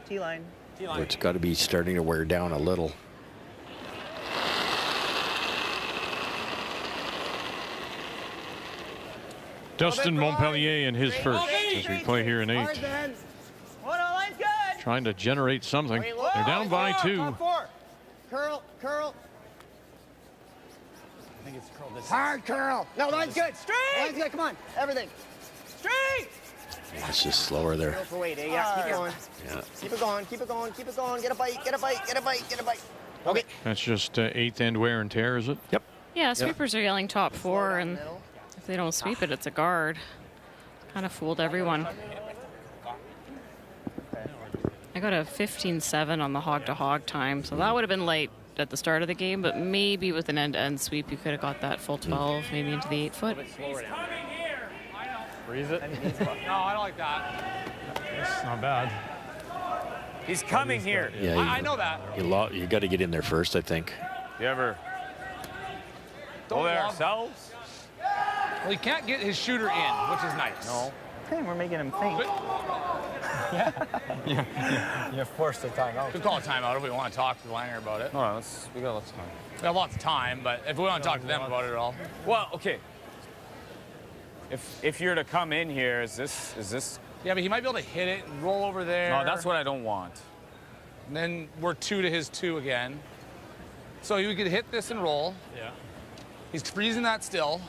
T-line. Where it's got to be starting to wear down a little. Dustin Montpellier in his first. as we play here in 8. Hold on, line's good. Trying to generate something. Wait, They're down by 2. Top 4. Curl. I think it's curl this. Hard curl. No, line's good. Straight. Line's good. Come on. Everything. Straight. It's just slower there. Curl for weight, eh? Yeah, keep going. Yeah. Keep it going. Keep it going. Keep it going. Get a bite. Get a bite. Get a bite. Get a bite. Okay. That's just 8th end wear and tear, is it? Yep. Yeah, sweepers are yelling top 4, and if they don't sweep it, it's a guard. Kind of fooled everyone. I got a 15-7 on the hog-to-hog time, so that would have been light at the start of the game, but maybe with an end-to-end sweep, you could have got that full 12, maybe into the 8-foot. Freeze it. No, I don't like that. It's not bad. He's coming here. Yeah, I know that. You got to get in there first, I think. You ever go there ourselves? Well, he can't get his shooter in, which is nice. No. Okay, we're making him think. You're forced to timeout. We can call a timeout if we want to talk to Langer about it. No, we got lots of time. We have lots of time, but if we want to talk to them about it at all. Well, okay. If you're to come in here, is this? Yeah, but he might be able to hit it and roll over there. No, that's what I don't want. And then we're 2 to his 2 again. So you could hit this and roll. Yeah. He's freezing that still.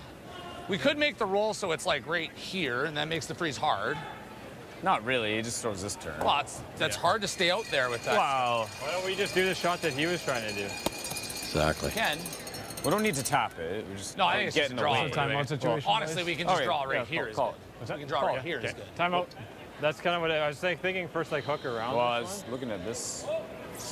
We could make the roll so it's like right here, and that makes the freeze hard. Not really. He just throws this turn. Well, that's hard to stay out there with that. Wow. Why don't we just do the shot that he was trying to do? Exactly. Ken. We don't need to tap it. We just I think it's just a draw. Timeout situation. Well, honestly, we can just draw right here. We can draw right here. Okay. Is good. Timeout. That's kind of what I was thinking. First, like hook around. Well, I was looking at this.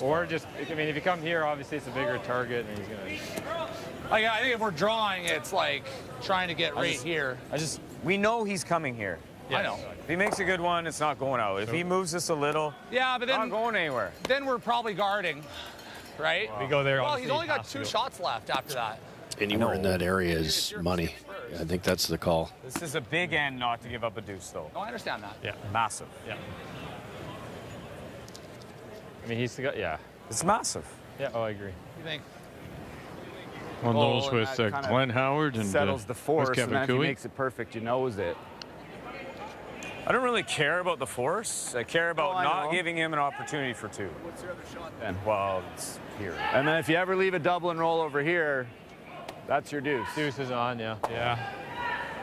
Or just, I mean, if you come here, obviously it's a bigger target, and he's gonna. Like, I think if we're drawing, it's like trying to get right here. We know he's coming here. Yeah. I know. If he makes a good one, it's not going out. If he moves this a little, yeah, but then not going anywhere. Then we're probably guarding, right? We go there. Well, he's only got 2 shots left after that. Anywhere in that area is money. I think that's the call. This is a big end not to give up a deuce, though. No, I understand that. Yeah. Massive. Yeah. I mean, he's got, yeah. It's massive. Yeah, oh, I agree. You think? One of those with Glenn Howard and settles the force, with Kevin and then if he Cooey. makes it perfect, you knows it. I don't really care about the force. I care about not giving him an opportunity for 2. What's your other shot then? Well, it's here. And then if you ever leave a double and roll over here, that's your deuce. Deuce is on, yeah. Yeah.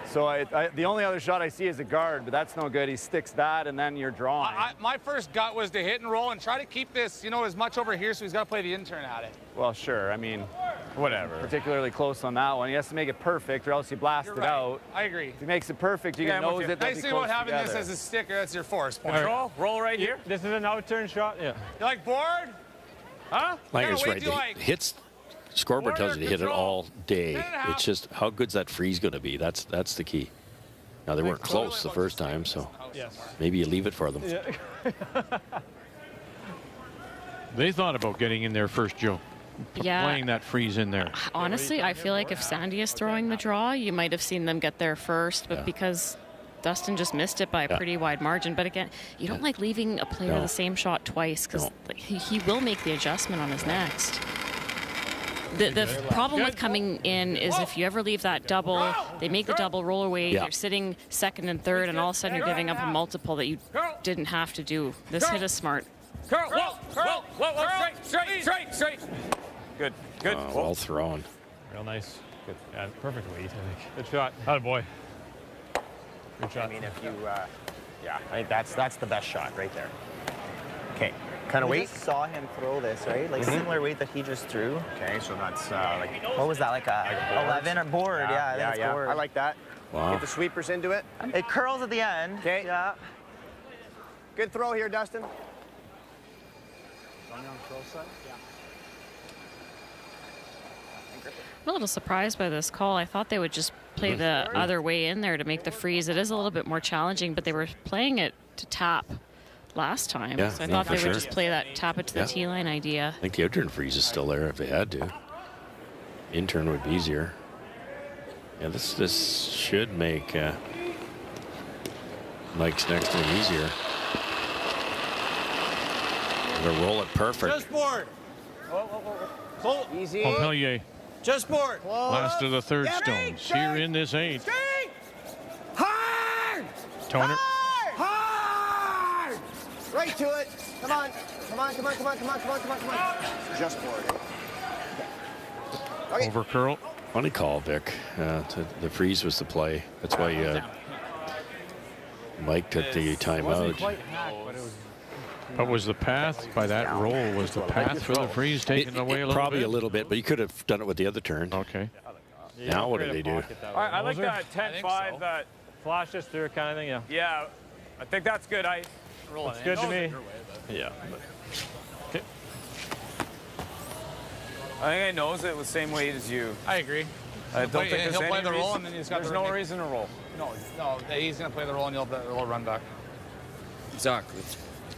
So the only other shot I see is a guard, but that's no good. He sticks that, and then you're drawing. My first gut was to hit and roll and try to keep this, as much over here, so he's got to play the intern at it. Well, sure. I mean, whatever. Particularly close on that one. He has to make it perfect, or else you blast it out. I agree. If he makes it perfect, you can nose it. Nice thing about having this as a sticker, that's your force point. Roll right here. This is an out-turn shot, yeah. You like board? Huh? Langer's right. Hits. Scoreboard tells you to hit it all day. It's just how good's that freeze going to be? That's the key. Now they weren't close the first time, so maybe you leave it for them. Yeah. They thought about getting in there first, Joe. Yeah. Playing that freeze in there. Honestly, I feel like if Sandy is throwing the draw, you might have seen them get there first, but because Dustin just missed it by a pretty wide margin. But again, you don't like leaving a player the same shot twice, because he will make the adjustment on his next. The problem with coming in is if you ever leave that double, they make the double roll away, you're sitting second and third, and all of a sudden you're giving up a multiple that you didn't have to do. This hit is smart. Curl, whoa, straight. Good. Well thrown. Real nice. Good. Yeah, perfect weight, I think. Good shot. Atta boy. Good shot. I mean, if you, I think that's the best shot right there. Okay. Kind of weight? Just saw him throw this, right? Like similar weight that he just threw. Okay, so that's what was that, like a 11 or board? Yeah, board. I like that. Wow. Get the sweepers into it. It curls at the end. Okay. Yeah. Good throw here, Dustin. I'm a little surprised by this call. I thought they would just play the other way in there to make the freeze. It is a little bit more challenging, but they were playing it to tap last time. Yeah, so I thought they would just play that tap it to the T-line idea. I think the outturn freeze is still there if they had to. Intern would be easier. Yeah, this should make Mike's next one easier. Gonna roll it perfect. Just board. Close. Easy. Montpellier. Just board. Last of the third stones here in this 8th. Hard. Toner. Straight to it. Come on. Come on, come on, come on, come on, come on, come on, come on. Just board it. Okay. Over curl. Funny call, Vic. The freeze was the play. That's why Mike took the timeout. But was the path by that roll, was the path for the freeze taken away a little Probably bit? a little bit, but you could have done it with the other turn. Okay. Now what do they do? All right, I like that 10-5, so. that Flashes through kind of thing, yeah. Yeah, I think that's good ice. It's good to me. Yeah. Okay. I think I knows it with the same weight as you. I agree. I don't think he'll play the roll, and then he's got there's no reason to roll. No, he's going to play the roll, and he'll run back. Exactly.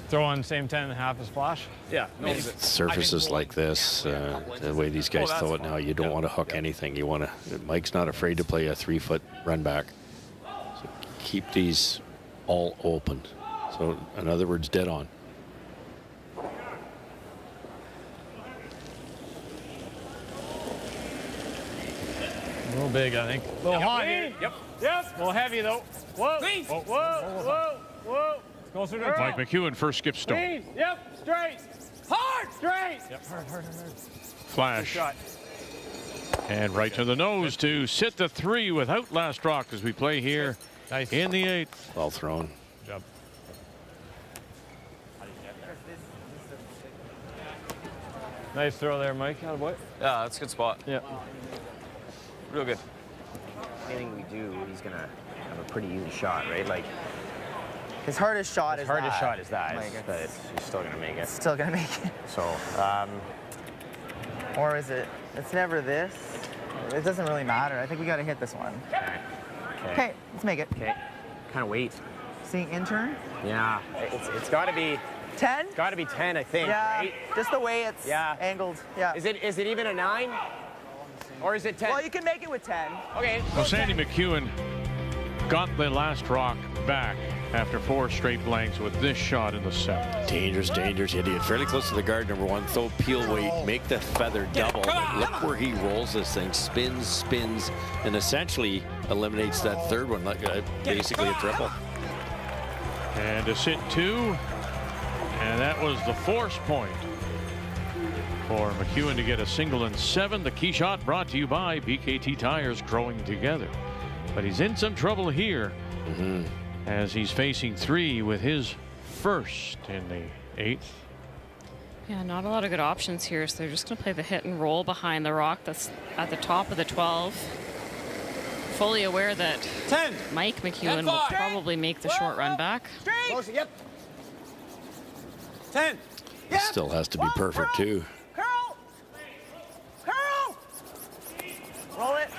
Throw on same 10.5 as Flash. Yeah. No, Surfaces like this, the way these guys throw it now, you don't want to hook anything. You want to. Mike's not afraid to play a 3-foot run back. So keep these all open. So in other words, dead on. A little big, I think. A little hot here. Yep. Yep. A little heavy, though. Whoa. Please. Whoa, whoa, whoa, whoa. Let's go through the Mike McEwen first skip stone. Please. Yep. Straight. Hard. Straight. Yep. Hard. Flash. Shot. And right to the nose to sit the 3 without last rock as we play here in the 8th. Well thrown. Good job. Nice throw there, Mike. Attaboy. Yeah, that's a good spot. Yeah. Real good. Anything we do, he's gonna have a pretty easy shot, right? Like his hardest shot is that. Like, but he's still gonna make it. Still gonna make it. So, Or is it? It's never this. It doesn't really matter. I think we gotta hit this one. Okay, let's make it. Okay. Kind of wait. Seeing intern? Yeah. It's got to be 10. Got to be 10, I think. Yeah. Right? Just the way it's angled. Yeah. Is it even a 9? Or is it 10? Well, you can make it with 10. Okay. Well, Sandy McEwen got the last rock back after 4 straight blanks with this shot in the 7th. Dangerous, dangerous. You get fairly close to the guard, number 1. Throw peel weight, make the feather double. Look where he rolls this thing. Spins, and essentially eliminates that third one, like basically a triple. And to sit 2. And that was the force point for McEwen to get a single and 7. The key shot brought to you by BKT Tires, growing together. But he's in some trouble here as he's facing 3 with his first in the 8th. Yeah, not a lot of good options here, so they're just going to play the hit and roll behind the rock that's at the top of the 12. Fully aware that 10. Mike McEwen will probably make the short run back. Close, yep. 10. Still has to be perfect, too. Curl! Curl! Roll it.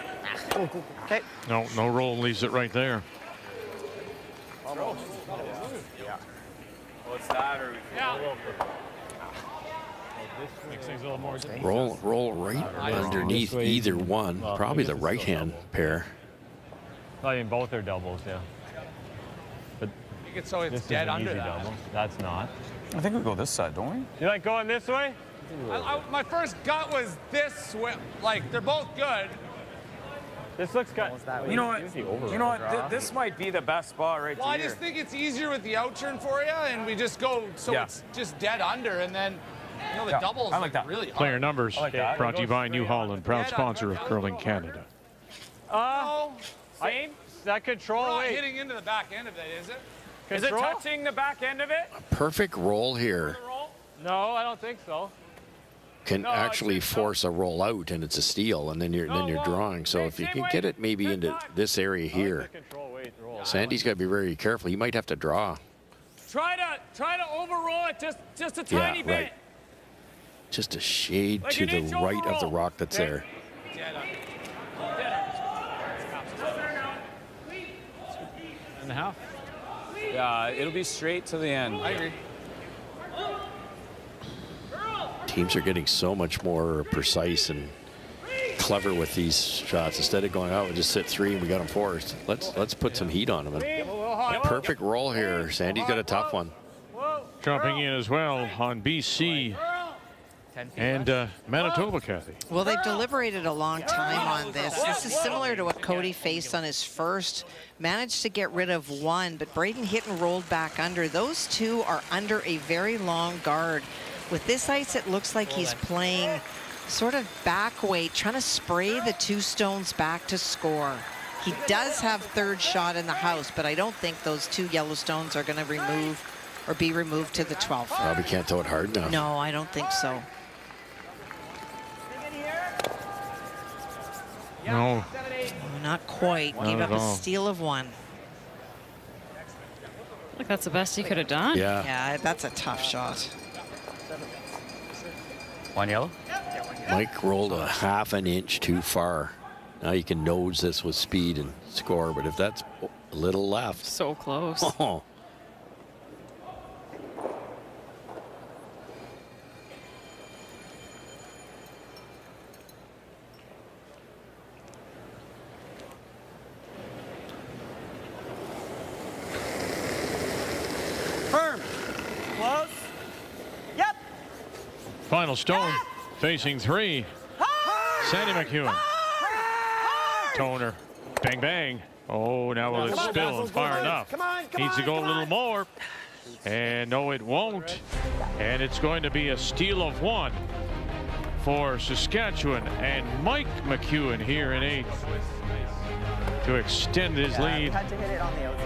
Okay. No roll, leaves it right there. Almost. Yeah. What's that? Or Makes things a little more difficult. Roll right underneath either one. Probably the right-hand pair. I mean, both are doubles, yeah. But So it's this dead is an under easy that. double. That's not. I think we go this side, don't we? You like going this way? My first gut was this way. Like, they're both good. This looks good. You know what? This might be the best spot right Well, I here. just think it's easier with the out turn for you, and we just go so it's just dead under, and then the doubles I like that. really hard. Player numbers that. brought to you by New Holland, proud sponsor of Curling Canada. Same. That control We're not weight. hitting into the back end of it, is it? Is it touching the back end of it? Perfect roll here. No, I don't think so. Can actually force a roll out, and it's a steal, and then you're drawing. So if you can get it maybe into this area here, Sandy's got to be very careful. He might have to draw. Try to overroll it just a tiny bit. Right. Just a shade Like to an the inch right of the overroll. rock that's there. And a half. Yeah, it'll be straight to the end. I agree. Teams are getting so much more precise and clever with these shots. Instead of going out and just sit 3 and we got them forced, let's put some heat on them. And perfect roll here. Sandy's got a tough one. Jumping in as well on BC and Manitoba, Kathy. Well, they've deliberated a long time on this. This is similar to what Cody faced on his first. Managed to get rid of one, but Braden hit and rolled back under. Those two are under a very long guard. With this ice, it looks like he's playing sort of back weight, trying to spray the two stones back to score. He does have third shot in the house, but I don't think those two yellow stones are going to remove or be removed to the 12th. Probably can't throw it hard enough. No, I don't think so. No. Not quite. Not Gave at up all. a steal of one. Look, that's the best he could have done. Yeah. Yeah, that's a tough shot. One yellow. Mike rolled a half an inch too far. Now you can nose this with speed and score, but if that's a little left. So close. Oh. Firm. Close. Yep. Final stone facing three. Sandy McEwen. Toner. Bang, bang. Oh, now will it spill and far enough? Needs to go a little more. And no, it won't. And it's going to be a steal of one for Saskatchewan. And Mike McEwen here in eighth to extend his lead. Had to hit it on the outside.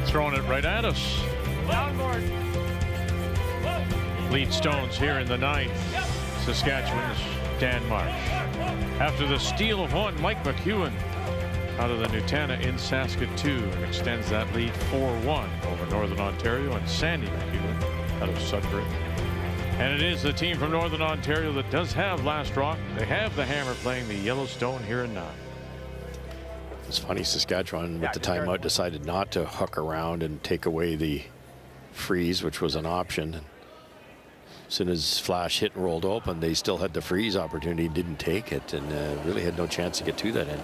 Throwing it right at us. Downboard. Lead stones here in the ninth. Saskatchewan's Dan Marsh. After the steal of one, Mike McEwen out of the Nutana in Saskatoon and extends that lead 4-1 over Northern Ontario, and Sandy McEwen out of Sudbury. And it is the team from Northern Ontario that does have last rock. They have the hammer playing the Yellowstone here in 9. It's funny, Saskatchewan with the timeout decided not to hook around and take away the freeze, which was an option. As soon as Flash hit and rolled open, they still had the freeze opportunity, didn't take it, and really had no chance to get to that end.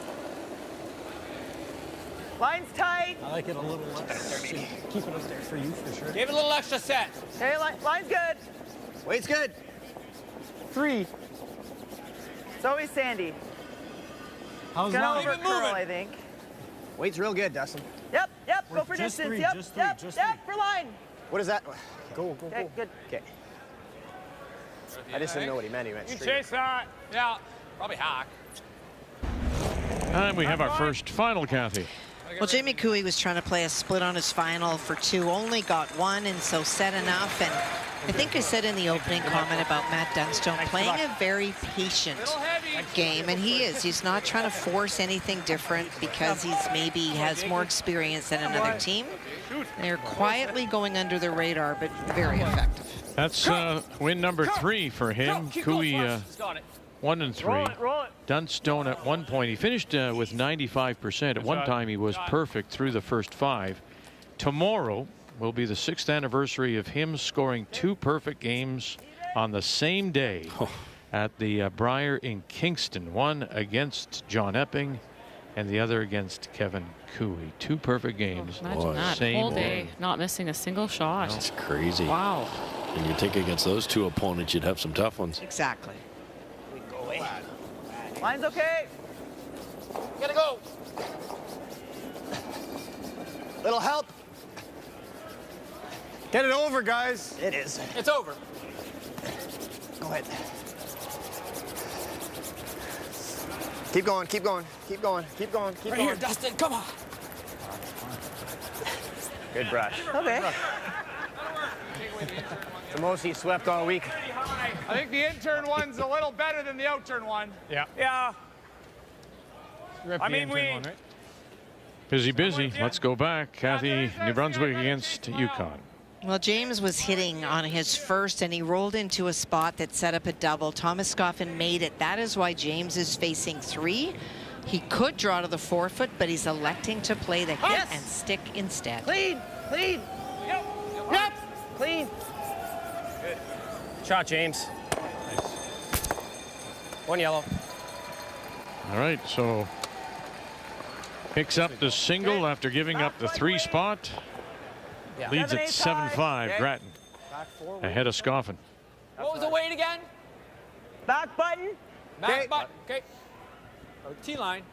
Line's tight. I like it a little less. Keep it up there for you, for sure. Give it a little extra set. Hey, line's good. Weight's good. 3. It's always Sandy. How's Gonna that? over curl, I think. Weight's real good, Dustin. Yep, go for just distance. three, Yep, just three, yep, just yep, for line. What is that? Go. Okay, good. Okay. I just didn't know what he meant. He meant You straight. chase that. Yeah, probably hack. And we have our first final, Kathy. Well, Jamie Cooey was trying to play a split on his final for 2, only got 1, and so set enough. And I think I said in the opening comment about Matt Dunstone playing a very patient game, and he is. He's not trying to force anything different because he has more experience than another team. They're quietly going under the radar, but very effective. That's win number 3 for him. Cooey 1 and 3. Dunstone at one point, he finished with 95%. At one time, he was perfect through the first 5. Tomorrow will be the 6th anniversary of him scoring 2 perfect games on the same day at the Brier in Kingston. One against John Epping and the other against Kevin Cooey. 2 perfect games. Imagine that same whole day, not missing a single shot. That's crazy. Wow. And you think against those 2 opponents, you'd have some tough ones. Exactly. Line's okay. Gotta go. Little help. Get it over, guys. It is. It's over. Go ahead. Keep going, keep going, keep going, keep going, keep Right going. here, Dustin, come on. Good brush. Okay. The most he swept all week. I think the intern one's a little better than the outturn one. Yeah. Yeah. I mean, Busy. Let's go back. Kathy, New Brunswick against Yukon. Well, James was hitting on his first, and he rolled into a spot that set up a double. Thomas Scoffin made it. That is why James is facing 3. He could draw to the 4-foot, but he's electing to play the hit and stick instead. Clean. Yep. Clean. Good. Shot, James. Nice. 1 yellow. All right, so picks up the single after giving up the 3 spot. Yeah. Leads at 7-5. Grattan ahead of Scoffin. What was the weight again? Back button. Back button. Okay. T-line.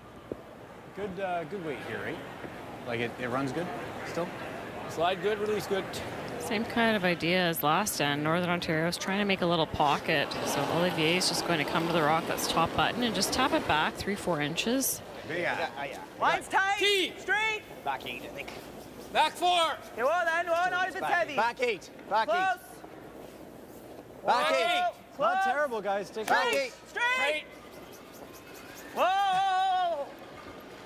Good weight here, right? Like it runs good still? Slide good, release good. Same kind of idea as last end. Northern Ontario is trying to make a little pocket. So Olivier is just going to come to the rock that's top button and just tap it back 3-4 inches. Yeah. Line's tight. T. Straight. Back 8, I think. Back 4. Okay, well then, not if it's heavy. Back 8. Back 8. Close. Back 8. Close. Not terrible, guys. Take back 8. Straight. Whoa.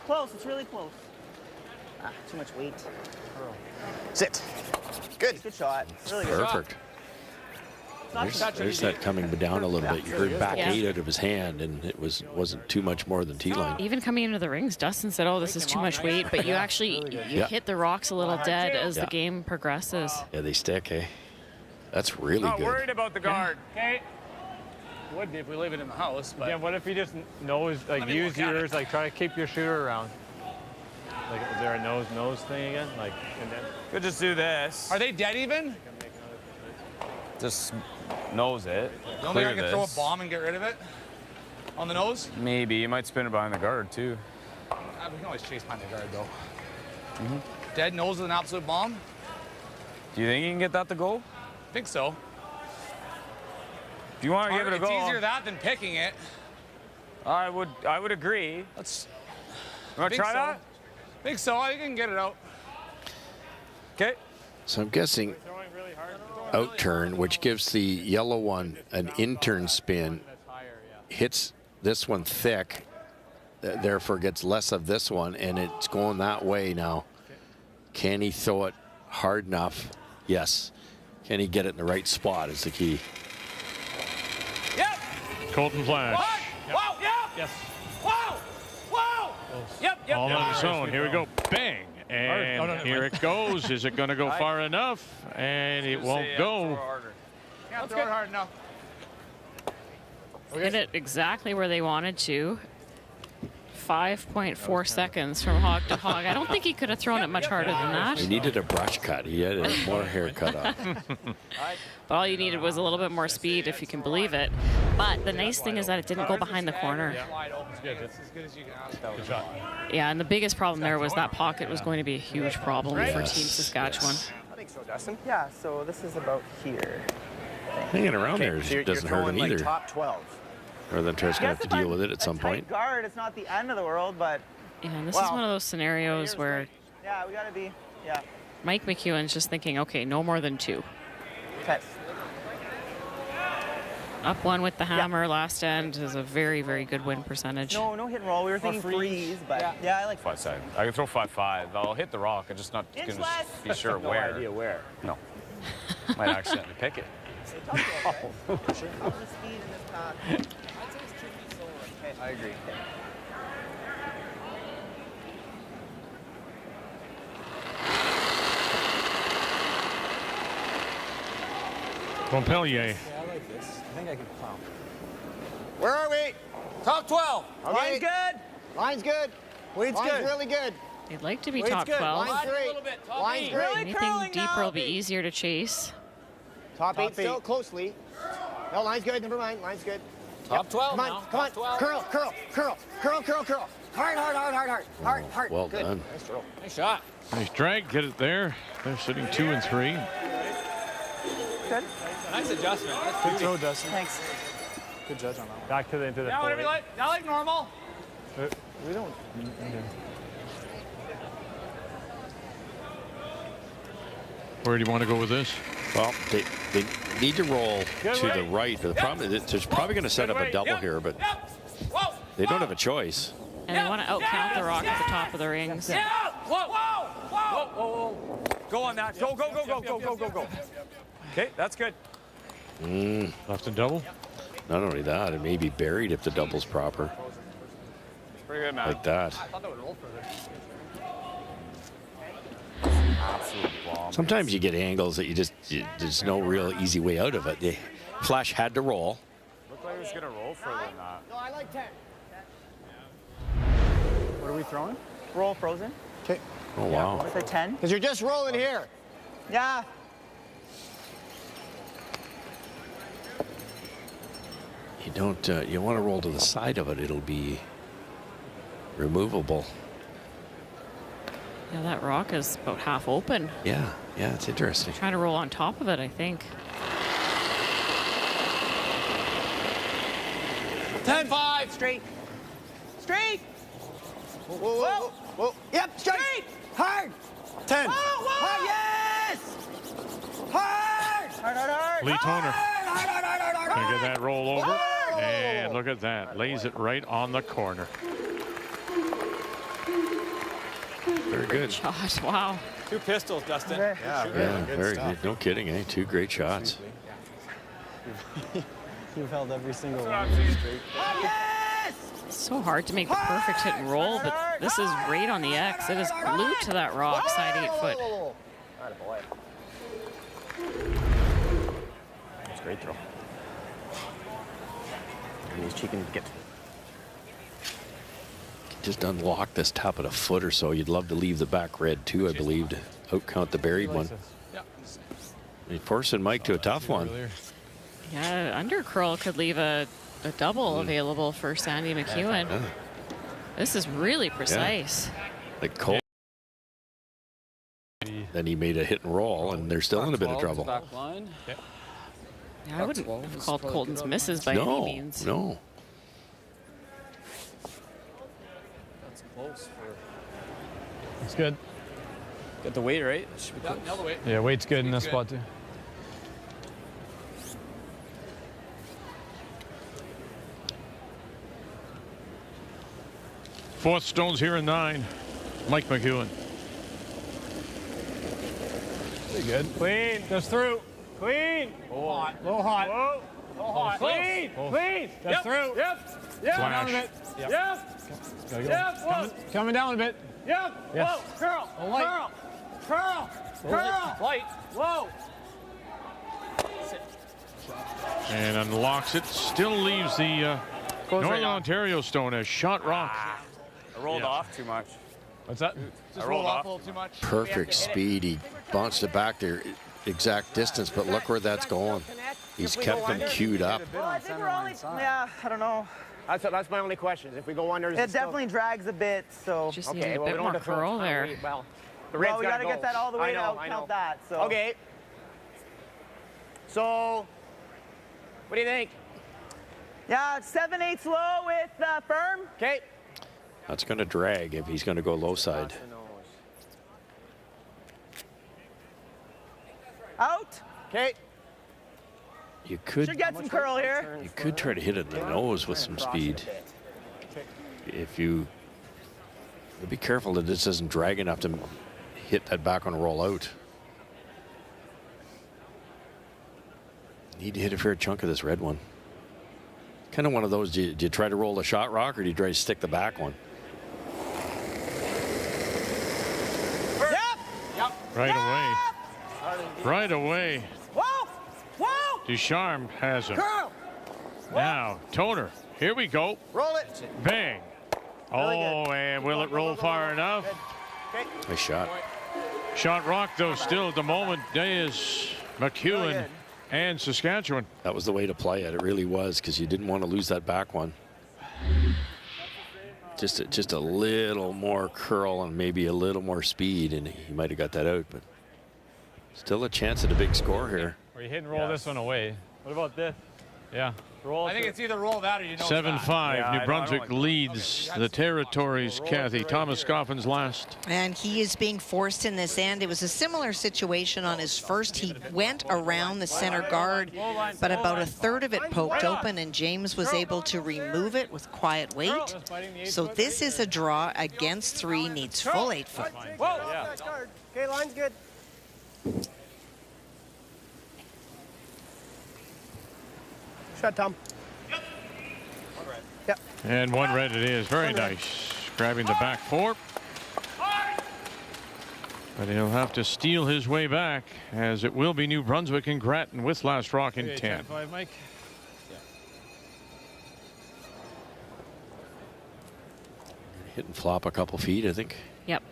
Close. It's really close. Too much weight. Sit. Good. Good shot. Really good Perfect. There's that coming down a little bit. You heard back 8 out of his hand, and it wasn't too much more than T-line. Even coming into the rings, Dustin said, oh, this is too much weight, but you actually you hit the rocks a little dead as the game progresses. Yeah, they stick, eh? That's really Not good. worried about the guard. Okay. Would be if we leave it in the house, but Yeah, what if you just use yours, like try to keep your shooter around? Like, is there a nose thing again? Like, and then could just do this. Are they dead even? Just nose it. You don't think I can throw a bomb and get rid of it? On the nose? Maybe. You might spin it behind the guard, too. We can always chase behind the guard, though. Dead nose is an absolute bomb? Do you think you can get that to go? I think so. Do you want to give it a go? It's easier that than picking it. I would agree. Let's. You want to try that? I think so. I think I can get it out. Okay. So I'm guessing out turn, which gives the yellow one an in-turn spin, hits this one thick, therefore gets less of this one, and it's going that way now. Can he throw it hard enough? Yes. Can he get it in the right spot is the key. Yep. Colton Flash. Whoa, yep. Yes. Whoa, whoa. Yep. All on his own. Here we go. Bang. And here it goes. Is it going to go far enough? And it won't go. Can't throw it hard enough. Hit it exactly where they wanted to. 5.4 seconds from hog to hog. I don't think he could have thrown it much harder than that. He needed a brush cut. He had more hair cut off. But all you needed was a little bit more speed, if you can believe it. But the nice thing is that it didn't go behind the corner. Yeah, and the biggest problem there was that pocket was going to be a huge problem for Team Saskatchewan. I think so, Dustin. Yeah, so this is about here. Hanging around there doesn't hurt him either. Like top 12. Northern Ontario's going to have to deal with it at some point. Guard, it's not the end of the world, but. Yeah, and this is one of those scenarios where. Yeah, we got to be. Yeah. Mike McEwen's just thinking, okay, no more than 2. Okay. Up 1 with the hammer. Last end is a very, very good win percentage. No hit and roll. We were thinking freeze, but yeah, I like 5-side. I can throw 5-5. I'll hit the rock. I'm just not going to be sure where. No idea where. No. Might accidentally pick it. How's the speed in this pack? I agree. Montpellier. Yeah, I like this. I think I can plow. Where are we? Top 12. Okay. Line's good. Line's good. Weight's Line's good. really good. They'd like to be Weight's top good. 12. Line's great. A little bit. Top Line's 8. great. Really Anything curling deeper now. will be easier to chase. Top 8 still, closely. No, line's good. Never mind. Line's good. Top 12 Come on, now. come on. Top 12. Curl. Hard. Well good. done. Nice throw. Nice shot. Nice drag. Get it there. They're sitting 2 and 3. Good. Nice adjustment. That's Good throw, Dustin. Thanks. Good judge on that one. Back to the now, whatever you like. Now, like normal. We don't. Where do you want to go with this? Well, they need to roll to the right. But the problem is they're probably going to set up a double here, but they don't have a choice. And they want to outcount the rock at the top of the rings. Yeah. Whoa. Go on that. Go. Okay, that's good. Left and double? Not only that, it may be buried if the double's proper. Pretty good, man. Like that. I thought that would roll further. Sometimes you get angles that there's no real easy way out of it. Flash had to roll. Looked like it was going to roll further than that. No, I like 10. What are we throwing? Roll frozen. Okay. Oh, wow. It's a 10. Because you're just rolling here. Yeah. You don't, you want to roll to the side of it. It'll be removable. Yeah, that rock is about half open. Yeah, it's interesting. Trying to roll on top of it, I think. 10-5. Straight. Whoa. Yep, straight. Hard. 10. Hard, yes. Hard. Lee Toner. Gonna get that roll over. And look at that. Lays it right on the corner. Very good. Shot. Wow. 2 pistols, Dustin. Yeah, very good. No kidding, eh? 2 great shots. You've held every single one. It's so hard to make the perfect hit and roll, but this is right on the X. It is glued to that rock, side 8 foot. Attaboy. That's a great throw. And he's cheeking to get. Just unlock this top at a foot or so. You'd love to leave the back red too, I believe, to outcount the buried one. You're forcing Mike to a tough one. Yeah, under curl could leave a double available for Sandy McEwen. Yeah. This is really precise. Like Cole. Then he made a hit and roll, and they're still in a bit of trouble. Back line. Yeah, I wouldn't have called Colton's misses by any means. No. That's close. It's good. Got the weight right. Should be close. Nail the weight. Yeah, weight's good in this spot too. Fourth stone's here in 9. Mike McEwen. Pretty good. Clean. Just through. Clean. Low hot. Low hot. Whoa. Low hot. Clean. Clean. Just through. Yep. Yep. Down a bit. Yep. Gotta go. Yep. Coming down a bit. Yep. Yes. Whoa. Curl. A light. Curl. Curl. Curl. Light. Whoa. And unlocks it. Still leaves the Northern Ontario stone as shot rock. I rolled off too much. What's that? I rolled off a little too much. Perfect speed. He bounced it back there, exact distance, but look where that's going. He's kept them queued up. Well, I think we're only, yeah, I don't know. That's my only question. If we go under, It definitely drags a bit, so. Just need a bit more curl there. Well, we got to get that all the way to count that. So. Okay. So, what do you think? Yeah, 7/8 low with firm. Okay. That's going to drag if he's going to go low side. Out. Okay. You could Should get some curl here. You could try to hit it in the nose with some speed. If you be careful that this doesn't drag enough to hit that back on roll out. Need to hit a fair chunk of this red one. Kind of one of those, do you try to roll the shot rock or do you try to stick the back one? Yep. Right away. Right away. Whoa. Whoa. Ducharme has him. Curl. Now, Toner. Here we go. Roll it. Bang. Oh, and will it roll far enough? Nice shot. Shot rock, though, still at the moment is McEwen and Saskatchewan. That was the way to play it. It really was, because you didn't want to lose that back one. Just a little more curl and maybe a little more speed, and he might have got that out. But still a chance at a big score here. Or you hit and roll this one away. What about this? Yeah. I think it's either roll that or you know. 7-5. New Brunswick leads the territories. Kathy, Thomas Scoffin's last. And he is being forced in this end. It was a similar situation on his first. He went around the center guard, but about a third of it poked open, and James was able to remove it with quiet weight. So this is a draw against 3, needs full 8 foot. Whoa. Okay, line's good. Shot, Tom. Yep. And one red it is. Very nice. Grabbing the back 4. But he'll have to steal his way back, as it will be New Brunswick and Grattan with last rock in 10. 10-5, Mike. Hit and flop a couple feet, I think. Yep.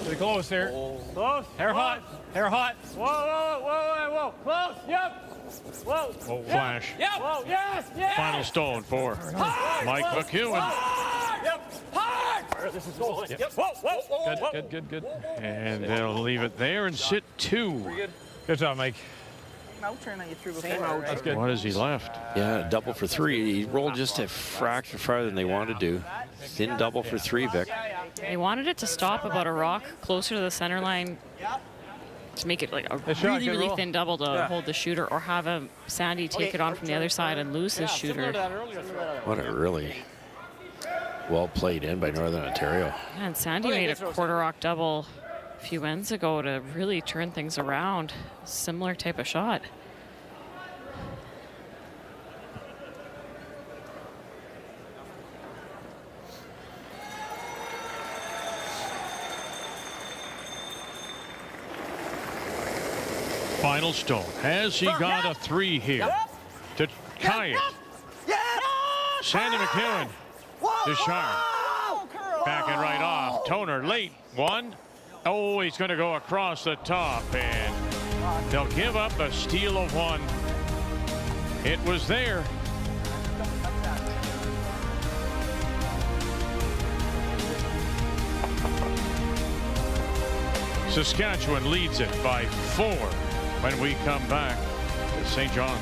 Pretty close here. Close. Hair hot. Hair hot. Whoa, whoa, whoa, whoa, whoa. Close. Yep. Whoa. Oh, flash. Yep. Whoa. Yes. Yes. Final stone for Mike McEwen. Hard. Yep. Hard. This is going. Yep. Whoa, whoa, whoa, whoa. Good. And they'll leave it there and sit 2. Good job, Mike. Out turn that you threw before. That's good. What has he left? Yeah, double for 3. He rolled just a fraction farther than they wanted to. Thin double for 3, Vic. They wanted it to stop about a rock closer to the center line to make it like a really thin double to hold the shooter, or have a Sandy take it on from the other side and lose his shooter. What a really well played in by Northern Ontario. And Sandy made a quarter rock double a few ends ago to really turn things around. Similar type of shot. Final stone. Has he got a 3 here to tie it? Sandy McEwen. Ducharme. Backing right off. Toner late. 1. Oh, he's going to go across the top, and they'll give up a steal of 1. It was there. Saskatchewan leads it by 4 when we come back to St. John's.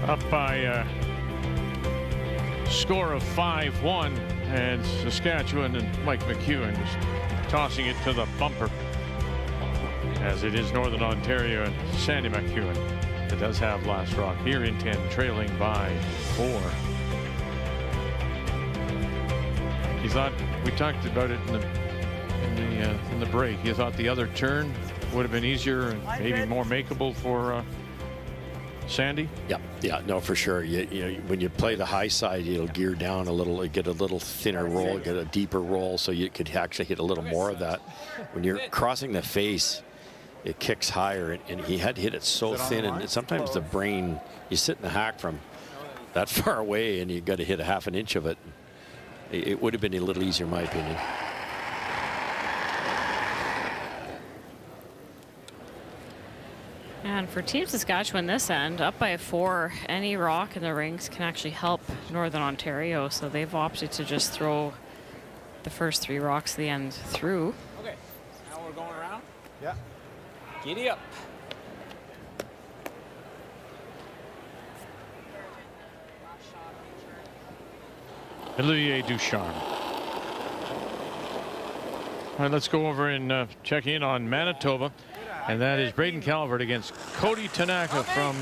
Up by a score of 5-1, and Saskatchewan and Mike McEwen just tossing it to the bumper, as it is Northern Ontario and Sandy McEwen that does have last rock here in 10, trailing by 4. You thought, we talked about it in the break, you thought the other turn would have been easier and maybe more makeable for Sandy? Yeah, no, for sure. You know, when you play the high side, you'll gear down a little, get a little thinner roll, get a deeper roll, so you could actually hit a little more of that. When you're crossing the face, it kicks higher, and he had hit it so thin, and sometimes the brain, you sit in the hack from that far away, and you got to hit a half an inch of it. It would have been a little easier, in my opinion. And for Team Saskatchewan this end, up by 4, any rock in the rings can actually help Northern Ontario, so they've opted to just throw the first 3 rocks at the end through. Okay, now we're going around. Yeah. Giddy up. Olivier Ducharme. All right, let's go over and check in on Manitoba. And that is Braden Calvert against Cody Tanaka from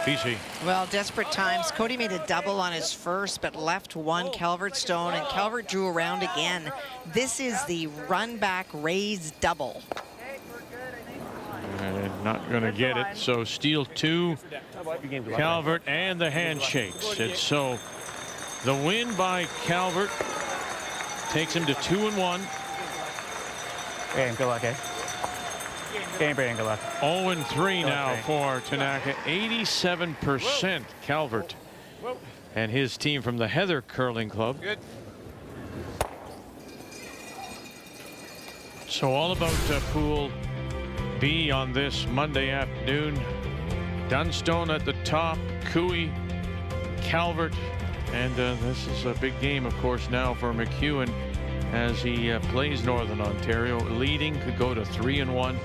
BC. Well, desperate times. Cody made a double on his first, but left one Calvert stone, and Calvert drew around again. This is the run back raise double. And not going to get it. So steal 2, Calvert, and the handshakes. And so the win by Calvert takes him to 2-1. Hey, good luck, eh? Game, Brier, good luck. 0-3 now for Tanaka. 87% Calvert and his team from the Heather Curling Club. Good. So all about Pool B on this Monday afternoon. Dunstone at the top, Cooey, Calvert, and this is a big game, of course, now for McEwen as he plays Northern Ontario. Leading could go to 3-1.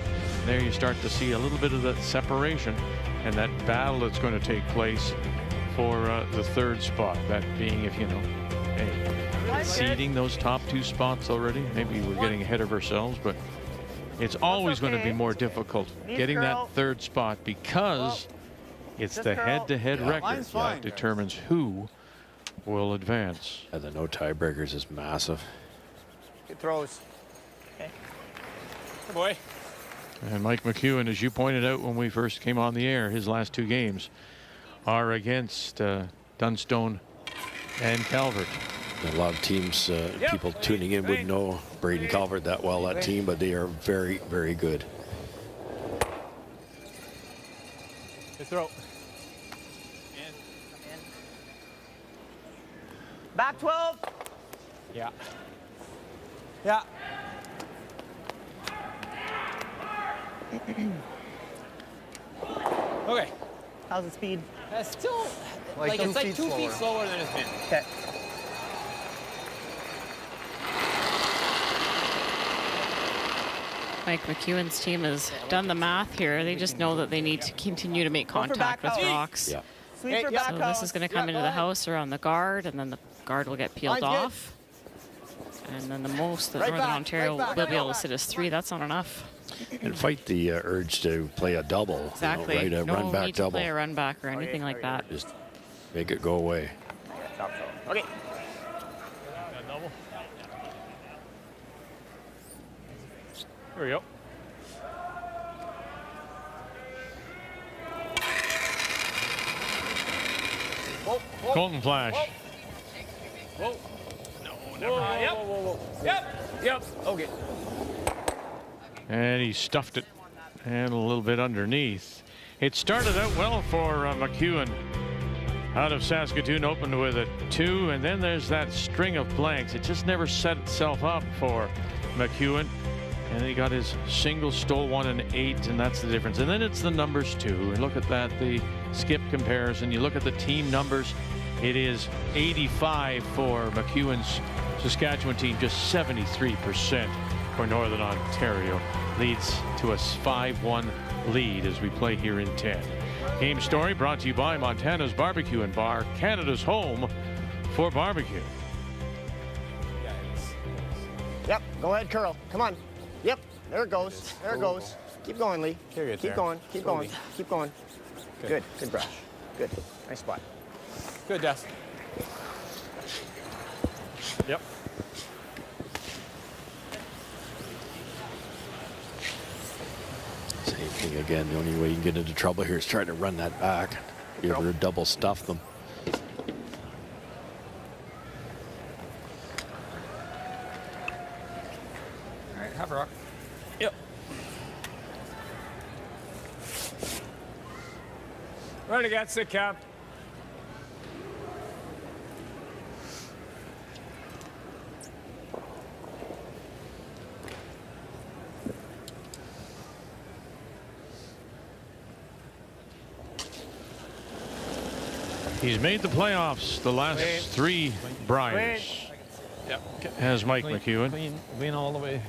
There you start to see a little bit of that separation and that battle that's going to take place for the 3rd spot. That being, if you know, seeding those top 2 spots already. Maybe we're getting ahead of ourselves, but it's always going to be more difficult getting that 3rd spot because it's the head-to-head record that determines who will advance. Yeah, the no tiebreakers is massive. Good throws. Okay. Good boy. And Mike McEwen, as you pointed out when we first came on the air, his last 2 games are against Dunstone and Calvert. A lot of teams, people tuning in wouldn't know Braden Calvert that well, that team, but they are very, very good. Good throw. Back 12. Yeah. Yeah. Okay. How's the speed? Still, like it's like 2 feet slower than it's been. Okay. Mike McEwen's team has done the math here. They just know that they need to continue to make contact with rocks. Yeah. So this is going to come into the house around the guard, and then the guard will get peeled off. And then the most that Northern Ontario will be able to sit is 3. That's not enough. And fight the urge to play a double. Exactly. You know, right? A run back need double. To play a run back or anything like that. Just make it go away. Okay. Here we go. Colton Flash. Whoa. No, never. Yep. Okay. And he stuffed it and a little bit underneath. It started out well for McEwen. Out of Saskatoon, opened with a 2, and then there's that string of blanks. It just never set itself up for McEwen. And then he got his single, stole 1 and 8, and that's the difference. And then it's the numbers too. And look at that, the skip comparison. You look at the team numbers. It is 85 for McEwen's Saskatchewan team, just 73% for Northern Ontario. Leads to a 5-1 lead as we play here in 10. Game story brought to you by Montana's Barbecue and Bar, Canada's home for barbecue. Yep, go ahead, curl. Come on. Yep, there it goes. There it goes. Keep going, Lee. Keep going. Keep going. Keep going. Good. Good brush. Good. Nice spot. Good, Des. Yep. Same thing again. The only way you can get into trouble here is trying to run that back. You ever double stuff them. All right, have a rock. Yep. Run against it, Cap. He's made the playoffs the last three Briers. Yep. Has Mike Clean, McEwen. Clean all the way.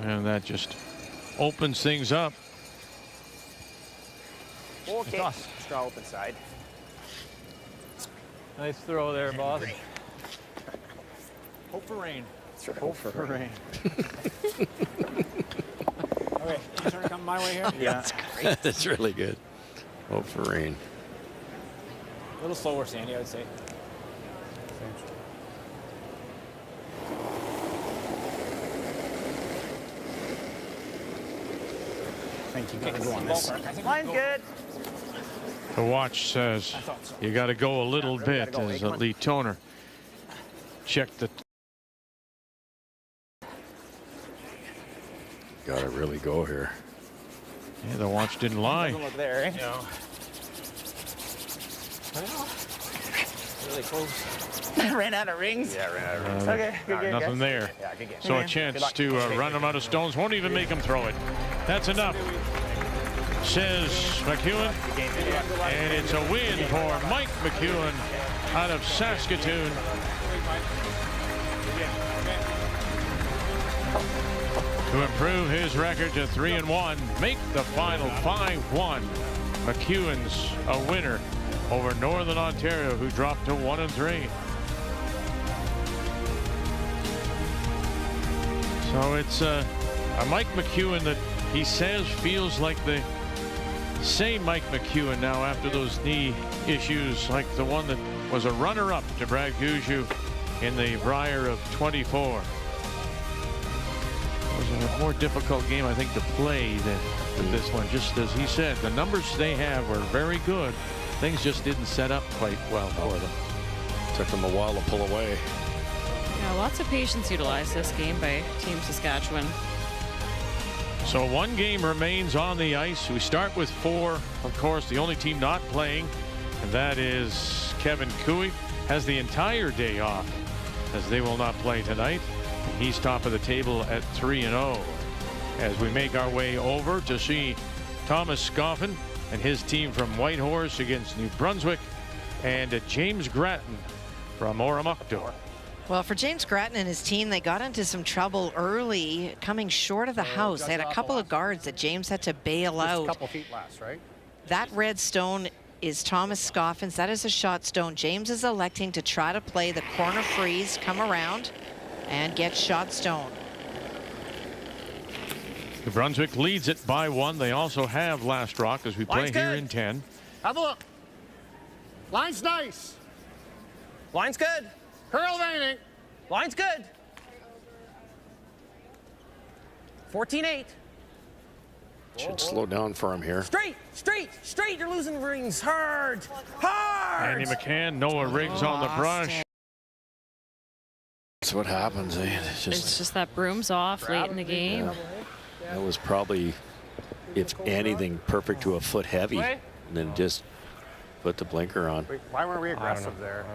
And that just opens things up. Okay. Straw open side. Nice throw there, boss. Hope for rain. Hope for rain. Okay, you turn to come my way here? Yeah. That's great. That's really good. Hope for rain. A little slower, Sandy, I would say. I think you got to go on this. Line's good. The watch says you got to go a little bit as Lee Toner checked the. Got to really go here. Yeah, the watch didn't lie. Doesn't look there, eh? No. Really close. Ran out of rings. Yeah, ran out of rings. Okay, good game, Nothing guys. there. Yeah, good game. So a Good chance luck. to run him out of stones. Won't even make him throw it. That's enough, says McEwen. And it's a win for Mike McEwen out of Saskatoon. To improve his record to 3-1, make the final 5-1. McEwen's a winner over Northern Ontario, who dropped to 1-3. So it's a Mike McEwen that he says feels like the same Mike McEwen now after those knee issues, like the one that was a runner-up to Brad Gushue in the Brier of 24. It was a more difficult game, I think, to play than this one. Just as he said, the numbers they have were very good. Things just didn't set up quite well for them. Took them a while to pull away. Yeah, lots of patience utilized this game by Team Saskatchewan. So one game remains on the ice. We start with 4. Of course, the only team not playing, and that is Kevin Cooey, has the entire day off as they will not play tonight. He's top of the table at 3-0. As we make our way over to see Thomas Scoffin and his team from Whitehorse against New Brunswick, and James Grattan from Oromocto. Well, for James Grattan and his team, they got into some trouble early, coming short of the house. They had a couple of guards that James had to bail out. Just a couple feet less, right? That red stone is Thomas Scoffin's. That is a shot stone. James is electing to try to play the corner freeze, come around, and get shot stone. New Brunswick leads it by 1. They also have last rock as we play Line's here good. in 10. Have a look. Line's nice. Line's good. Curl veining. Line's good. 14-8. Should slow down for him here. Straight, straight, straight. You're losing rings. Hard, hard. Andy McCann, Noah Riggs on the brush. That's what happens, eh? It's just that broom's off late in the game. Yeah. That was probably, if anything, perfect to a foot heavy, and then just put the blinker on. Why weren't we aggressive there?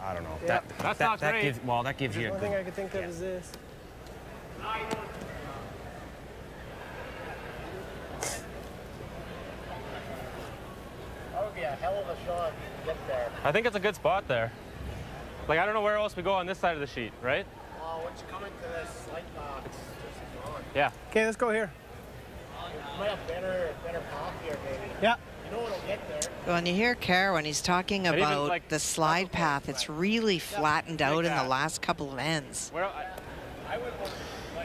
I don't know. Yeah, that gives, well, that gives you a One good. thing I could think of is this. That would be a hell of a shot to get there. I think it's a good spot there. Like, I don't know where else we go on this side of the sheet, right? Well, once you come into this slide path, it's just gone. Yeah. Okay, let's go here. You might have better path here, maybe. Yeah. You know it'll get there. When you hear Kerr, when he's talking But even, about like, the slide path, it's really flattened out in the last couple of ends.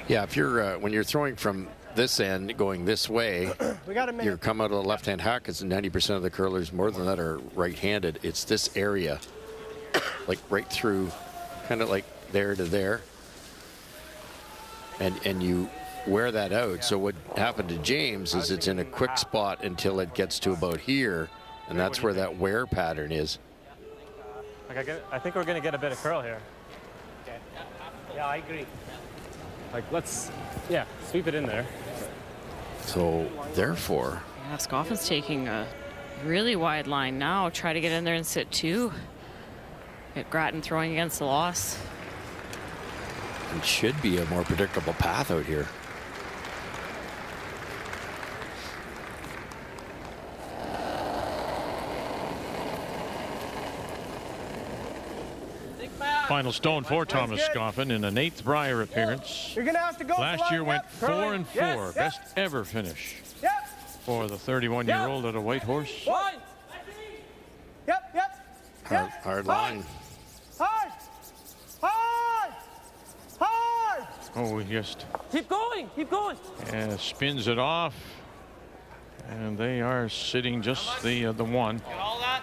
Yeah, if you're when you're throwing from this end going this way, We got a minute. you're come out of a left-hand hack because 90% of the curlers, more than that, are right-handed. It's this area, like right through, kind of like there to there, and you wear that out. So what happened to James is it's in a quick spot until it gets to about here, and that's where that wear pattern is. Like I think we're going to get a bit of curl here. Okay. Yeah, I agree. Like, let's, sweep it in there. So therefore, Yeah, Scoffin's taking a really wide line now. Try to get in there and sit two. Get Grattan throwing against the loss. it should be a more predictable path out here. Final stone for Thomas Scoffin in an 8th Brier appearance. You're going to have to go. Last year went 4 and 4, Yes, best ever finish Yep. for the 31-year-old at a white horse. One. Yep. Hard line. Hard. Oh, he just Keep going. spins it off, and they are sitting just the one. All that.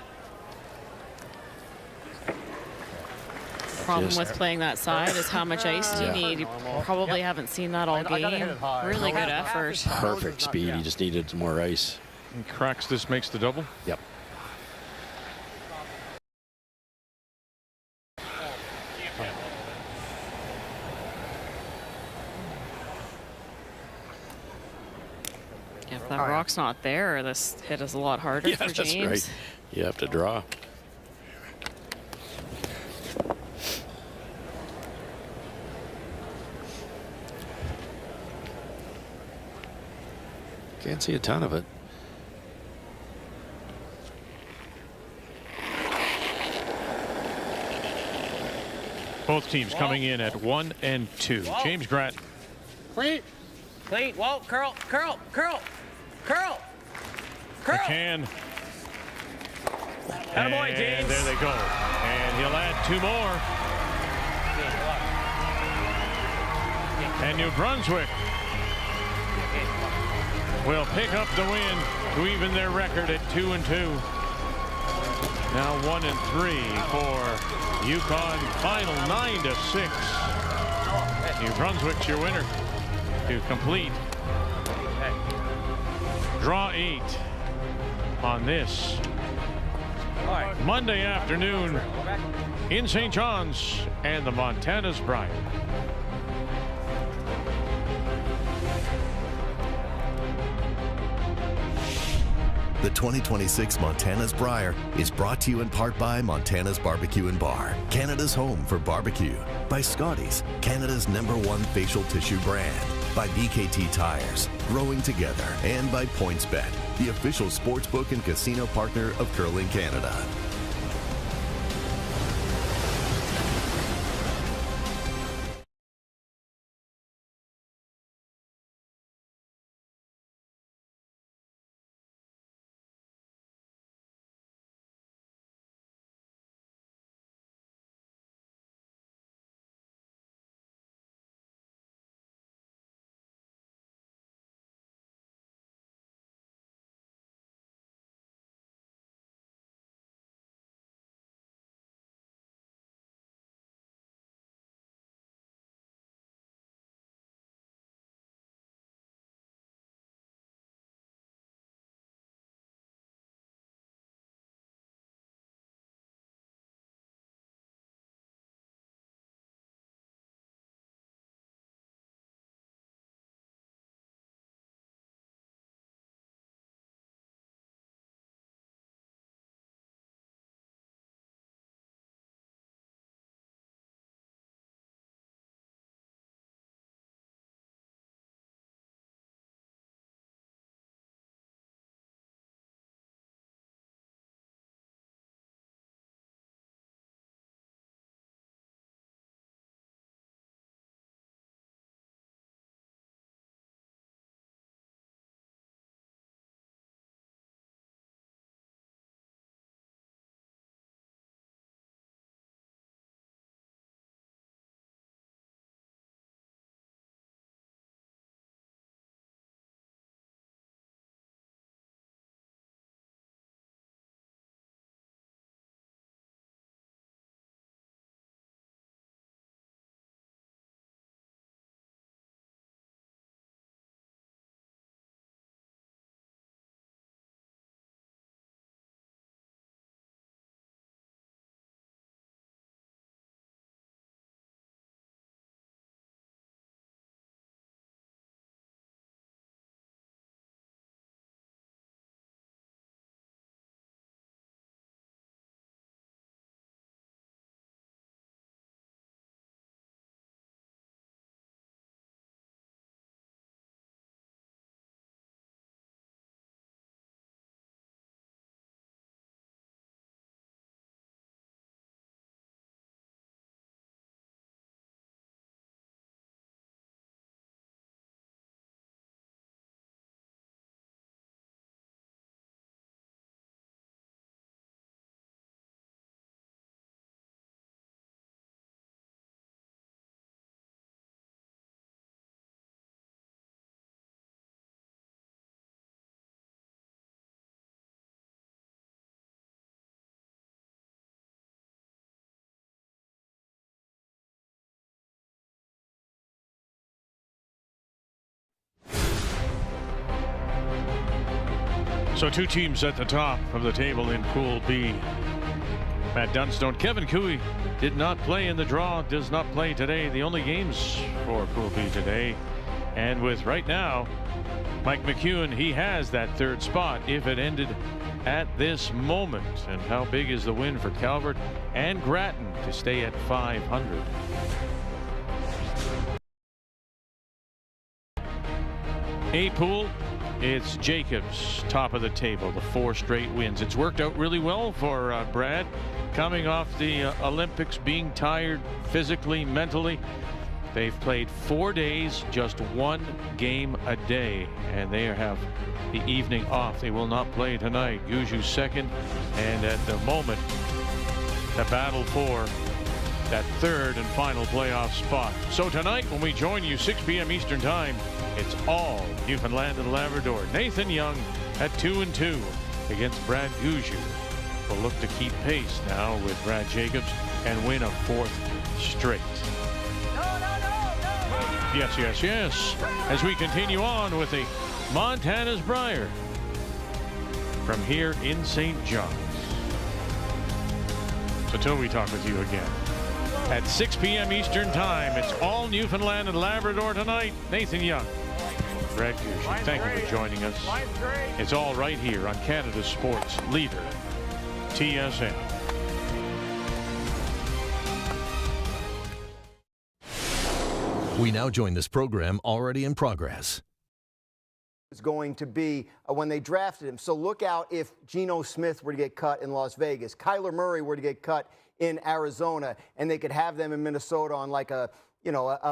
Problem with playing that side is how much ice do you need. You probably haven't seen that all game. Really good effort. Perfect speed. He just needed some more ice. And cracks this, makes the double. Yep. If that rock's not there, this hit is a lot harder Yeah, for that's James. right. You have to draw. Can't see a ton of it. Both teams coming in at 1 and 2. Whoa. James Grattan. Clean. Whoa, curl. McCann. Attaboy, And James. there they go. And he'll add 2 more. And New Brunswick will pick up the win to even their record at 2 and 2. Now 1 and 3 for Yukon. Final 9-6. New Brunswick's your winner to complete draw 8 on this Monday afternoon in St. John's and the Montana's Brier. The 2026 Montana's Brier is brought to you in part by Montana's Barbecue and Bar, Canada's home for barbecue, by Scotty's, Canada's #1 facial tissue brand, by BKT Tires, growing together, and by PointsBet, the official sportsbook and casino partner of Curling Canada. So two teams at the top of the table in Pool B. Matt Dunstone, Kevin Cooey did not play in the draw, does not play today. The only games for Pool B today. And with right now, Mike McEwen, he has that third spot if it ended at this moment. And how big is the win for Calvert and Grattan to stay at 500? A pool, it's Jacobs, top of the table, the 4 straight wins. It's worked out really well for Brad, coming off the Olympics, being tired physically, mentally. They've played 4 days, just 1 game a day, and they have the evening off. They will not play tonight. Gushue second, and at the moment, the battle for that third and final playoff spot. So tonight, when we join you 6 p.m. Eastern Time, it's all Newfoundland and Labrador. Nathan Young at 2-2 against Brad Gushue will look to keep pace now with Brad Jacobs and win a 4th straight. Yes, yes, yes. As we continue on with the Montana's Brier from here in St. John's. So till we talk with you again at 6 p.m. Eastern Time, it's all Newfoundland and Labrador tonight. Nathan Young, Brad Gushue, thank you for joining us. It's all right here on Canada's sports leader, TSN. We now join this program already in progress. Is going to be when they drafted him. So look out if Geno Smith were to get cut in Las Vegas, Kyler Murray were to get cut in Arizona, and they could have them in Minnesota on like a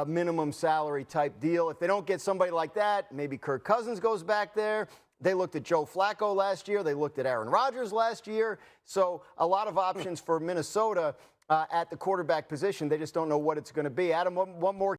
minimum salary type deal. If they don't get somebody like that, maybe Kirk Cousins goes back there. They looked at Joe Flacco last year. They looked at Aaron Rodgers last year. So a lot of options for Minnesota at the quarterback position. They just don't know what it's going to be. Adam, one more